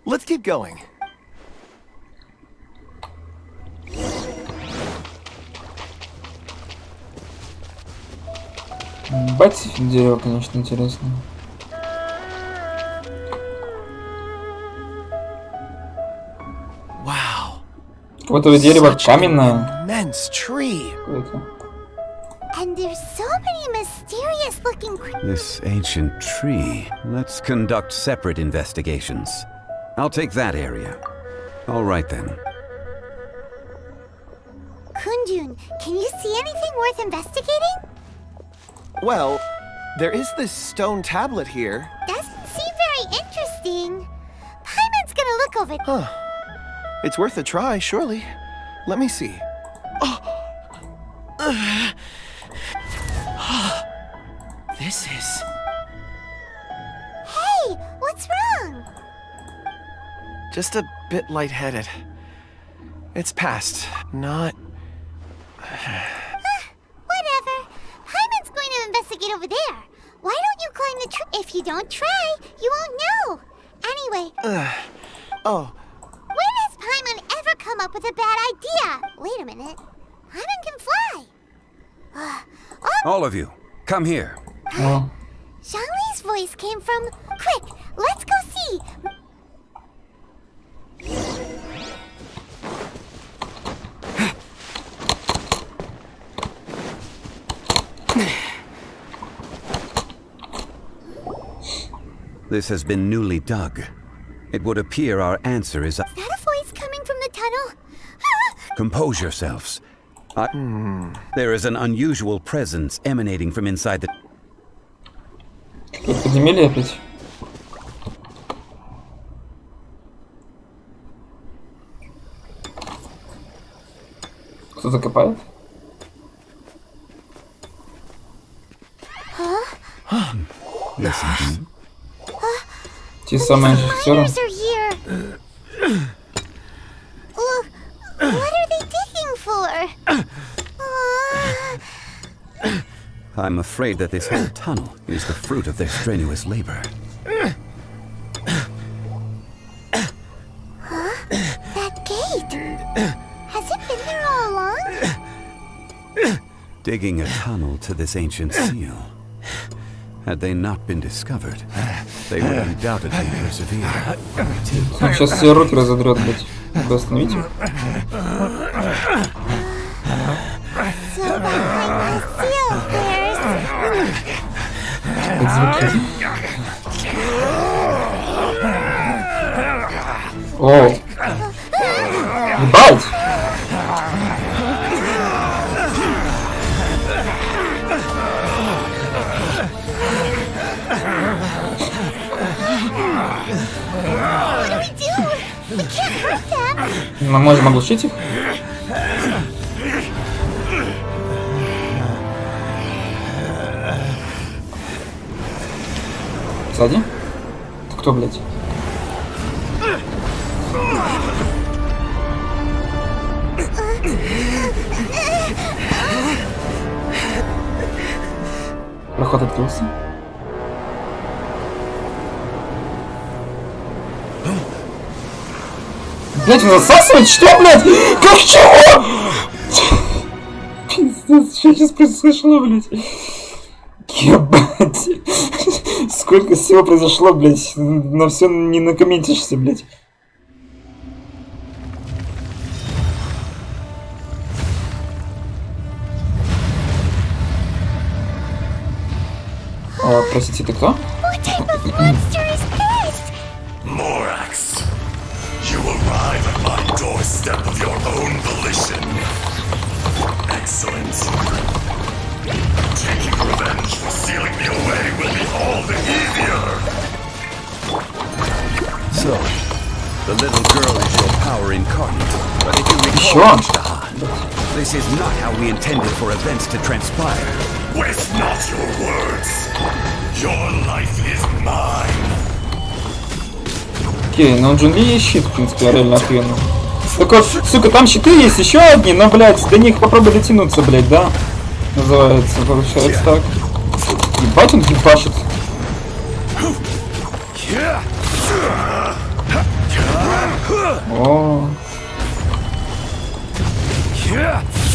Let's keep going. Бать, дерево, конечно, интересно. Wow. Вот это дерево каменное. Immense tree. And there's so many mysterious looking... This ancient tree. Let's conduct separate investigations. I'll take that area. All right then. Kunjun, can you see anything worth investigating? Well, there is this stone tablet here. Doesn't seem very interesting. Paimon's gonna look over... Huh. It's worth a try, surely. Let me see. This is... Hey, what's wrong? just a bit lightheaded. It's past, not... Whatever. Paimon's going to investigate over there. Why don't you climb the tree? If you don't try, you won't know. Anyway... Oh. When has Paimon ever come up with a bad idea? Wait a minute. Paimon can fly. All of you, come here. Zhongli's voice came from... Quick, let's go see. This has been newly dug. It would appear our answer is... Is that a voice coming from the tunnel? Compose yourselves. There is an unusual presence emanating from inside the... Подземелье опять. Кто-то копает? Те самые режиссеры. Miners are here. What are they digging for? I'm afraid that this whole tunnel is the fruit of their strenuous labor. That gate. Has it been there all along? Digging a tunnel to this ancient seal. Had they not been discovered, they would undoubtedly persevere. Он сейчас все руки разодрет, блядь. Вы остановите? So behind the seal, Как звуки. Оу. Ебать! Мы можем оглушить их? Сзади? Ты кто, блядь? Проход открылся. Блять, он засасывает? Что, блядь? Как чего? Пиздец, что сейчас произошло, блядь? Ебать. Сколько всего произошло, блядь. На все не накомментишься, блядь. Простите, ты кто? Morax, you arrive at my doorstep of your own volition. Excellent. Taking revenge for sealing me away will be all the easier. So, the little girl is your power incarnate. But if you recall, this is not how we intended for events to transpire. Waste not your words. Your life is mine. Окей, но у Джунли есть щит, в принципе, реально охуенно. Так вот, сука, там щиты есть еще одни, но, блядь, до них попробуй дотянуться, блядь, да? Называется, получается так. Ебать, он ебашит. О.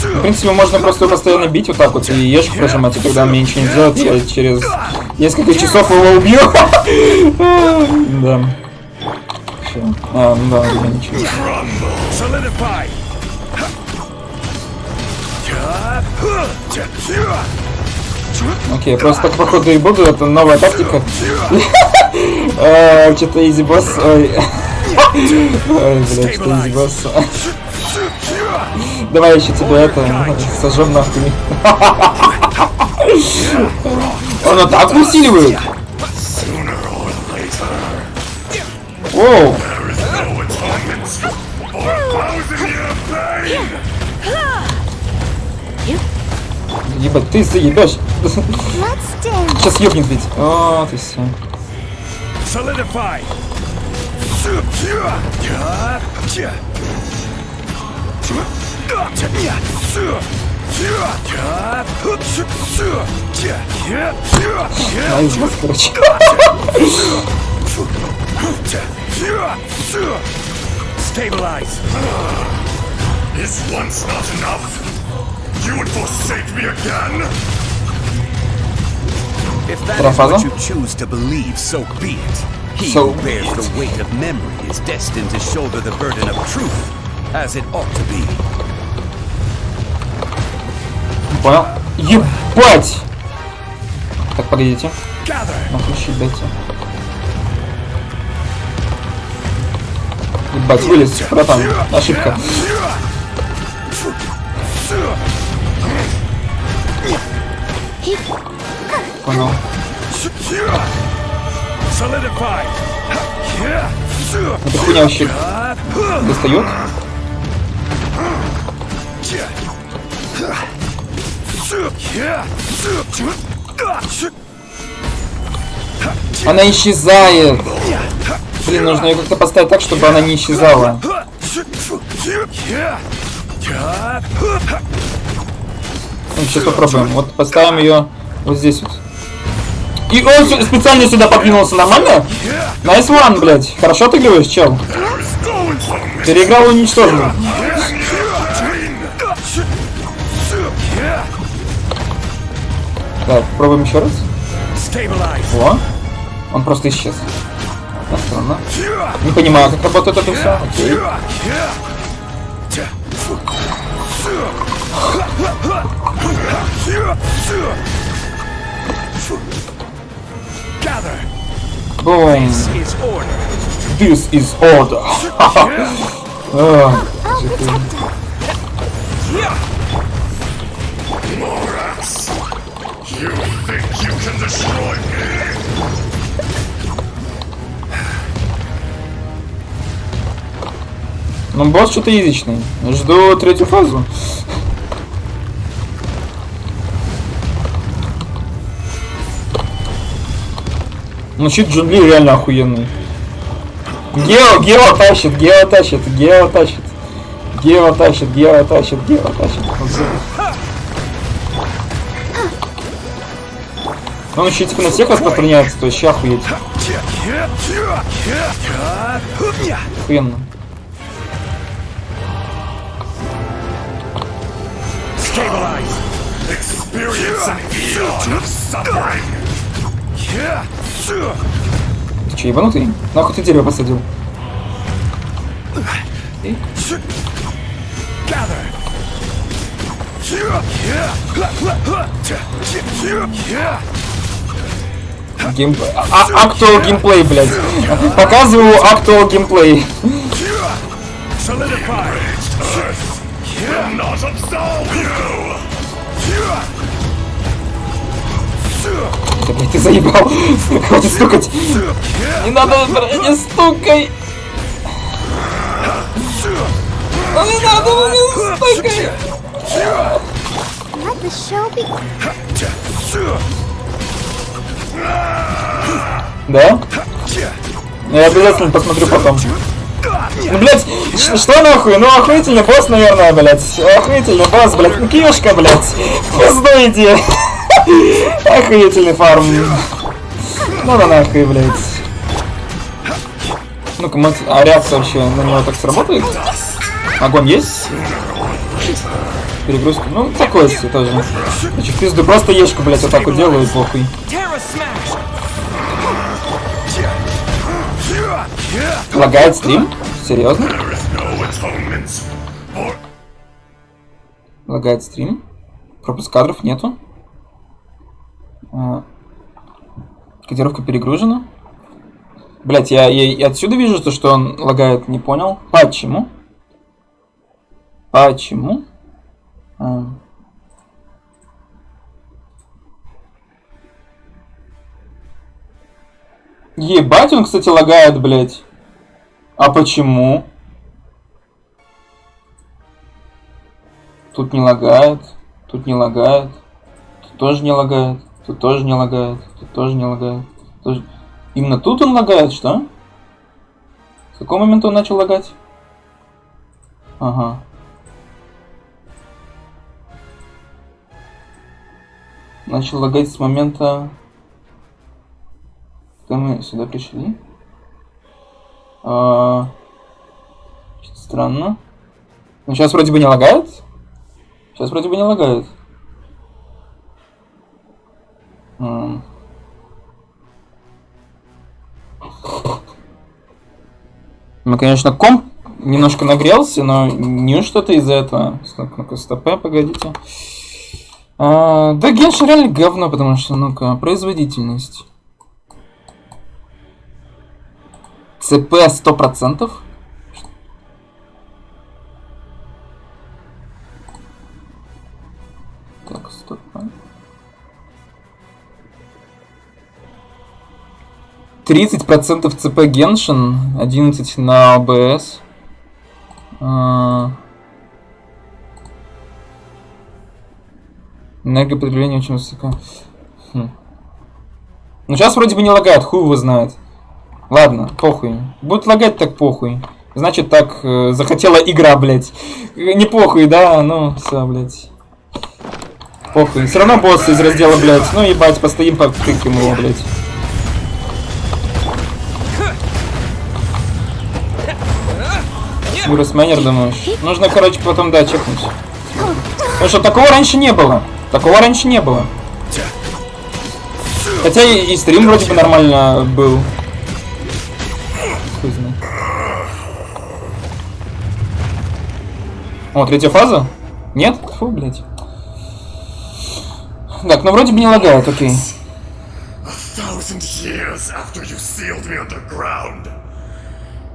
В принципе, можно просто постоянно бить вот так вот и ешку прожимать, и когда мне ничего не делает, я через несколько часов его убью. Да. Ну да, ничего. Окей, просто так походу и буду, это новая тактика. Что-то изи босс. Ой, блядь, что изи босс. Давай еще тебя это сожжем нахуй. Он атаку усиливает. Оу. Ебать, ты заебешь. Сейчас ёбнет ведь. О, ты все. Наизбас, короче. Stabilize. Is once not enough? You would forsake me again? If that is what you choose to believe, so be it. He who bears the weight of memory is destined to shoulder the burden of truth, as it ought to be. Понял? Ебать! Так, погодите. Нахуй дайте. Ебать, вылез, братан. Ошибка. Понял. Эта хуйня вообще достает? Она исчезает. Блин, нужно ее как-то поставить так, чтобы она не исчезала. Ну, сейчас попробуем. Вот поставим ее вот здесь вот. И он специально сюда подвинулся. Нормально? Nice one, блядь. Хорошо отыгрываешь, чел? Переиграл уничтоженный. Так, пробуем еще раз. О, он просто исчез. Да, странно. Не понимаю, как работает это все. Окей. Boom. This is order. Morax, you think you can destroy me? Ну, босс что-то язычный. Жду третью фазу. Ну, щит Джунли реально охуенный. Гео тащит. Он еще типа на всех распространяется, то есть ща охуеть. Охуенно. Ты че, ебанутый? Нахуй ты дерево посадил? Актуал геймплей, блядь. Показываю актуал геймплей. Да, блядь, ты заебал. Хватит стукать. Не надо, не стукай. Ну не надо, не стукай. Да? Я обязательно посмотрю потом. Ну, блядь, что нахуй? Ну, охуительный босс, наверное, блядь. Охуительный босс, блядь. Ну, киюшка, блядь. Пизду иди. Охуительный фарм. Ну да нахуй, блядь. Ну-ка, а реакция вообще на него так сработает? Огонь есть? Перегрузка. Ну, такое все тоже. Значит, пизду, просто ешку, блядь, вот так вот делаю, и похуй. Лагает стрим? Серьезно? Лагает стрим? Пропуск кадров нету? Кодировка перегружена? Блять, я отсюда вижу то, что он лагает, не понял. Почему? Почему? Ебать, он, кстати, лагает, блять. А почему? Тут не лагает. Тут не лагает. Тут тоже не лагает. Тут тоже не лагает. Тут тоже не лагает. Тоже... Именно тут он лагает, что? С какого момента он начал лагать? Ага. Начал лагать с момента... Когда мы сюда пришли. Странно. Ну, сейчас вроде бы не лагает. Сейчас вроде бы не лагает. Ну, конечно, комп немножко нагрелся, но не что-то из-за этого. Ну-ка, стопэ, погодите. Да, Genshin реально говно, потому что, ну-ка, производительность. ЦП 100%. Так, стоп. 30% ЦП Genshin, 11 на ОБС. Энергопотребление очень высоко. Ну сейчас вроде бы не лагает, хуй его знает. Ладно, похуй. Будет лагать, так похуй. Значит, так захотела игра, блядь. Не похуй, да? Ну, все, блядь. Похуй. Все равно босс из раздела, блядь. Ну, ебать, постоим, потыкаем его, блядь. Гроссмейнер, думаешь? Нужно, короче, потом, да, чекнуть. Потому что такого раньше не было. Такого раньше не было. Хотя и стрим вроде бы нормально был. Хуй знает. О, третья фаза? Нет? Фу, блядь. Так, ну вроде бы не лагает, окей.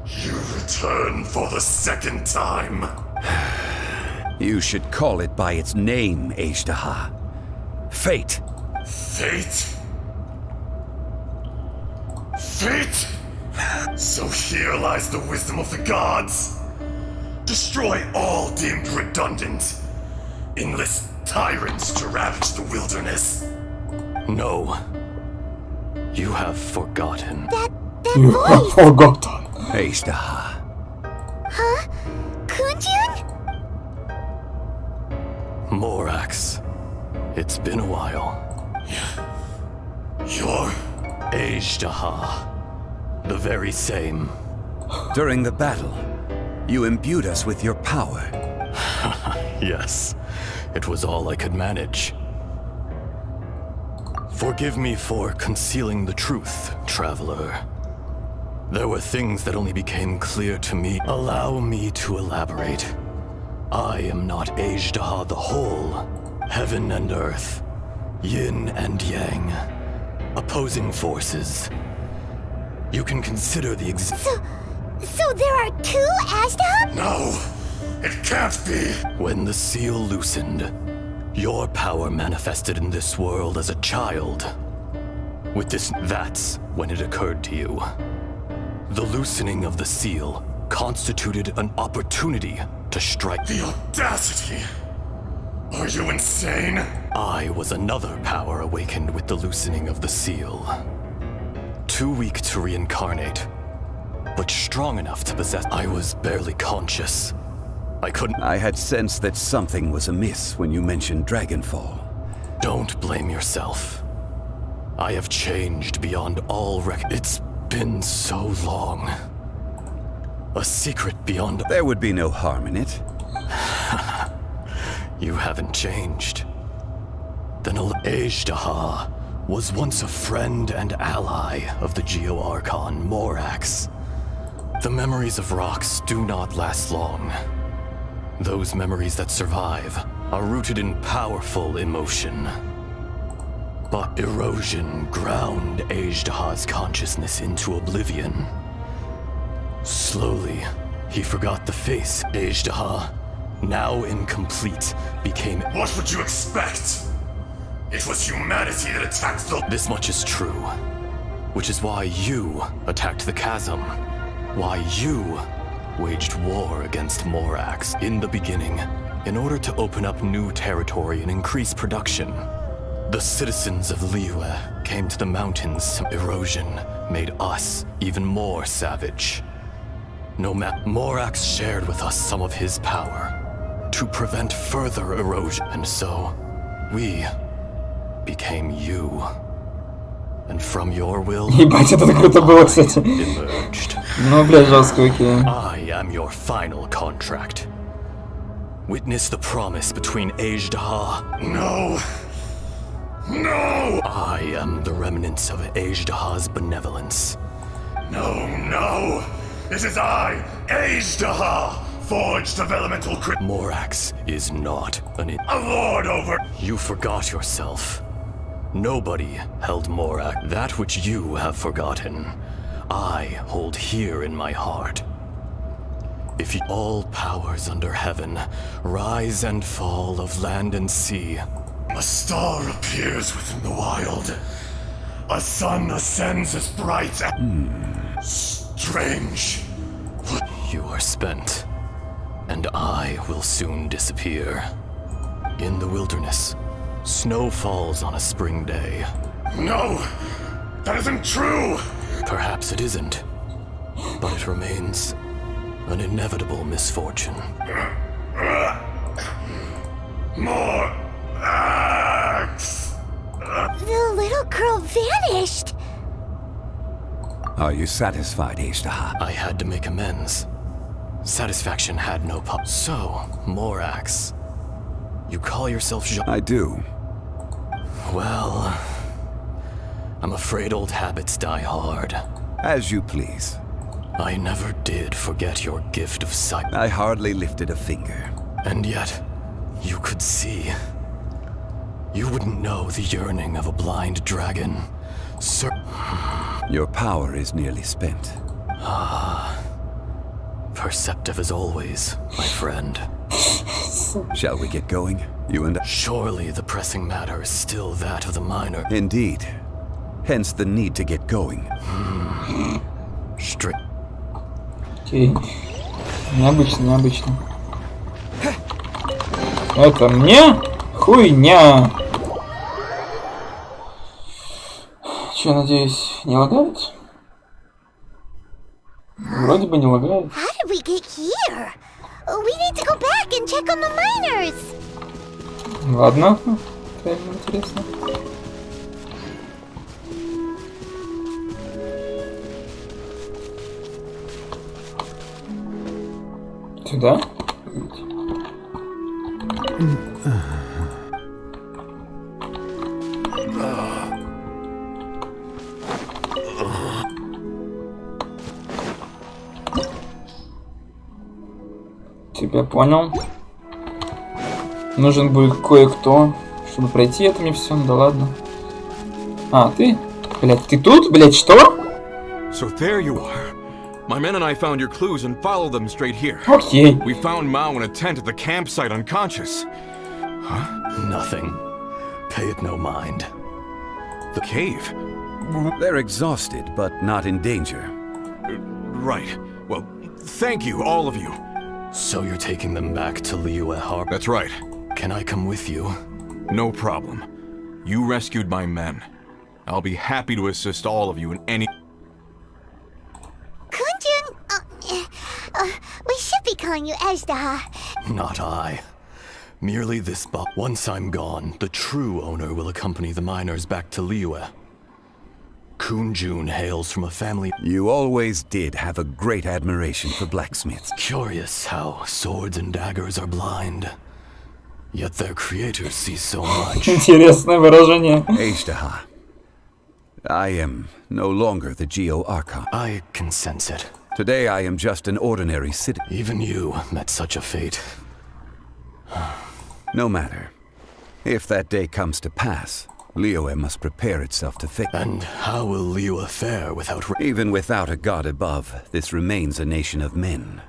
You return for the second time. You should call it by its name, Ashtaha. Fate. Fate? Fate? So here lies the wisdom of the gods. Destroy all deemed redundant. Enlist tyrants to ravage the wilderness. No. You have forgotten. You have forgotten. Ashtaha. Huh? Kunjun? Morax. It's been a while. You're... Ashtaha. The very same. During the battle, you imbued us with your power. Yes. It was all I could manage. Forgive me for concealing the truth, traveler. There were things that only became clear to me. Allow me to elaborate. I am not Ashtaha the whole. Heaven and earth. Yin and yang. Opposing forces. You can consider the So there are two Ashtaha? No! It can't be! When the seal loosened, your power manifested in this world as a child. That's when it occurred to you. The loosening of the seal constituted an opportunity to strike. The audacity! Are you insane? I was another power awakened with the loosening of the seal. Too weak to reincarnate, but strong enough to possess. I was barely conscious. I couldn't. I had sensed that something was amiss when you mentioned Dragonfall. Don't blame yourself. I have changed beyond all It's been so long. A secret beyond. There would be no harm in it. You haven't changed. Then Ashtaha was once a friend and ally of the Geo-Archon Morax. The memories of rocks do not last long. Those memories that survive are rooted in powerful emotion. But erosion ground Ashtaha's consciousness into oblivion. Slowly, he forgot the face. Ashtaha, now incomplete, became... What would you expect? It was humanity that attacked the... This much is true. Which is why you attacked the chasm. Why you waged war against Morax in the beginning, in order to open up new territory and increase production. The citizens of Liyue came to the mountains. Erosion made us even more savage. Morax shared with us some of his power to prevent further erosion, and so we became you. And from your will, Ебать, это круто было, кстати. Ну, бля, жестко, окей. I am your final contract. Witness the promise between Ashtaha. No. No! I am the remnants of Ashtaha's benevolence. No. It is I, Ashtaha, forged of elemental Morax is not a lord over... You forgot yourself. Nobody held Morax. That which you have forgotten, I hold here in my heart. If all powers under heaven, rise and fall of land and sea. A star appears within the wild. A sun ascends as bright as... Strange. You are spent, and I will soon disappear. In the wilderness, snow falls on a spring day. No! That isn't true! Perhaps it isn't, but it remains an inevitable misfortune. More acts! The little girl vanished! Are you satisfied, Ishtaha? I had to make amends. Satisfaction had no pub. So, Morax, you call yourself Jean? I do. Well, I'm afraid old habits die hard. As you please. I never did forget your gift of sight. I hardly lifted a finger. And yet, you could see. You wouldn't know the yearning of a blind dragon. Sir. Your power is nearly spent. Ah. Perceptive as always, my friend. Shall we get going? You and I? Surely the pressing matter is still that of the minor. Indeed. Hence the need to get going. Straight. Окей. Необычно, необычно. Это мне? Хуйня. Че, надеюсь, не лагает? Вроде бы не лагает. How did we get here? We need to go back and check on the miners. Ладно. Реально интересно. Сюда? Тебя понял. Нужен будет кое-кто, чтобы пройти это мне все. Да ладно. А, ты? Блять, ты тут? Блять, что? So there you are. My men and I found your clues and followed them straight here. Okay. We found Mao in a tent at the campsite unconscious. Huh? Nothing. Pay it no mind. The cave? They're exhausted, but not in danger. Right. Well, thank you, all of you. So you're taking them back to Liyue Harbor? That's right. Can I come with you? No problem. You rescued my men. I'll be happy to assist all of you in any... Kunjun, we should be calling you Ajdaha. Not I. Merely this once I'm gone, the true owner will accompany the miners back to Liyue. Kunjun hails from a family... You always did have a great admiration for blacksmiths. Curious how swords and daggers are blind. Yet their creators see so much. Интересное выражение. Ajdaha, I am no longer the Geo Archon. I can sense it. Today I am just an ordinary citizen. Even you met such a fate. No matter. If that day comes to pass, Liyue must prepare itself to fix. And how will Liyue fare without... Even without a god above, this remains a nation of men.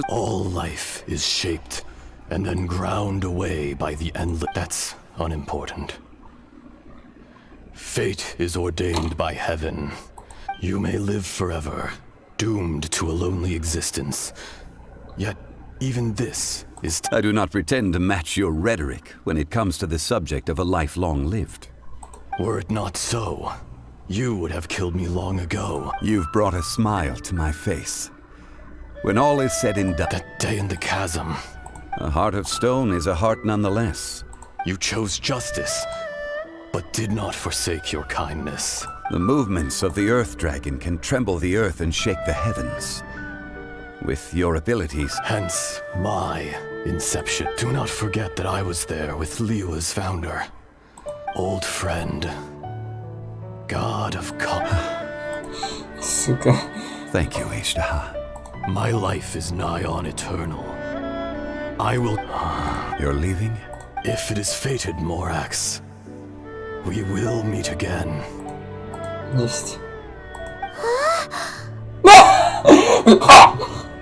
All life is shaped and then ground away by the endless... That's unimportant. Fate is ordained by heaven. You may live forever, doomed to a lonely existence. Yet, even this is... I do not pretend to match your rhetoric when it comes to the subject of a life long lived. Were it not so, you would have killed me long ago. You've brought a smile to my face. When all is said and done... That day in the chasm. A heart of stone is a heart nonetheless. You chose justice, but did not forsake your kindness. The movements of the Earth Dragon can tremble the earth and shake the heavens. With your abilities... Hence, my inception. Do not forget that I was there with Liyue's founder. Old friend. God of Сука. Thank you, Ajdaha. My life is nigh on eternal. I will... You're leaving? If it is fated, Morax, we will meet again. Есть.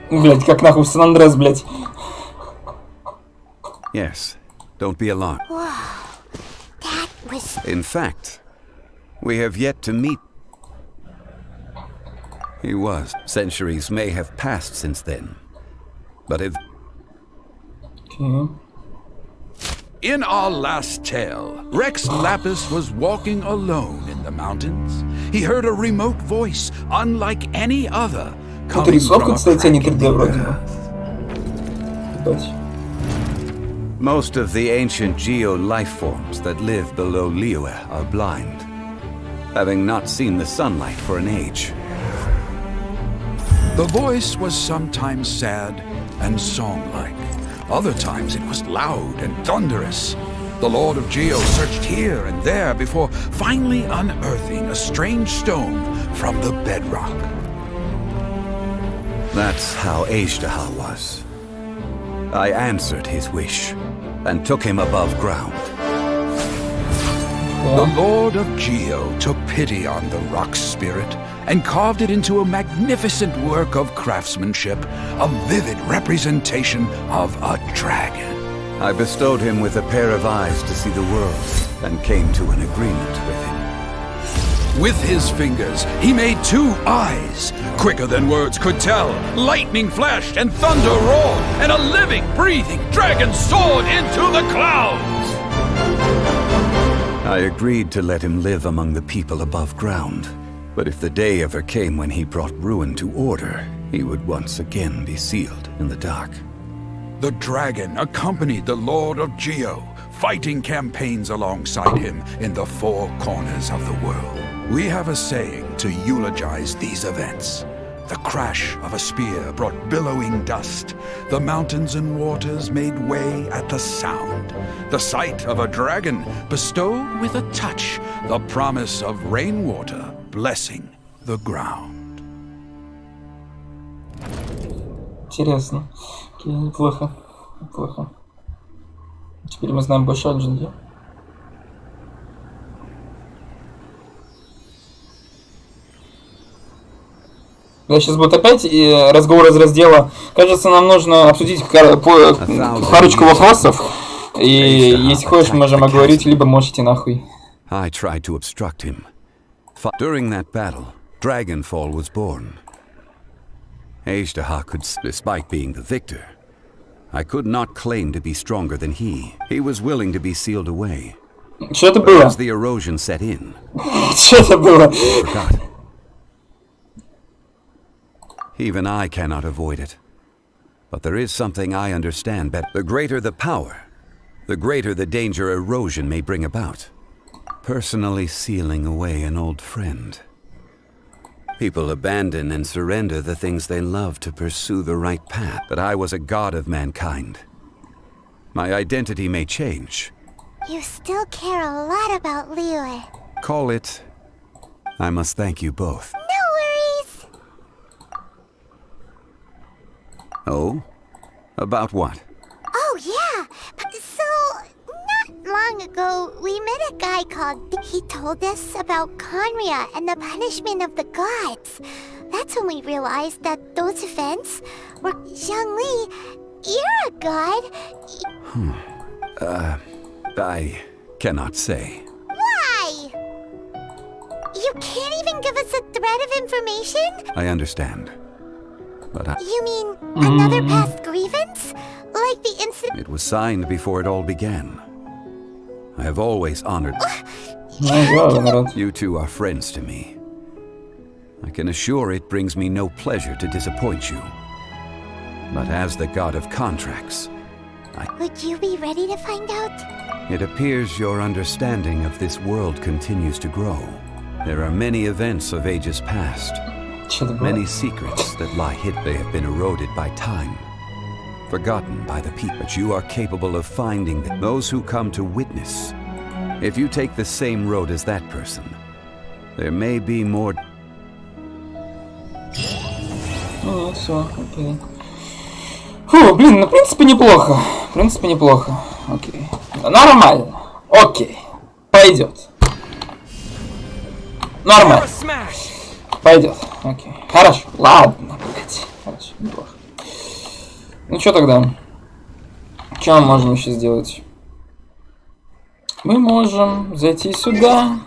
Блять, как нахуй в Сан-Андрес, блять. Yes. Don't be alarmed. That was... In fact, we have yet to meet. He was. Centuries may have passed since then. But if... Okay. In our last tale, Rex Lapis was walking alone in the mountains. He heard a remote voice, unlike any other, coming from a crack in the earth. Most of the ancient geo life forms that live below Liyue are blind, having not seen the sunlight for an age. The voice was sometimes sad and song-like. Other times it was loud and thunderous. The Lord of Geo searched here and there before finally unearthing a strange stone from the bedrock. That's how Ishtaha was. I answered his wish and took him above ground. The Lord of Geo took pity on the rock spirit and carved it into a magnificent work of craftsmanship, a vivid representation of a dragon. I bestowed him with a pair of eyes to see the world and came to an agreement with him. With his fingers, he made 2 eyes. Quicker than words could tell, lightning flashed and thunder roared, and a living, breathing dragon soared into the clouds. I agreed to let him live among the people above ground. But if the day ever came when he brought ruin to order, he would once again be sealed in the dark. The dragon accompanied the Lord of Geo, fighting campaigns alongside him in the 4 corners of the world. We have a saying to eulogize these events. The crash of a spear brought billowing dust. The mountains and waters made way at the sound. The sight of a dragon bestowed with a touch the promise of rainwater blessing the ground. Интересно. Окей, неплохо. Неплохо. Теперь мы знаем больше о Джинге. Да, сейчас будет опять разговор из раздела. Кажется, нам нужно обсудить парочку вопросов. И если хочешь, мы можем оговорить, либо можете нахуй. I tried to obstruct him. During that battle, Dragonfall was born. Ishtaha could, despite being the victor, I could not claim to be stronger than he. He was willing to be sealed away. Что это было? As the erosion set in, Что это было? I forgot. Even I cannot avoid it. But there is something I understand better. The greater the power, the greater the danger erosion may bring about. Personally sealing away an old friend. People abandon and surrender the things they love to pursue the right path. But I was a god of mankind. My identity may change. You still care a lot about Liyue. Call it... I must thank you both. No worries. Oh? About what? Oh, yeah. So, not long ago, we met a guy called... He told us about Conria and the punishment of the gods. That's when we realized that those events were... Zhongli, you're a god. I cannot say. Why? You can't even give us a thread of information? I understand. But You mean another past grievance? Like the incident... It was signed before it all began. I have always honored... You two are friends to me. I can assure it brings me no pleasure to disappoint you. But as the god of contracts, Would you be ready to find out? it appears your understanding of this world continues to grow. There are many events of ages past. Many secrets that lie hidden. They have been eroded by time. Forgotten by the people. But you are capable of finding those who come to witness. If you take the same road as that person, there may be more... Ну, все, окей. Фу, блин, ну, в принципе, неплохо. В принципе, неплохо. Окей. Нормально. Окей. Пойдет. Нормально. Пойдет. Окей. Хорошо. Ладно, блядь. Хорошо, неплохо. Ну, что тогда? Что мы можем еще сделать? Мы можем зайти сюда.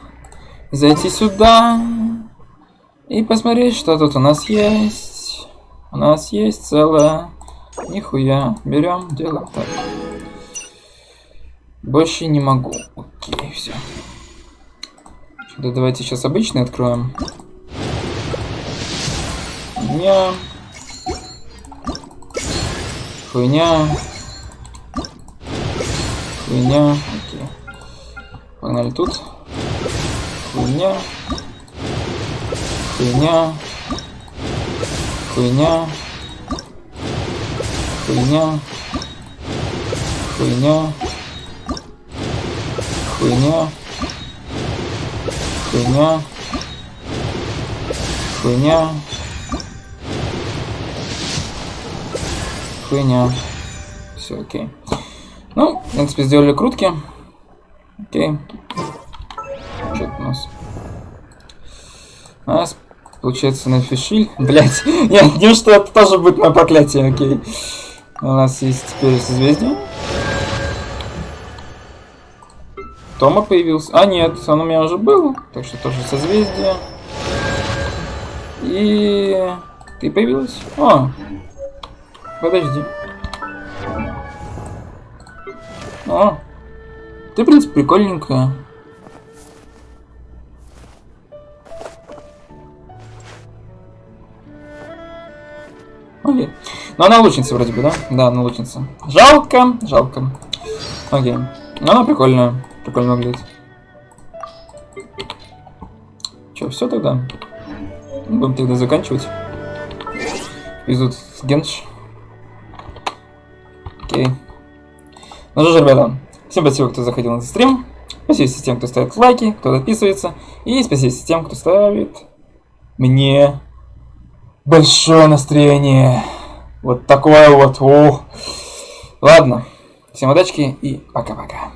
И посмотреть, что тут у нас есть. У нас есть целое... Нихуя. Берем, делаем так. Больше не могу. Окей, все. Давайте сейчас обычный откроем. Хуйня. Хуйня. Хуйня. Окей. Погнали тут. Хуйня. Хуйня. Хуйня. Хуйня. Хуйня. Хуйня. Хуйня. Хуйня. Хуйня. Все, окей. Ну, в принципе, сделали крутки. Окей. Что это у нас? У нас, получается, на фишиль. Блять, я не что это тоже будет мое проклятие, окей. У нас есть теперь созвездие. Тома появился. А, нет, он у меня уже был. Так что тоже созвездие. И... Ты появилась? О! Подожди. О! Ты, в принципе, прикольненькая. Окей. Но она лучница вроде бы, да? Да, она лучница. Жалко, жалко. Окей. Но она прикольная. Прикольно выглядит. Че, все тогда? Будем тогда заканчивать. Идут Генш. Окей. Ну что ж, ребята, всем спасибо, кто заходил на этот стрим. Спасибо тем, кто ставит лайки, кто подписывается. И спасибо тем, кто ставит мне большое настроение. Вот такое вот. О. Ладно. Всем удачки и пока-пока.